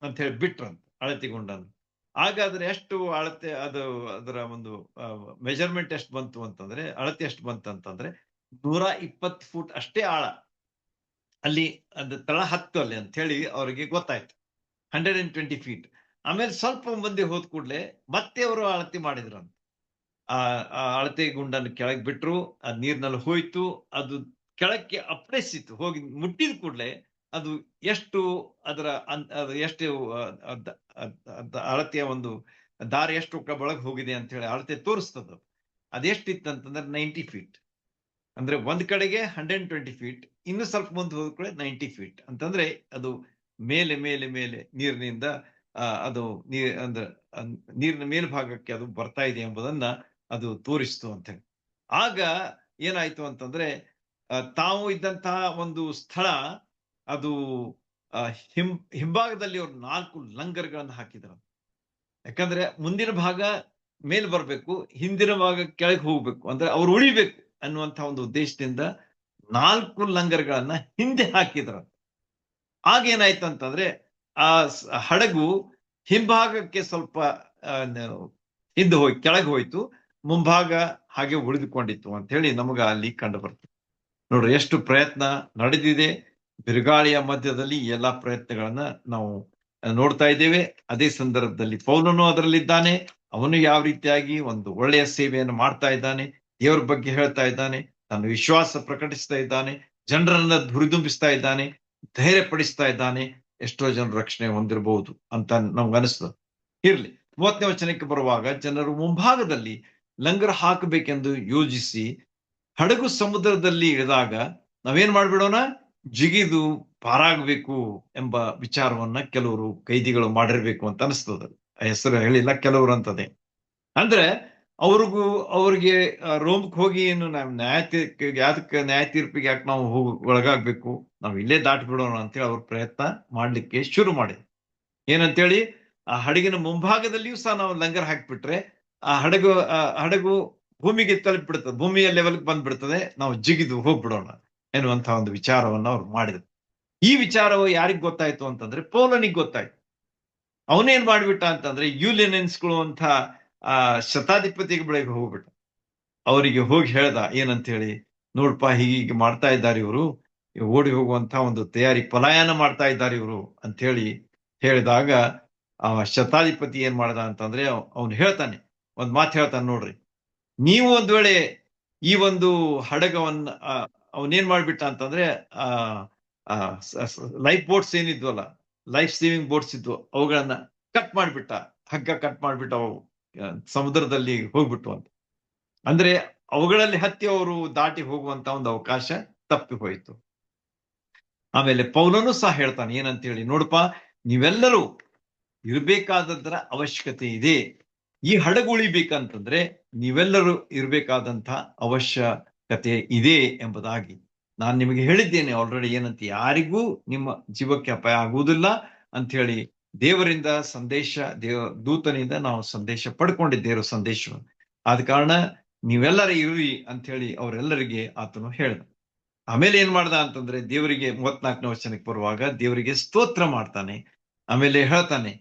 ಅಂತ ಹೇಳಿ ಬಿಟ್ರಂತ ಅಳತೆ ಗುಂಡನ್ನು. ಹಾಗಾದ್ರೆ ಎಷ್ಟು ಅಳತೆ, ಅದರ ಒಂದು ಮೆಜರ್ಮೆಂಟ್ ಎಷ್ಟು ಬಂತು ಅಂತಂದ್ರೆ, ಅಳತೆ ಎಷ್ಟು ಬಂತಂತಂದ್ರೆ 120 ಫೂಟ್ ಅಷ್ಟೇ ಆಳ ಅಲ್ಲಿ. ಅದು ತಳ ಹತ್ತು ಅಲ್ಲಿ ಅಂತ ಹೇಳಿ ಅವರಿಗೆ ಗೊತ್ತಾಯ್ತು. 120 ಫೀಟ್. ಆಮೇಲೆ ಸ್ವಲ್ಪ ಮಂದಿ ಹೋದ್ ಕೂಡ್ಲೆ ಮತ್ತೆ ಅವರು ಅಳತೆ ಮಾಡಿದ್ರಂತ. ಆ ಅಳತೆ ಗುಂಡನ್ನು ಕೆಳಗೆ ಬಿಟ್ರು, ಆ ನೀರಿನಲ್ಲಿ ಹೋಯ್ತು, ಅದು ಕೆಳಕ್ಕೆ ಅಪ್ಪಳಿಸಿತು. ಹೋಗಿ ಮುಟ್ಟಿದ ಕೂಡ್ಲೆ ಅದು ಎಷ್ಟು ಎಷ್ಟು ಅಳತೆಯ ಒಂದು ದಾರಿ ಎಷ್ಟು ಒಳಗೆ ಹೋಗಿದೆ ಅಂತ ಹೇಳಿ ಅಳತೆ ತೋರಿಸ್ತದ. ಅದೆಷ್ಟಿತ್ತಂತಂದ್ರೆ 90 ಫೀಟ್. ಅಂದ್ರೆ ಒಂದ್ ಕಡೆಗೆ 120 ಫೀಟ್, ಇನ್ನು ಸ್ವಲ್ಪ ಮುಂದೆ ಹೋದ ಕಡೆ 90 ಫೀಟ್ ಅಂತಂದ್ರೆ ಅದು ಮೇಲೆ ಮೇಲೆ ಮೇಲೆ ನೀರಿನಿಂದ ಅದು ಅಂದ್ರೆ ನೀರಿನ ಮೇಲ್ಭಾಗಕ್ಕೆ ಅದು ಬರ್ತಾ ಇದೆ ಎಂಬುದನ್ನ ಅದು ತೋರಿಸ್ತು ಅಂತ ಹೇಳಿ. ಆಗ ಏನಾಯ್ತು ಅಂತಂದ್ರೆ, ತಾವು ಇದ್ದಂತಹ ಒಂದು ಸ್ಥಳ ಅದು ಹಿಂಭಾಗದಲ್ಲಿ ಅವ್ರು 4 ಲಂಗರ್ಗಳನ್ನು ಹಾಕಿದ್ರು. ಯಾಕಂದ್ರೆ ಮುಂದಿನ ಭಾಗ ಮೇಲ್ ಬರ್ಬೇಕು, ಹಿಂದಿನ ಭಾಗ ಕೆಳಗೆ ಹೋಗ್ಬೇಕು, ಅಂದ್ರೆ ಅವ್ರು ಉಳಿಬೇಕು ಅನ್ನುವಂತ ಒಂದು ಉದ್ದೇಶದಿಂದ 4 ಲಂಗರ್ಗಳನ್ನ ಹಿಂದೆ ಹಾಕಿದ್ರು. ಆಗೇನಾಯ್ತು ಅಂತಂದ್ರೆ ಆ ಹಡಗು ಹಿಂಭಾಗಕ್ಕೆ ಸ್ವಲ್ಪ ಹಿಂದೆ ಹೋಗಿ ಕೆಳಗೆ ಹೋಯ್ತು, ಮುಂಭಾಗ ಹಾಗೆ ಉಳಿದುಕೊಂಡಿತ್ತು ಅಂತ ಹೇಳಿ ನಮಗ ಅಲ್ಲಿ ಕಂಡು ಬರ್ತದೆ. ನೋಡ್ರಿ ಎಷ್ಟು ಪ್ರಯತ್ನ ನಡೆದಿದೆ. ಬಿರುಗಾಳಿಯ ಮಧ್ಯದಲ್ಲಿ ಎಲ್ಲಾ ಪ್ರಯತ್ನಗಳನ್ನ ನಾವು ನೋಡ್ತಾ ಇದ್ದೇವೆ. ಅದೇ ಸಂದರ್ಭದಲ್ಲಿ ಪೌಲನು ಅದರಲ್ಲಿದ್ದಾನೆ. ಅವನು ಯಾವ ರೀತಿಯಾಗಿ ಒಂದು ಒಳ್ಳೆಯ ಸೇವೆಯನ್ನು ಮಾಡ್ತಾ ಇದ್ದಾನೆ, ದೇವರ ಬಗ್ಗೆ ಹೇಳ್ತಾ ಇದ್ದಾನೆ, ತನ್ನ ವಿಶ್ವಾಸ ಪ್ರಕಟಿಸ್ತಾ ಇದ್ದಾನೆ, ಜನರನ್ನ ಹುರಿದುಂಬಿಸ್ತಾ ಇದ್ದಾನೆ, ಧೈರ್ಯ ಪಡಿಸ್ತಾ ಇದ್ದಾನೆ. ಎಷ್ಟೋ ಜನರು ರಕ್ಷಣೆ ಹೊಂದಿರಬಹುದು ಅಂತ ನಮ್ಗೆ ಅನಿಸ್ತದೆ. ಇರ್ಲಿ, 30ನೇ ವಚನಕ್ಕೆ ಬರುವಾಗ, ಜನರು ಮುಂಭಾಗದಲ್ಲಿ ಲಂಗರ್ ಹಾಕಬೇಕೆಂದು ಯೋಜಿಸಿ ಹಡಗು ಸಮುದ್ರದಲ್ಲಿ ಇಳಿದಾಗ ನಾವೇನ್ ಮಾಡ್ಬಿಡೋಣ, ಜಿಗಿದು ಪಾರಾಗಬೇಕು ಎಂಬ ವಿಚಾರವನ್ನ ಕೆಲವರು ಕೈದಿಗಳು ಮಾಡಿರ್ಬೇಕು ಅಂತ ಅನಿಸ್ತದ. ಹೆಸರು ಹೇಳಿಲ್ಲ, ಕೆಲವರು ಅಂತದೆ. ಅಂದ್ರೆ ಅವ್ರಿಗೆ ರೋಮ್ಗೆ ಹೋಗಿ ಏನು ನ್ಯಾಯ ತೀರ್ಪಿಗೆ ಯಾಕೆ ನಾವು ಒಳಗಾಗ್ಬೇಕು, ನಾವು ಇಲ್ಲೇ ದಾಟಿ ಬಿಡೋಣ ಅಂತೇಳಿ ಅವ್ರ ಪ್ರಯತ್ನ ಮಾಡ್ಲಿಕ್ಕೆ ಶುರು ಮಾಡಿ. ಏನಂತೇಳಿ, ಆ ಹಡಗಿನ ಮುಂಭಾಗದಲ್ಲಿಯೂ ಸಹ ನಾವು ಲಂಗರ್ ಹಾಕ್ಬಿಟ್ರೆ ಆ ಹಡಗು ಭೂಮಿಗೆ ತಲುಪಿಬಿಡ್ತದೆ, ಭೂಮಿಯ ಲೆವೆಲ್ಗೆ ಬಂದ್ಬಿಡ್ತದೆ, ನಾವು ಜಿಗಿದು ಹೋಗ್ಬಿಡೋಣ ಎನ್ನುವಂತಹ ಒಂದು ವಿಚಾರವನ್ನ ಅವ್ರು ಮಾಡಿದ್ರು. ಈ ವಿಚಾರವು ಯಾರಿಗ್ ಗೊತ್ತಾಯ್ತು ಅಂತಂದ್ರೆ ಪೌಲನಿಗೆ ಗೊತ್ತಾಯ್ತು. ಅವನೇನ್ ಮಾಡ್ಬಿಟ್ಟ ಅಂತಂದ್ರೆ ಯೂಲಿಯನ್ಸ್ಗಳು ಅಂತ ಶತಾಧಿಪತಿಗೆ ಬಳಿಗೆ ಹೋಗ್ಬಿಟ್ಟ. ಅವರಿಗೆ ಹೋಗಿ ಹೇಳ್ದ, ಏನಂತ ಹೇಳಿ, ನೋಡ್ಪಾ ಹೀಗೆ ಮಾಡ್ತಾ ಇದ್ದಾರೆ ಇವರು, ಓಡಿ ಹೋಗುವಂತ ಒಂದು ತಯಾರಿ, ಪಲಾಯನ ಮಾಡ್ತಾ ಇದ್ದಾರೆ ಇವರು ಅಂತ ಹೇಳಿ ಹೇಳಿದಾಗ ಆ ಶತಾಧಿಪತಿ ಏನ್ ಮಾಡ್ದ ಅಂತಂದ್ರೆ ಅವ್ನು ಹೇಳ್ತಾನೆ, ಒಂದ್ ಮಾತು ಹೇಳ್ತಾನೆ ನೋಡ್ರಿ. ನೀವು ಒಂದ್ ವೇಳೆ ಈ ಒಂದು ಹಡಗವನ್ನ ಅವನೇನ್ ಮಾಡ್ಬಿಟ್ಟ ಅಂತಂದ್ರೆ ಲೈಫ್ ಬೋಟ್ಸ್ ಏನಿದ್ವಲ್ಲ, ಲೈಫ್ ಸೇವಿಂಗ್ ಬೋಟ್ಸ್ ಇದ್ವು, ಅವುಗಳನ್ನ ಕಟ್ ಮಾಡ್ಬಿಟ್ಟ, ಹಗ್ಗ ಕಟ್ ಮಾಡ್ಬಿಟ್ಟ, ಅವು ಸಮುದ್ರದಲ್ಲಿ ಹೋಗ್ಬಿಟ್ಟು ಅಂತ. ಅಂದ್ರೆ ಅವುಗಳಲ್ಲಿ ಹತ್ತಿ ಅವರು ದಾಟಿ ಹೋಗುವಂತ ಒಂದು ಅವಕಾಶ ತಪ್ಪಿ ಹೋಯಿತು. ಆಮೇಲೆ ಪೌಲನು ಸಹ ಹೇಳ್ತಾನೆ ಏನಂತ ಹೇಳಿ, ನೋಡಪ್ಪ, ನೀವೆಲ್ಲರೂ ಇರ್ಬೇಕಾದದ್ರ ಅವಶ್ಯಕತೆ ಇದೆ. ಈ ಹಡಗು ಉಳಿಬೇಕಂತಂದ್ರೆ ನೀವೆಲ್ಲರೂ ಇರ್ಬೇಕಾದಂತ ಅವಶ್ಯಕತೆ ಇದೆ ಎಂಬುದಾಗಿ ನಾನು ನಿಮಗೆ ಹೇಳಿದ್ದೇನೆ ಆಲ್ರೆಡಿ. ಏನಂತ, ಯಾರಿಗೂ ನಿಮ್ಮ ಜೀವಕ್ಕೆ ಅಪಾಯ ಆಗುವುದಿಲ್ಲ ಅಂತ ಹೇಳಿ ದೇವರಿಂದ ದೂತನಿಂದ ನಾವು ಸಂದೇಶ ಪಡ್ಕೊಂಡಿದ್ದೇವೆ, ಸಂದೇಶವನ್ನು. ಆದ ಕಾರಣ ನೀವೆಲ್ಲರೂ ಇರ್ರಿ ಅಂತ ಹೇಳಿ ಅವರೆಲ್ಲರಿಗೆ ಆತನು ಹೇಳ್ದ. ಆಮೇಲೆ ಏನ್ ಮಾಡ್ದ ಅಂತಂದ್ರೆ, ದೇವರಿಗೆ 34ನೇ ವಚನಕ್ಕೆ ಬರುವಾಗ ದೇವರಿಗೆ ಸ್ತೋತ್ರ ಮಾಡ್ತಾನೆ. ಆಮೇಲೆ ಹೇಳ್ತಾನೆ,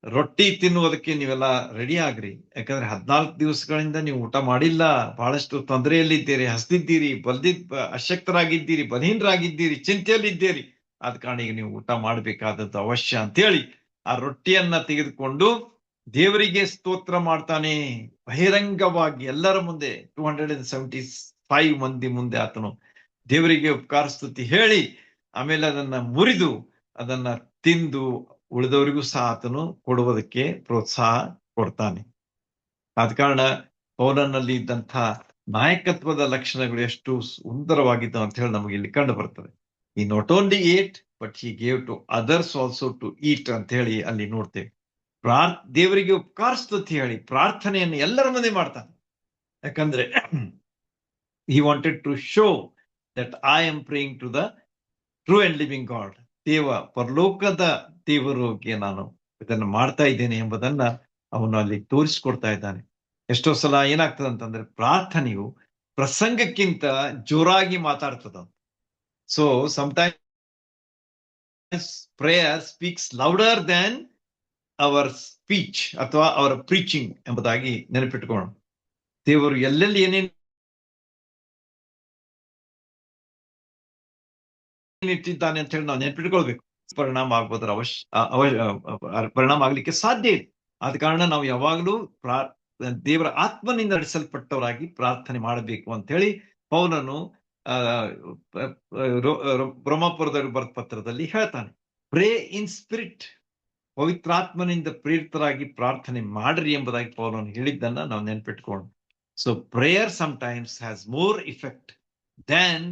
ರೊಟ್ಟಿ ತಿನ್ನುವುದಕ್ಕೆ ನೀವೆಲ್ಲ ರೆಡಿ ಆಗ್ರಿ, ಯಾಕಂದ್ರೆ 14 ದಿವಸಗಳಿಂದ ನೀವು ಊಟ ಮಾಡಿಲ್ಲ, ಬಹಳಷ್ಟು ತೊಂದರೆಯಲ್ಲಿದ್ದೀರಿ, ಹಸ್ದಿದ್ದೀರಿ, ಅಶಕ್ತರಾಗಿದ್ದೀರಿ, ಬಲಹೀನರಾಗಿದ್ದೀರಿ, ಚಿಂತೆಯಲ್ಲಿದ್ದೀರಿ. ಆದ ಕಾರಣ ಈಗ ನೀವು ಊಟ ಮಾಡ್ಬೇಕಾದದ್ದು ಅವಶ್ಯ ಅಂತೇಳಿ ಆ ರೊಟ್ಟಿಯನ್ನ ತೆಗೆದುಕೊಂಡು ದೇವರಿಗೆ ಸ್ತೋತ್ರ ಮಾಡ್ತಾನೆ ಬಹಿರಂಗವಾಗಿ, ಎಲ್ಲರ ಮುಂದೆ. 275 ಮಂದಿ ಮುಂದೆ ಆತನು ದೇವರಿಗೆ ಉಪಕಾರ ಸ್ತುತಿ ಹೇಳಿ, ಆಮೇಲೆ ಅದನ್ನ ಮುರಿದು ಅದನ್ನ ತಿಂದು ಉಳಿದವರಿಗೂ ಸಹ ಆತನು ಕೊಡುವುದಕ್ಕೆ ಪ್ರೋತ್ಸಾಹ ಕೊಡ್ತಾನೆ. ಆದ ಕಾರಣ ಪೌಲನಲ್ಲಿ ಇದ್ದಂಥ ನಾಯಕತ್ವದ ಲಕ್ಷಣಗಳು ಎಷ್ಟು ಸುಂದರವಾಗಿದ್ದವು ಅಂತ ಹೇಳಿ ನಮಗೆ ಇಲ್ಲಿ ಕಂಡು ಬರ್ತದೆ. ಈ not only ate but he gave to others also to eat ಅಂತ ಹೇಳಿ ಅಲ್ಲಿ ನೋಡ್ತೇವೆ. ದೇವರಿಗೆ ಉಪಕಾರ ಸ್ತುತಿ ಹೇಳಿ ಪ್ರಾರ್ಥನೆಯನ್ನು ಎಲ್ಲರ ಮುಂದೆ ಮಾಡ್ತಾನೆ. ಯಾಕಂದ್ರೆ he wanted to show that I am praying to the true and living God. ಪರಲೋಕದ ದೇವರಿಗೆ ನಾನು ಇದನ್ನು ಮಾಡ್ತಾ ಇದ್ದೇನೆ ಎಂಬುದನ್ನ ಅವನು ಅಲ್ಲಿ ತೋರಿಸ್ಕೊಡ್ತಾ ಇದ್ದಾನೆ. ಎಷ್ಟೋ ಸಲ ಏನಾಗ್ತದೆ ಅಂತಂದ್ರೆ ಪ್ರಾರ್ಥನೆಯು ಪ್ರಸಂಗಕ್ಕಿಂತ ಜೋರಾಗಿ ಮಾತಾಡ್ತದ. So sometimes prayer speaks louder than our speech ಅಥವಾ ಅವರ ಪ್ರೀಚಿಂಗ್ ಎಂಬುದಾಗಿ ನೆನಪಿಟ್ಕೊಳ್ಳೋಣ. ದೇವರು ಎಲ್ಲೆಲ್ಲಿ ಏನೇನು ಇಟ್ಟಿದ್ದಾನೆ ಅಂತ ಹೇಳಿ ನಾವು ನೆನಪಿಟ್ಕೊಳ್ಬೇಕು. ಪರಿಣಾಮ ಆಗೋದ್ರ ಪರಿಣಾಮ ಆಗ್ಲಿಕ್ಕೆ ಸಾಧ್ಯ ಇದೆ. ಆದ ಕಾರಣ ನಾವು ಯಾವಾಗಲೂ ದೇವರ ಆತ್ಮನಿಂದ ನಡೆಸಲ್ಪಟ್ಟವರಾಗಿ ಪ್ರಾರ್ಥನೆ ಮಾಡಬೇಕು ಅಂತ ಹೇಳಿ ಪೌಲನು ರೋಮಾಪುರದಲ್ಲಿ ಬರೆದ ಪತ್ರದಲ್ಲಿ ಹೇಳ್ತಾನೆ. ಪ್ರೇ ಇನ್ ಸ್ಪಿರಿಟ್, ಪವಿತ್ರಾತ್ಮನಿಂದ ಪ್ರೇರಿತರಾಗಿ ಪ್ರಾರ್ಥನೆ ಮಾಡ್ರಿ ಎಂಬುದಾಗಿ ಪೌಲನು ಹೇಳಿದ್ದನ್ನ ನಾವು ನೆನಪಿಟ್ಕೊಂಡು. So prayer sometimes has more effect than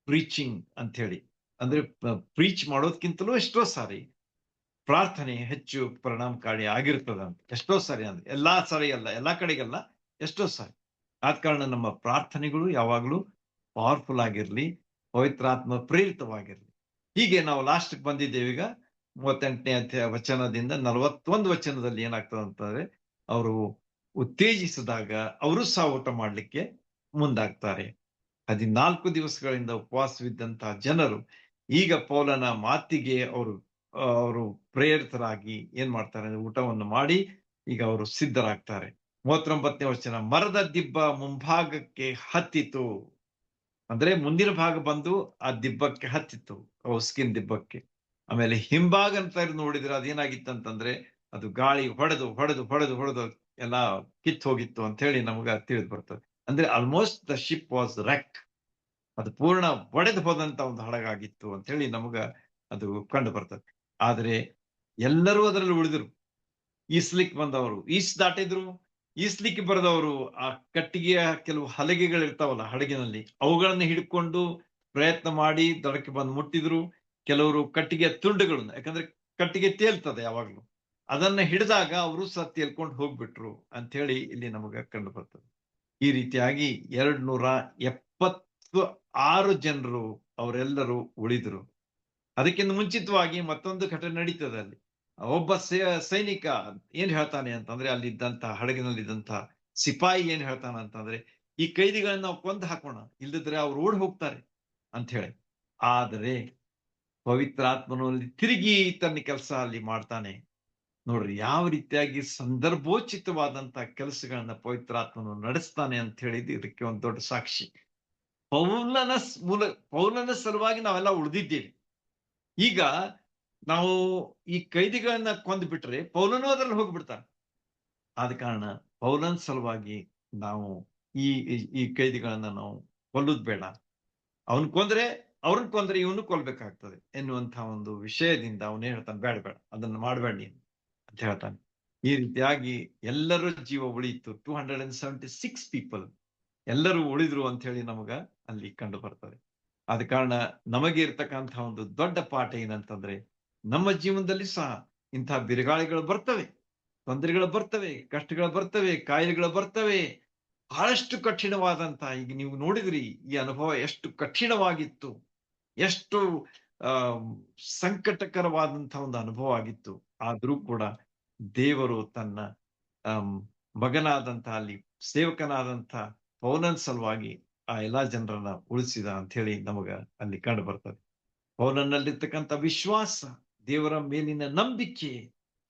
preaching ಅಂತ ಹೇಳಿ. ಅಂದ್ರೆ ಪ್ರೀಚ್ ಮಾಡೋದಕ್ಕಿಂತಲೂ ಎಷ್ಟೋ ಸಾರಿ ಪ್ರಾರ್ಥನೆ ಹೆಚ್ಚು ಪರಿಣಾಮಕಾರಿ ಆಗಿರ್ತದ ಅಂತ. ಎಷ್ಟೋ ಸಾರಿ, ಅಂದ್ರೆ ಎಲ್ಲಾ ಸಾರಿ ಅಲ್ಲ, ಎಲ್ಲಾ ಕಡೆಗಲ್ಲ, ಎಷ್ಟೋ ಸಾರಿ. ಆದ ಕಾರಣ ನಮ್ಮ ಪ್ರಾರ್ಥನೆಗಳು ಯಾವಾಗಲೂ ಪವರ್ಫುಲ್ ಆಗಿರ್ಲಿ, ಪವಿತ್ರಾತ್ಮ ಪ್ರೇರಿತವಾಗಿರ್ಲಿ. ಹೀಗೆ ನಾವು ಲಾಸ್ಟ್ ಬಂದಿದ್ದೇವೆ ಈಗ 38ನೇ ಅಧ್ಯಾಯ ವಚನದಿಂದ 41 ವಚನದಲ್ಲಿ ಏನಾಗ್ತದೆ ಅಂತಂದ್ರೆ ಅವರು ಉತ್ತೇಜಿಸಿದಾಗ ಅವರು ಸಹ ಊಟ ಮಾಡ್ಲಿಕ್ಕೆ ಮುಂದಾಗ್ತಾರೆ. 14 ದಿವಸಗಳಿಂದ ಉಪವಾಸವಿದ್ದಂತಹ ಜನರು ಈಗ ಪೌಲನ ಮಾತಿಗೆ ಅವರು ಪ್ರೇರಿತರಾಗಿ ಏನ್ ಮಾಡ್ತಾರೆ ಅಂದ್ರೆ ಊಟವನ್ನು ಮಾಡಿ ಈಗ ಅವರು ಸಿದ್ಧರಾಗ್ತಾರೆ. 39ನೇ ವಚನ, ಮರದ ದಿಬ್ಬ ಮುಂಭಾಗಕ್ಕೆ ಹತ್ತಿತು. ಅಂದ್ರೆ ಮುಂದಿನ ಭಾಗ ಬಂದು ಆ ದಿಬ್ಬಕ್ಕೆ ಹತ್ತಿತ್ತು, ಉಸ್ಕಿನ ದಿಬ್ಬಕ್ಕೆ. ಆಮೇಲೆ ಹಿಂಭಾಗ ಅಂತ ನೋಡಿದ್ರೆ ಅದೇನಾಗಿತ್ತಂತಂದ್ರೆ ಅದು ಗಾಳಿ ಹೊಡೆದು ಹೊಡೆದು ಹೊಡೆದು ಹೊಡೆದು ಎಲ್ಲ ಕಿತ್ತು ಹೋಗಿತ್ತು ಅಂತ ಹೇಳಿ ನಮ್ಗ ತಿಳಿದು ಬರ್ತದೆ. ಅಂದ್ರೆ ಆಲ್ಮೋಸ್ಟ್ ದ ಶಿಪ್ ವಾಸ್ ರೆಕ್. ಅದು ಪೂರ್ಣ ಒಡೆದು ಹೋದಂತ ಒಂದು ಹಡಗಾಗಿತ್ತು ಅಂತ ಹೇಳಿ ನಮಗ ಅದು ಕಂಡು ಬರ್ತದೆ. ಆದ್ರೆ ಎಲ್ಲರೂ ಅದರಲ್ಲಿ ಉಳಿದ್ರು. ಈಸ್ಲಿಕ್ಕೆ ಬಂದವರು ದಾಟಿದ್ರು. ಈಸ್ಲಿಕ್ಕೆ ಬರದವರು ಆ ಕಟ್ಟಿಗೆಯ ಕೆಲವು ಹಲಗೆಗಳಿರ್ತಾವಲ್ಲ ಹಡಗಿನಲ್ಲಿ, ಅವುಗಳನ್ನ ಹಿಡ್ಕೊಂಡು ಪ್ರಯತ್ನ ಮಾಡಿ ದಡಕ್ಕೆ ಬಂದು ಮುಟ್ಟಿದ್ರು. ಕೆಲವರು ಕಟ್ಟಿಗೆಯ ತುಂಡುಗಳನ್ನ, ಯಾಕಂದ್ರೆ ಕಟ್ಟಿಗೆ ತೇಲ್ತದೆ ಯಾವಾಗ್ಲೂ, ಅದನ್ನ ಹಿಡಿದಾಗ ಅವರು ಸಹ ತೇಲ್ಕೊಂಡು ಹೋಗ್ಬಿಟ್ರು ಅಂತ ಹೇಳಿ ಇಲ್ಲಿ ನಮಗ ಕಂಡು ಬರ್ತದೆ. ಈ ರೀತಿಯಾಗಿ 276 ಜನರು ಅವರೆಲ್ಲರೂ ಉಳಿದ್ರು. ಅದಕ್ಕಿಂತ ಮುಂಚಿತವಾಗಿ ಮತ್ತೊಂದು ಘಟನೆ ನಡೀತದೆ ಅಲ್ಲಿ. ಒಬ್ಬ ಸೈನಿಕ ಏನ್ ಹೇಳ್ತಾನೆ ಅಂತಂದ್ರೆ, ಅಲ್ಲಿದ್ದಂತಹ ಹಡಗಿನಲ್ಲಿದ್ದಂತಹ ಸಿಪಾಯಿ ಏನ್ ಹೇಳ್ತಾನ ಅಂತಂದ್ರೆ, ಈ ಕೈದಿಗಳನ್ನ ನಾವು ಕೊಂದು ಹಾಕೋಣ, ಇಲ್ಲದಿದ್ರೆ ಅವ್ರು ಓಡ್ ಹೋಗ್ತಾರೆ ಅಂತ ಹೇಳಿ. ಆದರೆ ಪವಿತ್ರಾತ್ಮನು ಅಲ್ಲಿ ತಿರುಗಿ ತನ್ನ ಕೆಲಸ ಅಲ್ಲಿ ಮಾಡ್ತಾನೆ. ನೋಡ್ರಿ ಯಾವ ರೀತಿಯಾಗಿ ಸಂದರ್ಭೋಚಿತವಾದಂತಹ ಕೆಲಸಗಳನ್ನ ಪವಿತ್ರಾತ್ಮನು ನಡೆಸ್ತಾನೆ ಅಂತ ಹೇಳಿದ್ದು ಇದಕ್ಕೆ ಒಂದು ದೊಡ್ಡ ಸಾಕ್ಷಿ. ಪೌಲನ ಪೌಲನ ಸಲುವಾಗಿ ನಾವೆಲ್ಲ ಉಳಿದಿದ್ದೇವೆ. ಈಗ ನಾವು ಈ ಕೈದಿಗಳನ್ನ ಕೊಂದು ಬಿಟ್ರೆ ಪೌಲನು ಅದ್ರಲ್ಲಿ ಹೋಗ್ಬಿಡ್ತಾನೆ. ಆದ ಕಾರಣ ಪೌಲನ್ ಸಲುವಾಗಿ ನಾವು ಈ ಈ ಕೈದಿಗಳನ್ನ ನಾವು ಕೊಲ್ಲುದ್ ಬೇಡ. ಅವ್ರನ್ನ ಕೊಂದ್ರೆ ಇವನು ಕೊಲ್ಬೇಕಾಗ್ತದೆ ಎನ್ನುವಂತಹ ಒಂದು ವಿಷಯದಿಂದ ಅವನೇ ಹೇಳ್ತಾನೆ, ಬೇಡ ಬೇಡ ಅದನ್ನ ಮಾಡಬೇಡ ನೀನು ಅಂತ ಹೇಳ್ತಾನೆ. ಈ ರೀತಿಯಾಗಿ ಎಲ್ಲರ ಜೀವ ಉಳಿಯಿತು. 276 ಪೀಪಲ್ ಎಲ್ಲರೂ ಉಳಿದ್ರು ಅಂತ ಹೇಳಿ ನಮಗ ಅಲ್ಲಿ ಕಂಡು ಬರ್ತದೆ. ಆದ ಕಾರಣ ನಮಗೆ ಇರ್ತಕ್ಕಂತಹ ಒಂದು ದೊಡ್ಡ ಪಾಠ ಏನಂತಂದ್ರೆ, ನಮ್ಮ ಜೀವನದಲ್ಲಿ ಸಹ ಇಂತಹ ಬಿರುಗಾಳಿಗಳು ಬರ್ತವೆ, ತೊಂದರೆಗಳು ಬರ್ತವೆ, ಕಷ್ಟಗಳು ಬರ್ತವೆ, ಕಾಯಿಲೆಗಳು ಬರ್ತವೆ. ಬಹಳಷ್ಟು ಕಠಿಣವಾದಂತಹ, ಈಗ ನೀವು ನೋಡಿದ್ರಿ ಈ ಅನುಭವ ಎಷ್ಟು ಕಠಿಣವಾಗಿತ್ತು, ಎಷ್ಟು ಆ ಸಂಕಟಕರವಾದಂತಹ ಒಂದು ಅನುಭವ ಆಗಿತ್ತು. ಆದ್ರೂ ಕೂಡ ದೇವರು ತನ್ನ ಮಗನಾದಂತಹ ಅಲ್ಲಿ ಸೇವಕನಾದಂತಹ ಪೌಲನ್ ಸಲುವಾಗಿ ಆ ಎಲ್ಲಾ ಜನರನ್ನ ಉಳಿಸಿದ ಅಂತ ಹೇಳಿ ನಮಗ ಅಲ್ಲಿ ಕಂಡು ಬರ್ತದೆ. ಪೌಲನಲ್ಲಿರ್ತಕ್ಕಂಥ ವಿಶ್ವಾಸ, ದೇವರ ಮೇಲಿನ ನಂಬಿಕೆ,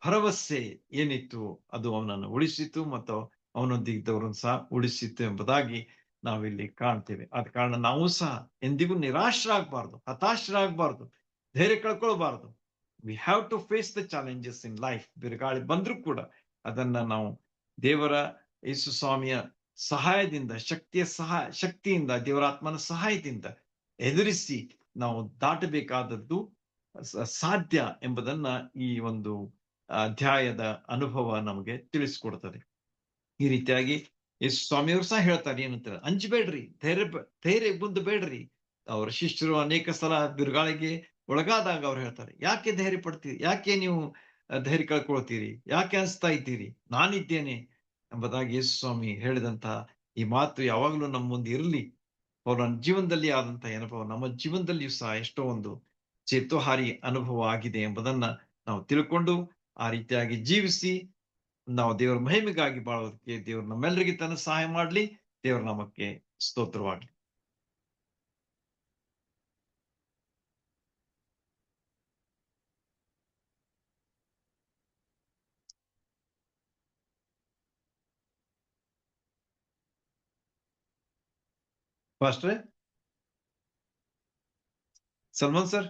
ಭರವಸೆ ಏನಿತ್ತು ಅದು ಅವನನ್ನು ಉಳಿಸಿತು ಮತ್ತು ಅವನೊಂದಿಗಿದ್ದವರನ್ನು ಸಹ ಉಳಿಸಿತು ಎಂಬುದಾಗಿ ನಾವಿಲ್ಲಿ ಕಾಣ್ತೇವೆ. ಆದ ಕಾರಣ ನಾವು ಸಹ ಎಂದಿಗೂ ನಿರಾಶರಾಗಬಾರ್ದು, ಹತಾಶರಾಗಬಾರ್ದು, ಧೈರ್ಯ ಕಳ್ಕೊಳ್ಬಾರ್ದು. We have to face the challenges in life. ಬಿರುಗಾಳಿ ಬಂದ್ರೂ ಕೂಡ ಅದನ್ನ ನಾವು ದೇವರ ಯೇಸು ಸ್ವಾಮಿಯ ಸಹಾಯದಿಂದ, ಶಕ್ತಿಯಿಂದ, ದೇವರಾತ್ಮನ ಸಹಾಯದಿಂದ ಎದುರಿಸಿ ನಾವು ದಾಟಬೇಕಾದದ್ದು ಸಾಧ್ಯ ಎಂಬುದನ್ನ ಈ ಒಂದು ಅಧ್ಯಾಯದ ಅನುಭವ ನಮಗೆ ತಿಳಿಸ್ಕೊಡ್ತದೆ. ಈ ರೀತಿಯಾಗಿ ಯೇಸು ಸ್ವಾಮಿಯವರು ಸಹ ಹೇಳ್ತಾರೆ, ಏನಂತಾರೆ, ಅಂಜಬೇಡ್ರಿ, ಧೈರ್ಯ ಮುಂದೆ ಬೇಡ್ರಿ. ಅವರ ಶಿಷ್ಯರು ಅನೇಕ ಸಲ ಬಿರುಗಾಳಿಗೆ ಒಳಗಾದಾಗ ಅವ್ರು ಹೇಳ್ತಾರೆ, ಯಾಕೆ ಧೈರ್ಯ ಪಡ್ತೀರಿ, ಯಾಕೆ ನೀವು ಧೈರ್ಯ ಕಳ್ಕೊಳ್ತೀರಿ, ಯಾಕೆ ಅನಿಸ್ತಾ ಇದ್ದೀರಿ, ನಾನಿದ್ದೇನೆ ಎಂಬುದಾಗಿ ಯೇಸು ಸ್ವಾಮಿ ಹೇಳಿದಂತಹ ಈ ಮಾತು ಯಾವಾಗಲೂ ನಮ್ಮ ಮುಂದೆ ಇರಲಿ. ಅವರ ಜೀವನದಲ್ಲಿ ಆದಂತಹ ಅನುಭವ ನಮ್ಮ ಜೀವನದಲ್ಲಿಯೂ ಸಹ ಎಷ್ಟೋ ಒಂದು ಚೇತೋಹಾರಿ ಅನುಭವ ಆಗಿದೆ ಎಂಬುದನ್ನ ನಾವು ತಿಳ್ಕೊಂಡು ಆ ರೀತಿಯಾಗಿ ಜೀವಿಸಿ ನಾವು ದೇವರ ಮಹಿಮೆಗಾಗಿ ಬಾಳೋದಕ್ಕೆ ದೇವರು ನಮ್ಮೆಲ್ಲರಿಗೆ ತನ್ನ ಸಹಾಯ ಮಾಡ್ಲಿ. ದೇವರ ನಾಮಕ್ಕೆ ಸ್ತೋತ್ರವಾಗ್ಲಿ. ಫಾಸ್ಟ್ರೆ ಸಲ್ಮಾನ್ ಸರ್.